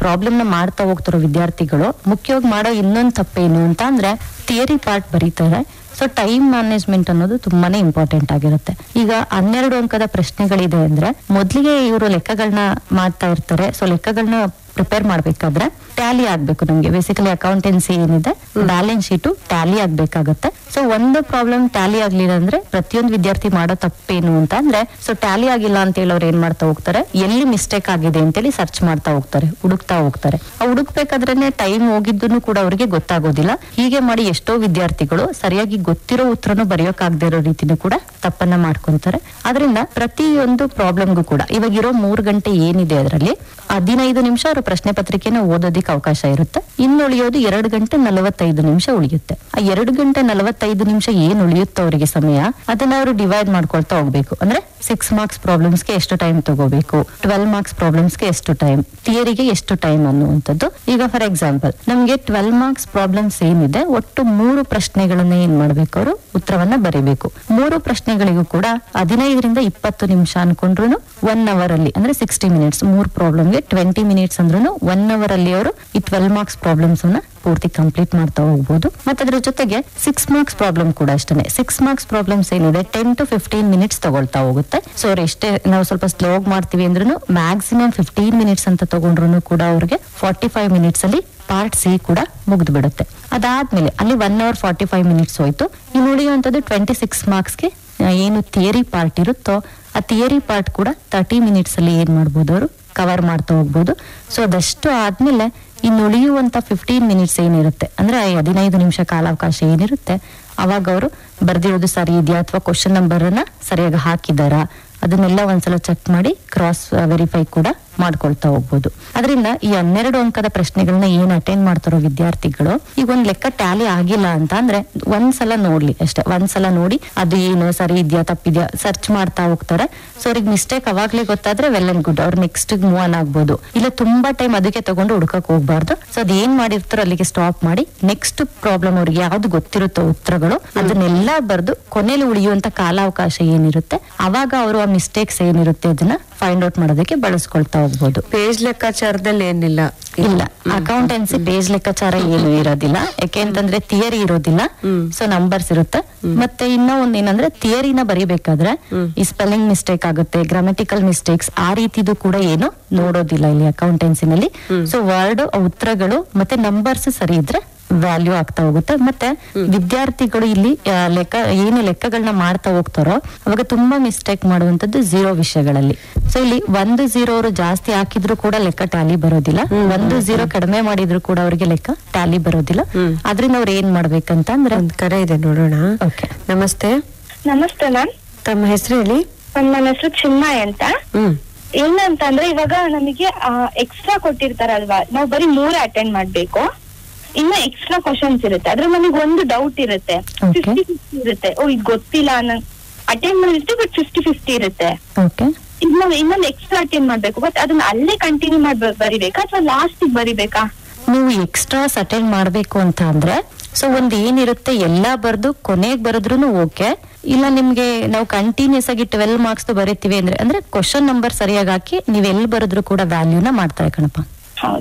ಪ್ರಾಬ್ಲಮ್ ನ ಮಾಡ್ತಾ ಹೋಗ್ತಿರೋ ವಿದ್ಯಾರ್ಥಿಗಳು ಮುಖ್ಯವಾಗಿ ಮಾಡೋ ಇನ್ನೊಂದು ತಪ್ಪೇನು ಅಂತ ಅಂದ್ರೆ ಥಿಯರಿ ಪಾರ್ಟ್ ಬರೀತಾರೆ. ಸೊ ಟೈಮ್ ಮ್ಯಾನೇಜ್ಮೆಂಟ್ ಅನ್ನೋದು ತುಂಬಾನೇ ಇಂಪಾರ್ಟೆಂಟ್ ಆಗಿರುತ್ತೆ. ಈಗ 12 ಅಂಕದ ಪ್ರಶ್ನೆಗಳಿದೆ ಅಂದ್ರೆ ಮೊದ್ಲಿಗೆ ಇವರು ಲೆಕ್ಕಗಳನ್ನ ಮಾಡ್ತಾ ಇರ್ತಾರೆ. ಸೊ ಲೆಕ್ಕಗಳನ್ನ ಪ್ರಿಪೇರ್ ಮಾಡ್ಬೇಕಾದ್ರೆ ಟ್ಯಾಲಿ ಆಗ್ಬೇಕು. ನಮ್ಗೆ ಬೇಸಿಕಲಿ ಅಕೌಂಟೆನ್ಸಿ ಏನಿದೆ ಬ್ಯಾಲೆನ್ಸ್ ಶೀಟು ಟ್ಯಾಲಿ ಆಗ್ಬೇಕಾಗತ್ತೆ. ಸೊ ಒಂದು ಪ್ರಾಬ್ಲಮ್ ಟ್ಯಾಲಿ ಆಗ್ಲಿಲ್ಲ ಅಂದ್ರೆ ಪ್ರತಿಯೊಂದು ವಿದ್ಯಾರ್ಥಿ ಮಾಡೋ ತಪ್ಪೇನು ಅಂತ ಅಂದ್ರೆ ಸೊ ಟ್ಯಾಲಿ ಆಗಿಲ್ಲ ಅಂತ ಹೇಳಿ ಅವ್ರು ಏನ್ ಮಾಡ್ತಾ ಹೋಗ್ತಾರೆ, ಎಲ್ಲಿ ಮಿಸ್ಟೇಕ್ ಆಗಿದೆ ಅಂತೇಳಿ ಸರ್ಚ್ ಮಾಡ್ತಾ ಹೋಗ್ತಾರೆ, ಹುಡುಕ್ತಾ ಹೋಗ್ತಾರೆ. ಹುಡುಕ್ಬೇಕಾದ್ರೇನೆ ಟೈಮ್ ಹೋಗಿದ್ದು ಕೂಡ ಅವ್ರಿಗೆ ಗೊತ್ತಾಗೋದಿಲ್ಲ. ಹೀಗೆ ಮಾಡಿ ಎಷ್ಟೋ ವಿದ್ಯಾರ್ಥಿಗಳು ಸರಿಯಾಗಿ ಗೊತ್ತಿರೋ ಉತ್ತರನು ಬರೆಯೋಕಾಗದೇ ಇರೋ ರೀತಿನೂ ಕೂಡ ತಪ್ಪನ್ನ ಮಾಡ್ಕೊಂತಾರೆ. ಅದರಿಂದ ಪ್ರತಿಯೊಂದು ಪ್ರಾಬ್ಲಮ್ಗೂ ಕೂಡ ಇವಾಗಿರೋ 3 ಗಂಟೆ ಏನಿದೆ ಅದರಲ್ಲಿ 15 ನಿಮಿಷ ಅವರು ಪ್ರಶ್ನೆ ಪತ್ರಿಕೆನ ಓದೋದಿಕ್ಕೆ ಅವಕಾಶ ಇರುತ್ತೆ. ಇನ್ನು ಉಳಿಯೋದು 2 ಗಂಟೆ 45 ನಿಮಿಷ ಉಳಿಯುತ್ತೆ. ಆ 2 ಗಂಟೆ 45 ನಿಮಿಷ ಏನ್ ಉಳಿಯುತ್ತೋ ಅವರಿಗೆ ಸಮಯ ಅದನ್ನ ಅವರು ಡಿವೈಡ್ ಮಾಡ್ಕೊಳ್ತಾ ಹೋಗ್ಬೇಕು. ಅಂದ್ರೆ 6 ಮಾರ್ಕ್ಸ್ ಪ್ರಾಬ್ಲಮ್ಸ್ಗೆ ಎಷ್ಟು ಟೈಮ್ ತಗೋಬೇಕು, 12 ಮಾರ್ಕ್ಸ್ ಪ್ರಾಬ್ಲಮ್ಸ್ಗೆ ಎಷ್ಟು ಟೈಮ್, ಥಿಯರಿಗೆ ಎಷ್ಟು ಟೈಮ್ ಅನ್ನುವಂಥದ್ದು. ಈಗ ಫಾರ್ ಎಕ್ಸಾಂಪಲ್ ನಮ್ಗೆ 12 ಮಾರ್ಕ್ಸ್ ಪ್ರಾಬ್ಲಮ್ಸ್ ಏನಿದೆ ಒಟ್ಟು 3 ಪ್ರಶ್ನೆಗಳನ್ನ ಏನ್ ಮಾಡ್ಬೇಕು, ಅವರು ಉತ್ತರವನ್ನ ಬರೀಬೇಕು. 3 ಪ್ರಶ್ನೆಗಳಿಗೂ ಕೂಡ 15ರಿಂದ 20 ನಿಮಿಷ ಅನ್ಕೊಂಡ್ರು 1 ಅವರ್ ಅಲ್ಲಿ ಅಂದ್ರೆ 60 ಮಿನಿಟ್ಸ್. 3 ಪ್ರಾಬ್ಲಮ್ಗೆ 20 ಮಿನಿಟ್ಸ್ ಅಂದ್ರೂ 1 ಅವರ್ ಅಲ್ಲಿ ಅವರು ಈ 12 ಮಾರ್ಕ್ಸ್ ಪ್ರಾಬ್ಲಮ್ಸ್ ಅನ್ನ ಪೂರ್ತಿ ಕಂಪ್ಲೀಟ್ ಮಾಡ್ತಾ ಹೋಗ್ಬೋದು. ಮತ್ತೆ ಅದ್ರ ಜೊತೆಗೆ 6 ಮಾರ್ಕ್ಸ್ ಪ್ರಾಬ್ಲಮ್ ಕೂಡ ಅಷ್ಟೇ. 6 ಮಾರ್ಕ್ಸ್ ಪ್ರಾಬ್ಲಮ್ಸ್ ಏನಿದೆ 10 to 15 ಮಿನಿಟ್ಸ್ ತಗೊಳ್ತಾ ಹೋಗುತ್ತೆ. ಸೊ ಅವ್ರು ಎಷ್ಟೇ ನಾವು ಸ್ವಲ್ಪ ಸ್ಲೋ ಮಾಡ್ತೀವಿ ಅಂದ್ರೂ ಮ್ಯಾಕ್ಸಿಮಮ್ 15 ಮಿನಿಟ್ಸ್ ಅಂತ ತಗೊಂಡ್ರು ಕೂಡ ಅವ್ರಿಗೆ 45 ಮಿನಿಟ್ಸ್ ಅಲ್ಲಿ ಪಾರ್ಟ್ ಸಿ ಕೂಡ ಮುಗ್ದು ಬಿಡುತ್ತೆ. ಅದಾದ್ಮೇಲೆ ಅಲ್ಲಿ 1 ಅವರ್ 45 ಮಿನಿಟ್ಸ್ ಹೋಯ್ತು. ಇನ್ನು ಉಳಿಯುವಂತದ್ದು 26 ಮಾರ್ಕ್ಸ್ಗೆ ಏನು ಥಿಯರಿ ಪಾರ್ಟ್ ಇರುತ್ತೋ ಆ ಥಿಯರಿ ಪಾರ್ಟ್ ಕೂಡ 30 ಮಿನಿಟ್ಸ್ ಅಲ್ಲಿ ಏನ್ ಮಾಡ್ಬೋದು, ಅವರು ಕವರ್ ಮಾಡ್ತಾ ಹೋಗ್ಬೋದು. ಸೊ ಅದಷ್ಟು ಆದ್ಮೇಲೆ ಇನ್ನು ಉಳಿಯುವಂತ 15 ಮಿನಿಟ್ಸ್ ಏನಿರುತ್ತೆ ಅಂದ್ರೆ 15 ನಿಮಿಷ ಕಾಲಾವಕಾಶ ಏನಿರುತ್ತೆ ಅವಾಗ ಅವರು ಬರ್ದಿರೋದು ಸರಿ ಇದೆಯಾ ಅಥವಾ ಕ್ವಶನ್ ನಂಬರ್ ಅನ್ನ ಸರಿಯಾಗಿ ಹಾಕಿದಾರಾ ಅದನ್ನೆಲ್ಲ ಒಂದ್ಸಲ ಚೆಕ್ ಮಾಡಿ ಕ್ರಾಸ್ ವೆರಿಫೈ ಕೂಡ ಮಾಡ್ಕೊಳ್ತಾ ಹೋಗ್ಬೋದು. ಅದರಿಂದ ಈ 12 ಅಂಕದ ಪ್ರಶ್ನೆಗಳನ್ನ ಏನ್ ಅಟೆಂಡ್ ಮಾಡ್ತಾರೋ ವಿದ್ಯಾರ್ಥಿಗಳು, ಈಗ ಒಂದ್ ಲೆಕ್ಕ ಟ್ಯಾಲಿ ಆಗಿಲ್ಲ ಅಂತ ಅಂದ್ರೆ ಒಂದ್ಸಲ ನೋಡ್ಲಿ ಅಷ್ಟೇ. ಒಂದ್ಸಲ ನೋಡಿ ಅದು ಏನು ಸರಿ ಇದ್ಯಾ ತಪ್ಪಿದ್ಯಾ ಸರ್ಚ್ ಮಾಡ್ತಾ ಹೋಗ್ತಾರೆ. ಸೊ ಅವ್ರಿಗೆ ಮಿಸ್ಟೇಕ್ ಅವಾಗ್ಲೇ ಗೊತ್ತಾದ್ರೆ ವೆಲ್ ಅಂಡ್ ಗುಡ್, ಅವ್ರು ನೆಕ್ಸ್ಟ್ ಮೂವ್ ಆನ್ ಆಗ್ಬೋದು. ಇಲ್ಲ ತುಂಬಾ ಟೈಮ್ ಅದಕ್ಕೆ ತಗೊಂಡು ಹುಡ್ಕಕ್ ಹೋಗ್ಬಾರ್ದು. ಸೊ ಅದ್ ಏನ್ ಮಾಡಿರ್ತಾರೋ ಅಲ್ಲಿಗೆ ಸ್ಟಾಪ್ ಮಾಡಿ ನೆಕ್ಸ್ಟ್ ಪ್ರಾಬ್ಲಮ್ ಅವ್ರಿಗೆ ಯಾವ್ದು ಗೊತ್ತಿರುತ್ತೋ ಉತ್ತರಗಳು ಅದನ್ನೆಲ್ಲ ಬರ್ದು ಕೊನೆಯಲ್ಲಿ ಉಳಿಯುವಂತ ಕಾಲಾವಕಾಶ ಏನಿರುತ್ತೆ ಅವಾಗ ಅವರು ಆ ಮಿಸ್ಟೇಕ್ಸ್ ಏನಿರುತ್ತೆ ಅದನ್ನ ಫೈಂಡ್ ಔಟ್ ಮಾಡೋದಕ್ಕೆ ಬಳಸ್ಕೊಳ್ತಾ ಹೋಗ್ಬೋದು. ಪೇಜ್ ಲೆಕ್ಕಾಚಾರದಲ್ಲಿ ಏನಿಲ್ಲ ಇಲ್ಲ, ಅಕೌಂಟೆನ್ಸಿ ಪೇಜ್ ಲೆಕ್ಕಾಚಾರ ಏನು ಇರೋದಿಲ್ಲ. ಯಾಕೆಂತಂದ್ರೆ ಥಿಯರಿ ಇರೋದಿಲ್ಲ, ಸೊ ನಂಬರ್ಸ್ ಇರುತ್ತೆ. ಮತ್ತೆ ಇನ್ನ ಒಂದ್ ಏನಂದ್ರೆ ಥಿಯರಿನ ಬರಿಬೇಕಾದ್ರೆ ಈ ಸ್ಪೆಲ್ಲಿಂಗ್ ಮಿಸ್ಟೇಕ್ ಆಗುತ್ತೆ, ಗ್ರಾಮೆಟಿಕಲ್ ಮಿಸ್ಟೇಕ್ಸ್ ಆ ರೀತಿದು ಕೂಡ ಏನು ನೋಡೋದಿಲ್ಲ ಇಲ್ಲಿ ಅಕೌಂಟೆನ್ಸಿನಲ್ಲಿ. ಸೊ ವರ್ಡ್ ಉತ್ತರಗಳು ಮತ್ತೆ ನಂಬರ್ಸ್ ಸರಿ ಇದ್ರೆ ವ್ಯಾಲ್ಯೂ ಆಗ್ತಾ ಹೋಗುತ್ತೆ. ಮತ್ತೆ ವಿದ್ಯಾರ್ಥಿಗಳು ಇಲ್ಲಿ ಏನು ಲೆಕ್ಕಗಳನ್ನ ಮಾಡ್ತಾ ಹೋಗ್ತಾರೋ ಅವಾಗ ತುಂಬಾ ಮಿಸ್ಟೇಕ್ ಮಾಡುವಂತದ್ದು 0 ವಿಷಯಗಳಲ್ಲಿ. ಸೊ ಇಲ್ಲಿ 1 0 ಅವರು ಜಾಸ್ತಿ ಹಾಕಿದ್ರು ಕೂಡ ಲೆಕ್ಕ ಟ್ಯಾಲಿ ಬರೋದಿಲ್ಲ, 1 0 ಕಡಿಮೆ ಮಾಡಿದ್ರು ಕೂಡ ಅವ್ರಿಗೆ ಲೆಕ್ಕ ಟ್ಯಾಲಿ ಬರೋದಿಲ್ಲ. ಅದ್ರಿಂದ ಅವ್ರು ಏನ್ ಮಾಡ್ಬೇಕಂತ ಅಂದ್ರೆ ಒಂದ್ ಕರೆ ಇದೆ ನೋಡೋಣ. ಓಕೆ, ನಮಸ್ತೆ. ನಮಸ್ತೆ ಮ್ಯಾಮ್. ತಮ್ಮ ಹೆಸರು ಹೇಳಿ. ನನ್ನ ಹೆಸರು ಚಿನ್ಮಯ್ ಅಂತ. ಏನಂತಂದ್ರೆ ಇವಾಗ ನಮಗೆ ಎಕ್ಸ್ಟ್ರಾ ಕೊಟ್ಟಿರ್ತಾರಲ್ವಾ, ನಾವು ಬರೀ 3 ಅಟೆಂಡ್ ಮಾಡ್ಬೇಕು. ಇನ್ನ ಎಕ್ಸ್ಟ್ರಾ ಕ್ವಶನ್ಸ್ ಇರುತ್ತೆ. ಅದ್ರ ನನಗೆ ಒಂದು ಡೌಟ್ ಇರುತ್ತೆ, 50-50 ಇರುತ್ತೆ. ಇದು ಗೊತ್ತಿಲ್ಲ ಅಟೆಂಡ್ ಮಾಡಿರ್ತೀವಿ ಬಟ್ 50-50 ಇರುತ್ತೆ. ಈಗ ನಾವು ಇನ್ನೊಂದು ಎಕ್ಸ್ಟ್ರಾ ಅಟೆಂಡ್ ಮಾಡ್ಬೇಕು, ಬಟ್ ಅದನ್ನ ಅಲ್ಲೇ ಕಂಟಿನ್ಯೂ ಬರಿಬೇಕಾ ಅಥವಾ ಲಾಸ್ಟ್ ಬರಿಬೇಕಾ? ನೀವು ಎಕ್ಸ್ಟ್ರಾಸ್ ಅಟೆಂಡ್ ಮಾಡ್ಬೇಕು ಅಂತ ಅಂದ್ರೆ ಸೊ ಒಂದ್ ಏನಿರುತ್ತೆ ಎಲ್ಲಾ ಬರ್ದು ಕೊನೆಗ್ ಬರದ್ರು ಓಕೆ. ಇಲ್ಲ ನಿಮ್ಗೆ ನಾವು ಕಂಟಿನ್ಯೂಸ್ ಆಗಿ 12 ಮಾರ್ಕ್ಸ್ ಬರೀತೀವಿ ಅಂದ್ರೆ ಕ್ವಶನ್ ನಂಬರ್ ಸರಿಯಾಗಿ ಹಾಕಿ ನೀವ್ ಎಲ್ಲಿ ಬರೆದ್ರು ಕೂಡ ವ್ಯಾಲ್ಯೂನ ಮಾಡ್ತಾರೆ ಕಣಪ್ಪ.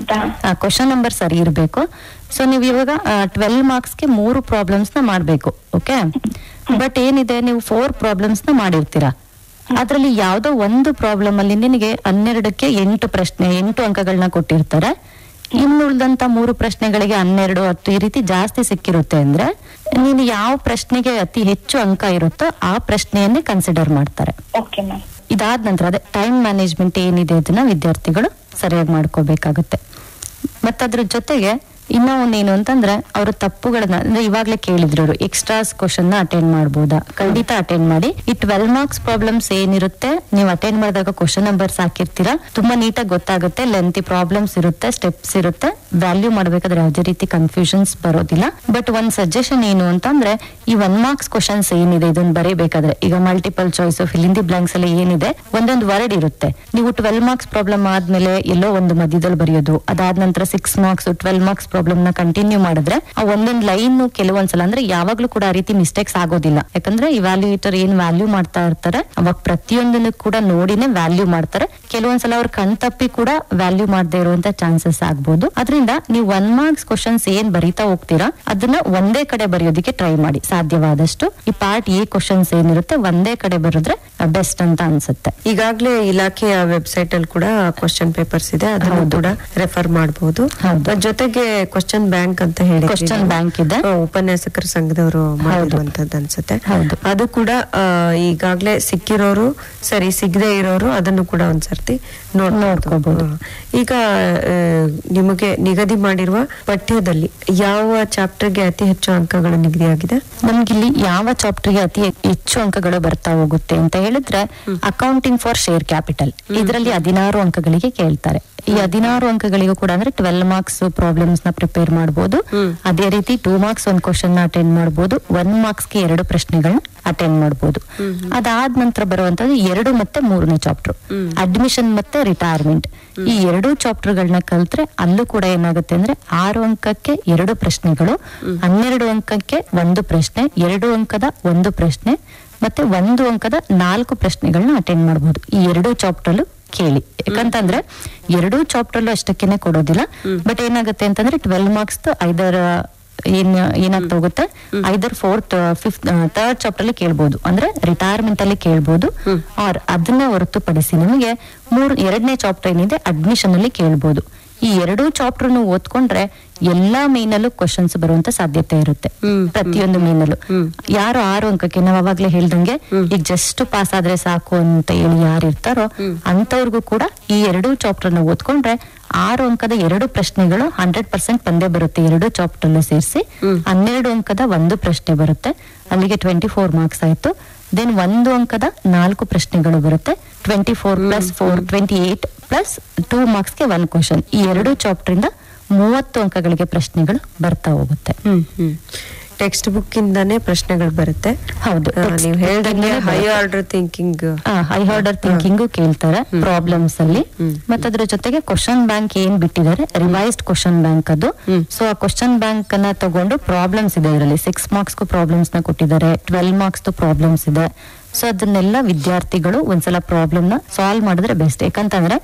ಕ್ವಶನ್ ನಂಬರ್ ಸರಿ ಇರ್ಬೇಕು. ಸೊ ನೀವು ಇವಾಗ 12 ಮಾರ್ಕ್ಸ್ಗೆ 3 ಪ್ರಾಬ್ಲಮ್ಸ್ ನ ಮಾಡ್ಬೇಕು. ಓಕೆ, ಬಟ್ ಏನಿದೆ ನೀವು 4 ಪ್ರಾಬ್ಲಮ್ಸ್ ನ ಮಾಡಿರ್ತೀರಾ. ಅದ್ರಲ್ಲಿ ಯಾವ್ದೋ ಒಂದು ಪ್ರಾಬ್ಲಮ್ ಅಲ್ಲಿ ನಿನಗೆ 12ಕ್ಕೆ 8 ಪ್ರಶ್ನೆ 8 ಅಂಕಗಳನ್ನ ಕೊಟ್ಟಿರ್ತಾರೆ. ಇನ್ನುಳಿದಂತ 3 ಪ್ರಶ್ನೆಗಳಿಗೆ 12, 10 ಈ ರೀತಿ ಜಾಸ್ತಿ ಸಿಕ್ಕಿರುತ್ತೆ ಅಂದ್ರೆ ನೀನು ಯಾವ ಪ್ರಶ್ನೆಗೆ ಅತಿ ಹೆಚ್ಚು ಅಂಕ ಇರುತ್ತೋ ಆ ಪ್ರಶ್ನೆಯನ್ನೇ ಕನ್ಸಿಡರ್ ಮಾಡ್ತಾರೆ. ಇದಾದ ನಂತರ ಅದೇ ಟೈಮ್ ಮ್ಯಾನೇಜ್ಮೆಂಟ್ ಏನಿದೆ ಅದನ್ನ ವಿದ್ಯಾರ್ಥಿಗಳು ಸರಿಯಾಗಿ ಮಾಡ್ಕೋಬೇಕಾಗುತ್ತೆ. ಮತ್ತದ್ರ ಜೊತೆಗೆ ಇನ್ನೂ ಒಂದೇನು ಅಂತಂದ್ರೆ ಅವರು ತಪ್ಪುಗಳನ್ನ ಅಂದ್ರೆ ಇವಾಗ್ಲೇ ಕೇಳಿದ್ರು ಅವರು ಎಕ್ಸ್ಟ್ರಾಸ್ ಕ್ವಶನ್ ನ ಅಟೆಂಡ್ ಮಾಡ್ಬೋದಾ? ಖಂಡಿತ ಅಟೆಂಡ್ ಮಾಡಿ. ಈ 12 ಮಾರ್ಕ್ಸ್ ಪ್ರಾಬ್ಲಮ್ಸ್ ಏನಿರುತ್ತೆ ನೀವು ಅಟೆಂಡ್ ಮಾಡಿದಾಗ ಕ್ವಶನ್ ನಂಬರ್ಸ್ ಹಾಕಿರ್ತೀರಾ, ತುಂಬಾ ನೀಟಾಗಿ ಗೊತ್ತಾಗುತ್ತೆ. ಲೆಂತಿ ಪ್ರಾಬ್ಲಮ್ಸ್ ಇರುತ್ತೆ, ಸ್ಟೆಪ್ಸ್ ಇರುತ್ತೆ. ವ್ಯಾಲ್ಯೂ ಮಾಡ್ಬೇಕಾದ್ರೆ ಯಾವುದೇ ರೀತಿ ಕನ್ಫ್ಯೂಷನ್ಸ್ ಬರೋದಿಲ್ಲ. ಬಟ್ ಒಂದ್ ಸಜೆಷನ್ ಏನು ಅಂತಂದ್ರೆ ಈ 1 ಮಾರ್ಕ್ಸ್ ಕ್ವಶನ್ಸ್ ಏನಿದೆ ಇದನ್ನ ಬರೀಬೇಕಾದ್ರೆ ಈಗ multiple choice fill in the blanks ಅಲ್ಲಿ ಏನಿದೆ ಒಂದೊಂದು ವರ್ಡ್ ಇರುತ್ತೆ. ನೀವು 12 ಮಾರ್ಕ್ಸ್ ಪ್ರಾಬ್ಲಮ್ ಆದ್ಮೇಲೆ ಎಲ್ಲೋ ಒಂದು ಮಧ್ಯದಲ್ಲಿ ಬರೆಯೋದು, ಅದಾದ ನಂತರ 6 ಮಾರ್ಕ್ಸ್ 12 ಮಾರ್ಕ್ಸ್ ಪ್ರಾಬ್ಲಮ್ ನ ಕಂಟಿನ್ಯೂ ಮಾಡಿದ್ರೆ ಆ ಒಂದೊಂದು ಲೈನ್ ಕೆಲವೊಂದ್ಸಲ ಅಂದ್ರೆ ಯಾವಾಗ್ಲೂ ಕೂಡ ಆ ರೀತಿ ಮಿಸ್ಟೇಕ್ಸ್ ಆಗೋದಿಲ್ಲ. ಯಾಕಂದ್ರೆ ಇವ್ಯಾಲ್ಯೂಯೇಟರ್ ಏನ್ ವ್ಯಾಲ್ಯೂ ಮಾಡ್ತಾ ಇರ್ತಾರೆ ಅವಾಗ ಪ್ರತಿಯೊಂದನ್ನು ಕೂಡ ನೋಡಿನೇ ವ್ಯಾಲ್ಯೂ ಮಾಡ್ತಾರೆ. ಕೆಲವೊಂದ್ಸಲ ಅವ್ರ ಕಣ್ತಪ್ಪಿ ಕೂಡ ವ್ಯಾಲ್ಯೂ ಮಾಡದೇ ಇರುವಂತ ಚಾನ್ಸಸ್ ಆಗ್ಬೋದು. ಅದರಿಂದ ನೀವು 1 ಮಾರ್ಕ್ಸ್ ಕ್ವಶನ್ಸ್ ಏನ್ ಬರೀತಾ ಹೋಗ್ತೀರಾ ಅದನ್ನ ಒಂದೇ ಕಡೆ ಬರೆಯೋದಕ್ಕೆ ಟ್ರೈ ಮಾಡಿ ಸಾಧ್ಯವಾದಷ್ಟು. ಈ ಪಾರ್ಟ್ ಎ ಕ್ವಶನ್ಸ್ ಏನಿರುತ್ತೆ ಒಂದೇ ಕಡೆ ಬರೆದ್ರೆ ಬೆಸ್ಟ್ ಅಂತ ಅನ್ಸುತ್ತೆ. ಈಗಾಗ್ಲೇ ಇಲಾಖೆಯ ವೆಬ್ಸೈಟ್ ಅಲ್ಲಿ ಕೂಡ ಕ್ವಶನ್ ಪೇಪರ್ಸ್ ಇದೆ, ಅದನ್ನು ಕೂಡ ರೆಫರ್ ಮಾಡಬಹುದು. ಜೊತೆಗೆ ಕ್ವಶನ್ ಬ್ಯಾಂಕ್ ಅಂತ ಹೇಳಿ ಕ್ವಶನ್ ಬ್ಯಾಂಕ್ ಇದೆ, ಉಪನ್ಯಾಸಕರ ಸಂಘದವರು ಮಾಡಿರುವಂತದ್ದು ಅನ್ಸುತ್ತೆ. ಅದು ಕೂಡ ಈಗಾಗ್ಲೇ ಸಿಕ್ಕಿರೋರು ಸರಿ, ಸಿಗದೆ ಇರೋರು ಅದನ್ನು ಕೂಡ ಒಂದ್ಸರ್ತಿ ನೋಡ್ಕೋಬಹುದು. ಈಗ ನಿಮಗೆ ನಿಗದಿ ಮಾಡಿರುವ ಪಠ್ಯದಲ್ಲಿ ಯಾವ ಚಾಪ್ಟರ್ಗೆ ಅತಿ ಹೆಚ್ಚು ಅಂಕಗಳು ನಿಗದಿಯಾಗಿದೆ? ನಮ್ಗಿಲ್ಲಿ ಯಾವ ಚಾಪ್ಟರ್ಗೆ ಅತಿ ಹೆಚ್ಚು ಅಂಕಗಳು ಬರ್ತಾ ಹೋಗುತ್ತೆ ಅಂತ ಹೇಳಿದ್ರೆ ಅಕೌಂಟಿಂಗ್ ಫಾರ್ ಶೇರ್ ಕ್ಯಾಪಿಟಲ್, ಇದರಲ್ಲಿ 16 ಅಂಕಗಳಿಗೆ ಕೇಳ್ತಾರೆ. ಈ 16 ಅಂಕಗಳಿಗೂ ಕೂಡ ಅಂದ್ರೆ 12 ಮಾರ್ಕ್ಸ್ ಪ್ರಾಬ್ಲಮ್ಸ್ ನ ಪ್ರಿಪೇರ್ ಮಾಡಬಹುದು. ಅದೇ ರೀತಿ 2 ಮಾರ್ಕ್ಸ್ ಒಂದು ಕ್ವಶನ್ ನ ಅಟೆಂಡ್ ಮಾಡಬಹುದು, 1 ಮಾರ್ಕ್ಸ್ಗೆ 2 ಪ್ರಶ್ನೆಗಳನ್ನ ಅಟೆಂಡ್ ಮಾಡಬಹುದು. ಅದಾದ ನಂತರ ಬರುವಂತದ್ದು 2 ಮತ್ತೆ 3ನೇ ಚಾಪ್ಟರ್ ಅಡ್ಮಿಷನ್ ಮತ್ತೆ ರಿಟೈರ್ಮೆಂಟ್. ಈ 2 ಚಾಪ್ಟರ್ ಗಳನ್ನ ಕಲ್ತ್ರೆ ಅಲ್ಲೂ ಕೂಡ ಏನಾಗುತ್ತೆ ಅಂದ್ರೆ 6 ಅಂಕಕ್ಕೆ 2 ಪ್ರಶ್ನೆಗಳು, 12 ಅಂಕಕ್ಕೆ 1 ಪ್ರಶ್ನೆ, 2 ಅಂಕದ 1 ಪ್ರಶ್ನೆ ಮತ್ತೆ 1 ಅಂಕದ 4 ಪ್ರಶ್ನೆಗಳನ್ನ ಅಟೆಂಡ್ ಮಾಡಬಹುದು. ಈ 2 ಚಾಪ್ಟರ್ ಕೇಳಿ. ಯಾಕಂತಂದ್ರೆ 2 ಚಾಪ್ಟರ್ ಅಷ್ಟಕ್ಕೇನೆ ಕೊಡೋದಿಲ್ಲ. ಬಟ್ ಏನಾಗುತ್ತೆ ಅಂತಂದ್ರೆ 12 ಮಾರ್ಕ್ಸ್ ಐದರ ಏನಾಗ್ತಾ ಹೋಗುತ್ತೆ, ಐದರ್ 4th 5th 3rd ಚಾಪ್ಟರ್ ಅಲ್ಲಿ ಕೇಳ್ಬೋದು, ಅಂದ್ರೆ ರಿಟೈರ್ಮೆಂಟ್ ಅಲ್ಲಿ ಕೇಳ್ಬೋದು. ಆರ್ ಅದನ್ನ ಹೊರತುಪಡಿಸಿ ನಿಮಗೆ 2ನೇ ಚಾಪ್ಟರ್ ಏನಿದೆ ಅಡ್ಮಿಷನ್ ಅಲ್ಲಿ ಕೇಳ್ಬೋದು. ಈ 2 ಚಾಪ್ಟರ್ ಓದ್ಕೊಂಡ್ರೆ ಎಲ್ಲಾ ಮೇನಲ್ಲೂ ಕ್ವಶನ್ಸ್ ಬರುವಂತ ಸಾಧ್ಯತೆ ಇರುತ್ತೆ. ಪ್ರತಿಯೊಂದು ಮೇನಲ್ಲೂ ಯಾರು 6 ಅಂಕಕ್ಕೆ ನಾವು ಅವಾಗ್ಲೇ ಹೇಳ್ದಂಗೆ ಈಗ ಜಸ್ಟ್ ಪಾಸ್ ಆದ್ರೆ ಸಾಕು ಅಂತ ಹೇಳಿ ಯಾರು ಇರ್ತಾರೋ ಅಂತವ್ರಿಗೂ ಕೂಡ ಈ 2 ಚಾಪ್ಟರ್ ನ ಓದ್ಕೊಂಡ್ರೆ 6 ಅಂಕದ 2 ಪ್ರಶ್ನೆಗಳು 100% ಬಂದೇ ಬರುತ್ತೆ. 2 ಚಾಪ್ಟರ್ ಸೇರಿಸಿ 12 ಅಂಕದ 1 ಪ್ರಶ್ನೆ ಬರುತ್ತೆ. ಅಲ್ಲಿಗೆ 24 ಮಾರ್ಕ್ಸ್ ಆಯ್ತು. ದೆನ್ 1 ಅಂಕದ 4 ಪ್ರಶ್ನೆಗಳು ಬರುತ್ತೆ. 24+4 28 ಪ್ಲಸ್ 2 ಮಾರ್ಕ್ಸ್ಗೆ 1 ಕ್ವಶನ್. ಈ 2 ಚಾಪ್ಟರ್ ಇಂದ 30 ಅಂಕಗಳಿಗೆ ಪ್ರಶ್ನೆಗಳು ಬರ್ತಾ ಹೋಗುತ್ತೆ. ಟೆಕ್ಸ್ಟ್ ಬುಕ್ ಇಂದಾನೇ ಪ್ರಶ್ನೆಗಳು ಬರುತ್ತೆ. ಹೌದು, ನೀವು ಹೇಳ್ದಂಗೆ ಹೈ ಆರ್ಡರ್ ಥಿಂಕಿಂಗ್ ಕೇಳ್ತಾರೆ ಪ್ರಾಬ್ಲಮ್ಸ್ ಅಲ್ಲಿ. ಮತ್ತೆ ಅದ್ರ ಜೊತೆಗೆ ಕ್ವಶನ್ ಬ್ಯಾಂಕ್ ಏನ್ ಬಿಟ್ಟಿದ್ದಾರೆ, ರಿವೈಸ್ಡ್ ಕ್ವಶನ್ ಬ್ಯಾಂಕ್ ಅದು. ಸೊ ಆ ಕ್ವಶನ್ ಬ್ಯಾಂಕ್ ಅನ್ನ ತಗೊಂಡು ಪ್ರಾಬ್ಲಮ್ಸ್ ಇದೆ ಇದರಲ್ಲಿ. 6 ಮಾರ್ಕ್ಸ್ ಪ್ರಾಬ್ಲಮ್ಸ್ ನ ಕೊಟ್ಟಿದ್ದಾರೆ, 12 ಮಾರ್ಕ್ಸ್ ಪ್ರಾಬ್ಲಮ್ಸ್ ಇದೆ. ಸೊ ಅದನ್ನೆಲ್ಲ ವಿದ್ಯಾರ್ಥಿಗಳು ಒಂದ್ಸಲ ಪ್ರಾಬ್ಲಮ್ ನ ಸಾಲ್ವ್ ಮಾಡಿದ್ರೆ ಬೆಸ್ಟ್. ಯಾಕಂತಂದ್ರೆ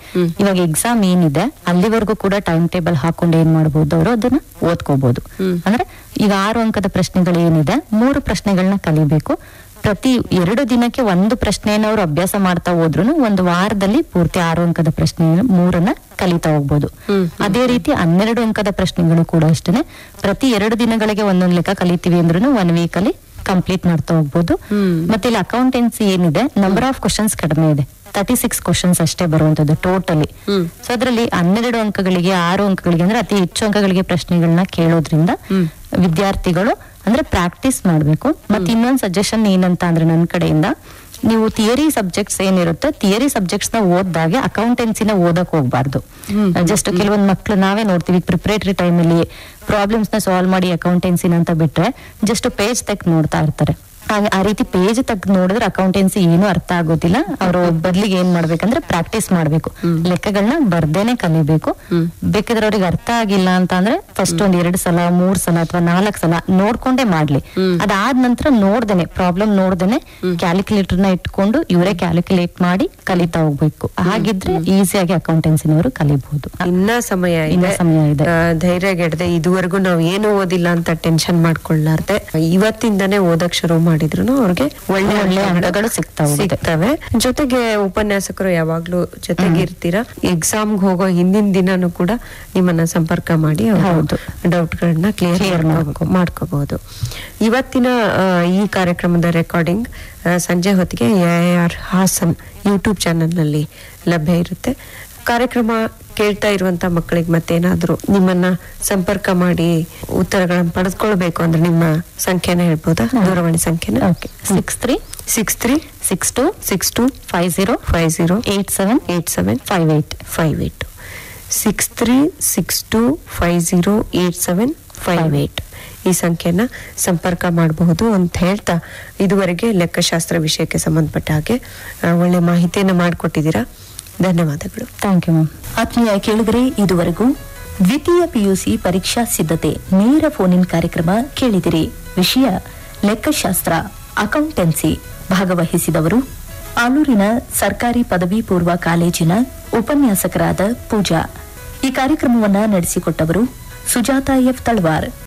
ಇವಾಗ ಎಕ್ಸಾಮ್ ಏನಿದೆ ಅಲ್ಲಿವರೆಗೂ ಕೂಡ ಟೈಮ್ ಟೇಬಲ್ ಹಾಕೊಂಡು ಏನ್ ಮಾಡ್ಬೋದು, ಅವರು ಅದನ್ನ ಓದ್ಕೋಬಹುದು. ಅಂದ್ರೆ ಈಗ 6 ಅಂಕದ ಪ್ರಶ್ನೆಗಳು ಏನಿದೆ, 3 ಪ್ರಶ್ನೆಗಳನ್ನ ಕಲಿಬೇಕು. ಪ್ರತಿ 2 ದಿನಕ್ಕೆ 1 ಪ್ರಶ್ನೆಯನ್ನು ಅವ್ರು ಅಭ್ಯಾಸ ಮಾಡ್ತಾ ಹೋದ್ರು 1 ವಾರದಲ್ಲಿ ಪೂರ್ತಿ 6 ಅಂಕದ ಪ್ರಶ್ನೆ 3 ಕಲಿತಾ ಹೋಗ್ಬೋದು. ಅದೇ ರೀತಿ 12 ಅಂಕದ ಪ್ರಶ್ನೆಗಳು ಕೂಡ ಅಷ್ಟೇನೆ. ಪ್ರತಿ 2 ದಿನಗಳಿಗೆ ಒಂದೊಂದು ಲೆಕ್ಕ ಕಲಿತೀವಿ ಅಂದ್ರೂ 1 ವೀಕ್ ಅಲ್ಲಿ ಕಂಪ್ಲೀಟ್ ಮಾಡ್ತಾ ಹೋಗ್ಬೋದು. ಮತ್ತೆ ಇಲ್ಲಿ ಅಕೌಂಟೆನ್ಸಿ ಏನಿದೆ, ನಂಬರ್ ಆಫ್ ಕ್ವಶನ್ಸ್ ಕಡಿಮೆ ಇದೆ, 36 ಕ್ವಶನ್ಸ್ ಅಷ್ಟೇ ಬರುವಂತದ್ದು ಟೋಟಲಿ. ಸೊ ಅದ್ರಲ್ಲಿ 12 ಅಂಕಗಳಿಗೆ 6 ಅಂಕಗಳಿಗೆ ಅಂದ್ರೆ ಅತಿ ಹೆಚ್ಚು ಅಂಕಗಳಿಗೆ ಪ್ರಶ್ನೆಗಳನ್ನ ಕೇಳೋದ್ರಿಂದ ವಿದ್ಯಾರ್ಥಿಗಳು ಅಂದ್ರೆ ಪ್ರಾಕ್ಟೀಸ್ ಮಾಡ್ಬೇಕು. ಮತ್ತೆ ಇನ್ನೊಂದು ಸಜೆಷನ್ ಏನಂತ ಅಂದ್ರೆ ನನ್ನ ಕಡೆಯಿಂದ, ನೀವು ಥಿಯರಿ ಸಬ್ಜೆಕ್ಟ್ಸ್ ಏನಿರುತ್ತೆ, ಥಿಯರಿ ಸಬ್ಜೆಕ್ಟ್ಸ್ ನ ಓದ್ದಾಗೆ ಅಕೌಂಟೆನ್ಸಿನ ಓದಕ್ ಹೋಗ್ಬಾರ್ದು. ಜಸ್ಟ್ ಕೆಲವೊಂದು ಮಕ್ಳು ನಾವೇ ನೋಡ್ತೀವಿ ಪ್ರಿಪರೇಟರಿ ಟೈಮ್ ಅಲ್ಲಿ ಪ್ರಾಬ್ಲಮ್ಸ್ ನ ಸಾಲ್ವ್ ಮಾಡಿ ಅಕೌಂಟೆನ್ಸಿನ ಅಂತ ಬಿಟ್ರೆ ಜಸ್ಟ್ ಪೇಜ್ ತೆಗೆದು ನೋಡ್ತಾ ಇರ್ತಾರೆ. ಆ ರೀತಿ ಪೇಜ್ ತೆಗೆದು ನೋಡಿದ್ರೆ ಅಕೌಂಟೆನ್ಸಿ ಏನು ಅರ್ಥ ಆಗೋದಿಲ್ಲ. ಅವರು ಬದ್ಲಿಗೆ ಏನ್ ಮಾಡ್ಬೇಕಂದ್ರೆ ಪ್ರಾಕ್ಟೀಸ್ ಮಾಡ್ಬೇಕು, ಲೆಕ್ಕಗಳನ್ನ ಬರ್ದೇನೆ ಕಲಿಬೇಕು. ಬೇಕಾದ್ರೆ ಅವ್ರಿಗೆ ಅರ್ಥ ಆಗಿಲ್ಲ ಅಂತ ಅಂದ್ರೆ ಫಸ್ಟ್ 1-2 ಸಲ 3 ಸಲ ಅಥವಾ 4 ಸಲ ನೋಡ್ಕೊಂಡೇ ಮಾಡ್ಲಿ. ಅದಾದ ನಂತರ ನೋಡ್ದೇನೆ ಪ್ರಾಬ್ಲಮ್ ನೋಡ್ದೇನೆ ಕ್ಯಾಲ್ಕುಲೇಟರ್ ನ ಇಟ್ಕೊಂಡು ಇವರೇ ಕ್ಯಾಲ್ಕುಲೇಟ್ ಮಾಡಿ ಕಲಿತಾ ಹೋಗ್ಬೇಕು. ಹಾಗಿದ್ರೆ ಈಸಿಯಾಗಿ ಅಕೌಂಟೆನ್ಸಿನವರು ಕಲಿಬಹುದು. ಇನ್ನ ಸಮಯ ಇದೆ. ಧೈರ್ಯಗೆಡದೆ ಇದುವರೆಗೂ ನಾವು ಏನು ಓದಿಲ್ಲ ಅಂತ ಟೆನ್ಷನ್ ಮಾಡ್ಕೊಳ್ಳಾರ್ದೆ ಇವತ್ತಿಂದಾನೇ ಓದಕ್ ಶುರು ಮಾಡಿದ್ರು ಅವ್ರಿಗೆ ಒಳ್ಳೆ ಒಳ್ಳೆ ಅಂಕಗಳು ಸಿಗ್ತವೆ. ಜೊತೆಗೆ ಉಪನ್ಯಾಸಕರು ಯಾವಾಗ್ಲೂ ಜೊತೆಗೆ ಇರ್ತೀರಾ. ಎಕ್ಸಾಮ್ಗೆ ಹೋಗೋ ಹಿಂದಿನ ದಿನಾನು ಕೂಡ ನಿಮ್ಮನ್ನ ಸಂಪರ್ಕ ಮಾಡಿ ಡೌಟ್ ಗಳನ್ನ ಕ್ಲಿಯರ್ ಮಾಡ್ಕೋಬಹುದು. ಇವತ್ತಿನ ಈ ಕಾರ್ಯಕ್ರಮದ ರೆಕಾರ್ಡಿಂಗ್ ಸಂಜೆ ಹೊತ್ತಿಗೆ AIR ಹಾಸನ್ ಯೂಟ್ಯೂಬ್ ಚಾನೆಲ್ ನಲ್ಲಿ ಲಭ್ಯ ಇರುತ್ತೆ. ಕಾರ್ಯಕ್ರಮ ಕೇಳ್ತಾ ಇರುವಂತ ಮಕ್ಕಳಿಗೆ ಮತ್ತೇನಾದ್ರೂ ನಿಮ್ಮನ್ನ ಸಂಪರ್ಕ ಮಾಡಿ ಉತ್ತರಗಳನ್ನು ಪಡೆದುಕೊಳ್ಬೇಕು ಅಂದ್ರೆ ನಿಮ್ಮ ಸಂಖ್ಯೆನ ಹೇಳ್ಬೋದಾ, ದೂರವಾಣಿ ಸಂಖ್ಯೆನ? 6363625050878758 6362508758 ಈ ಸಂಖ್ಯೆನ ಸಂಪರ್ಕ ಮಾಡಬಹುದು ಅಂತ ಹೇಳ್ತಾ, ಇದುವರೆಗೆ ಲೆಕ್ಕಶಾಸ್ತ್ರ ವಿಷಯಕ್ಕೆ ಸಂಬಂಧಪಟ್ಟ ಹಾಗೆ ಒಳ್ಳೆ ಮಾಹಿತಿಯನ್ನ ಮಾಡಿಕೊಟ್ಟಿದ್ದೀರಾ. ಧನ್ಯವಾದಗಳು. Thank you ma'am. ಆತ್ಮೀಯ ಕೇಳಿದರೆ ಇದುವರೆಗೂ ದ್ವಿತೀಯ PUC ಪರೀಕ್ಷಾ ಸಿದ್ಧತೆ ನೇರ ಫೋನ್ ಇನ್ ಕಾರ್ಯಕ್ರಮ ಕೇಳಿದಿರಿ. ವಿಷಯ ಲೆಕ್ಕಶಾಸ್ತ್ರ ಅಕೌಂಟೆನ್ಸಿ. ಭಾಗವಹಿಸಿದವರು ಆಲೂರಿನ ಸರ್ಕಾರಿ ಪದವಿ ಪೂರ್ವ ಕಾಲೇಜಿನ ಉಪನ್ಯಾಸಕರಾದ ಪೂಜಾ. ಈ ಕಾರ್ಯಕ್ರಮವನ್ನು ನಡೆಸಿಕೊಟ್ಟವರು ಸುಜಾತಾ F. ತಳವಾರ್.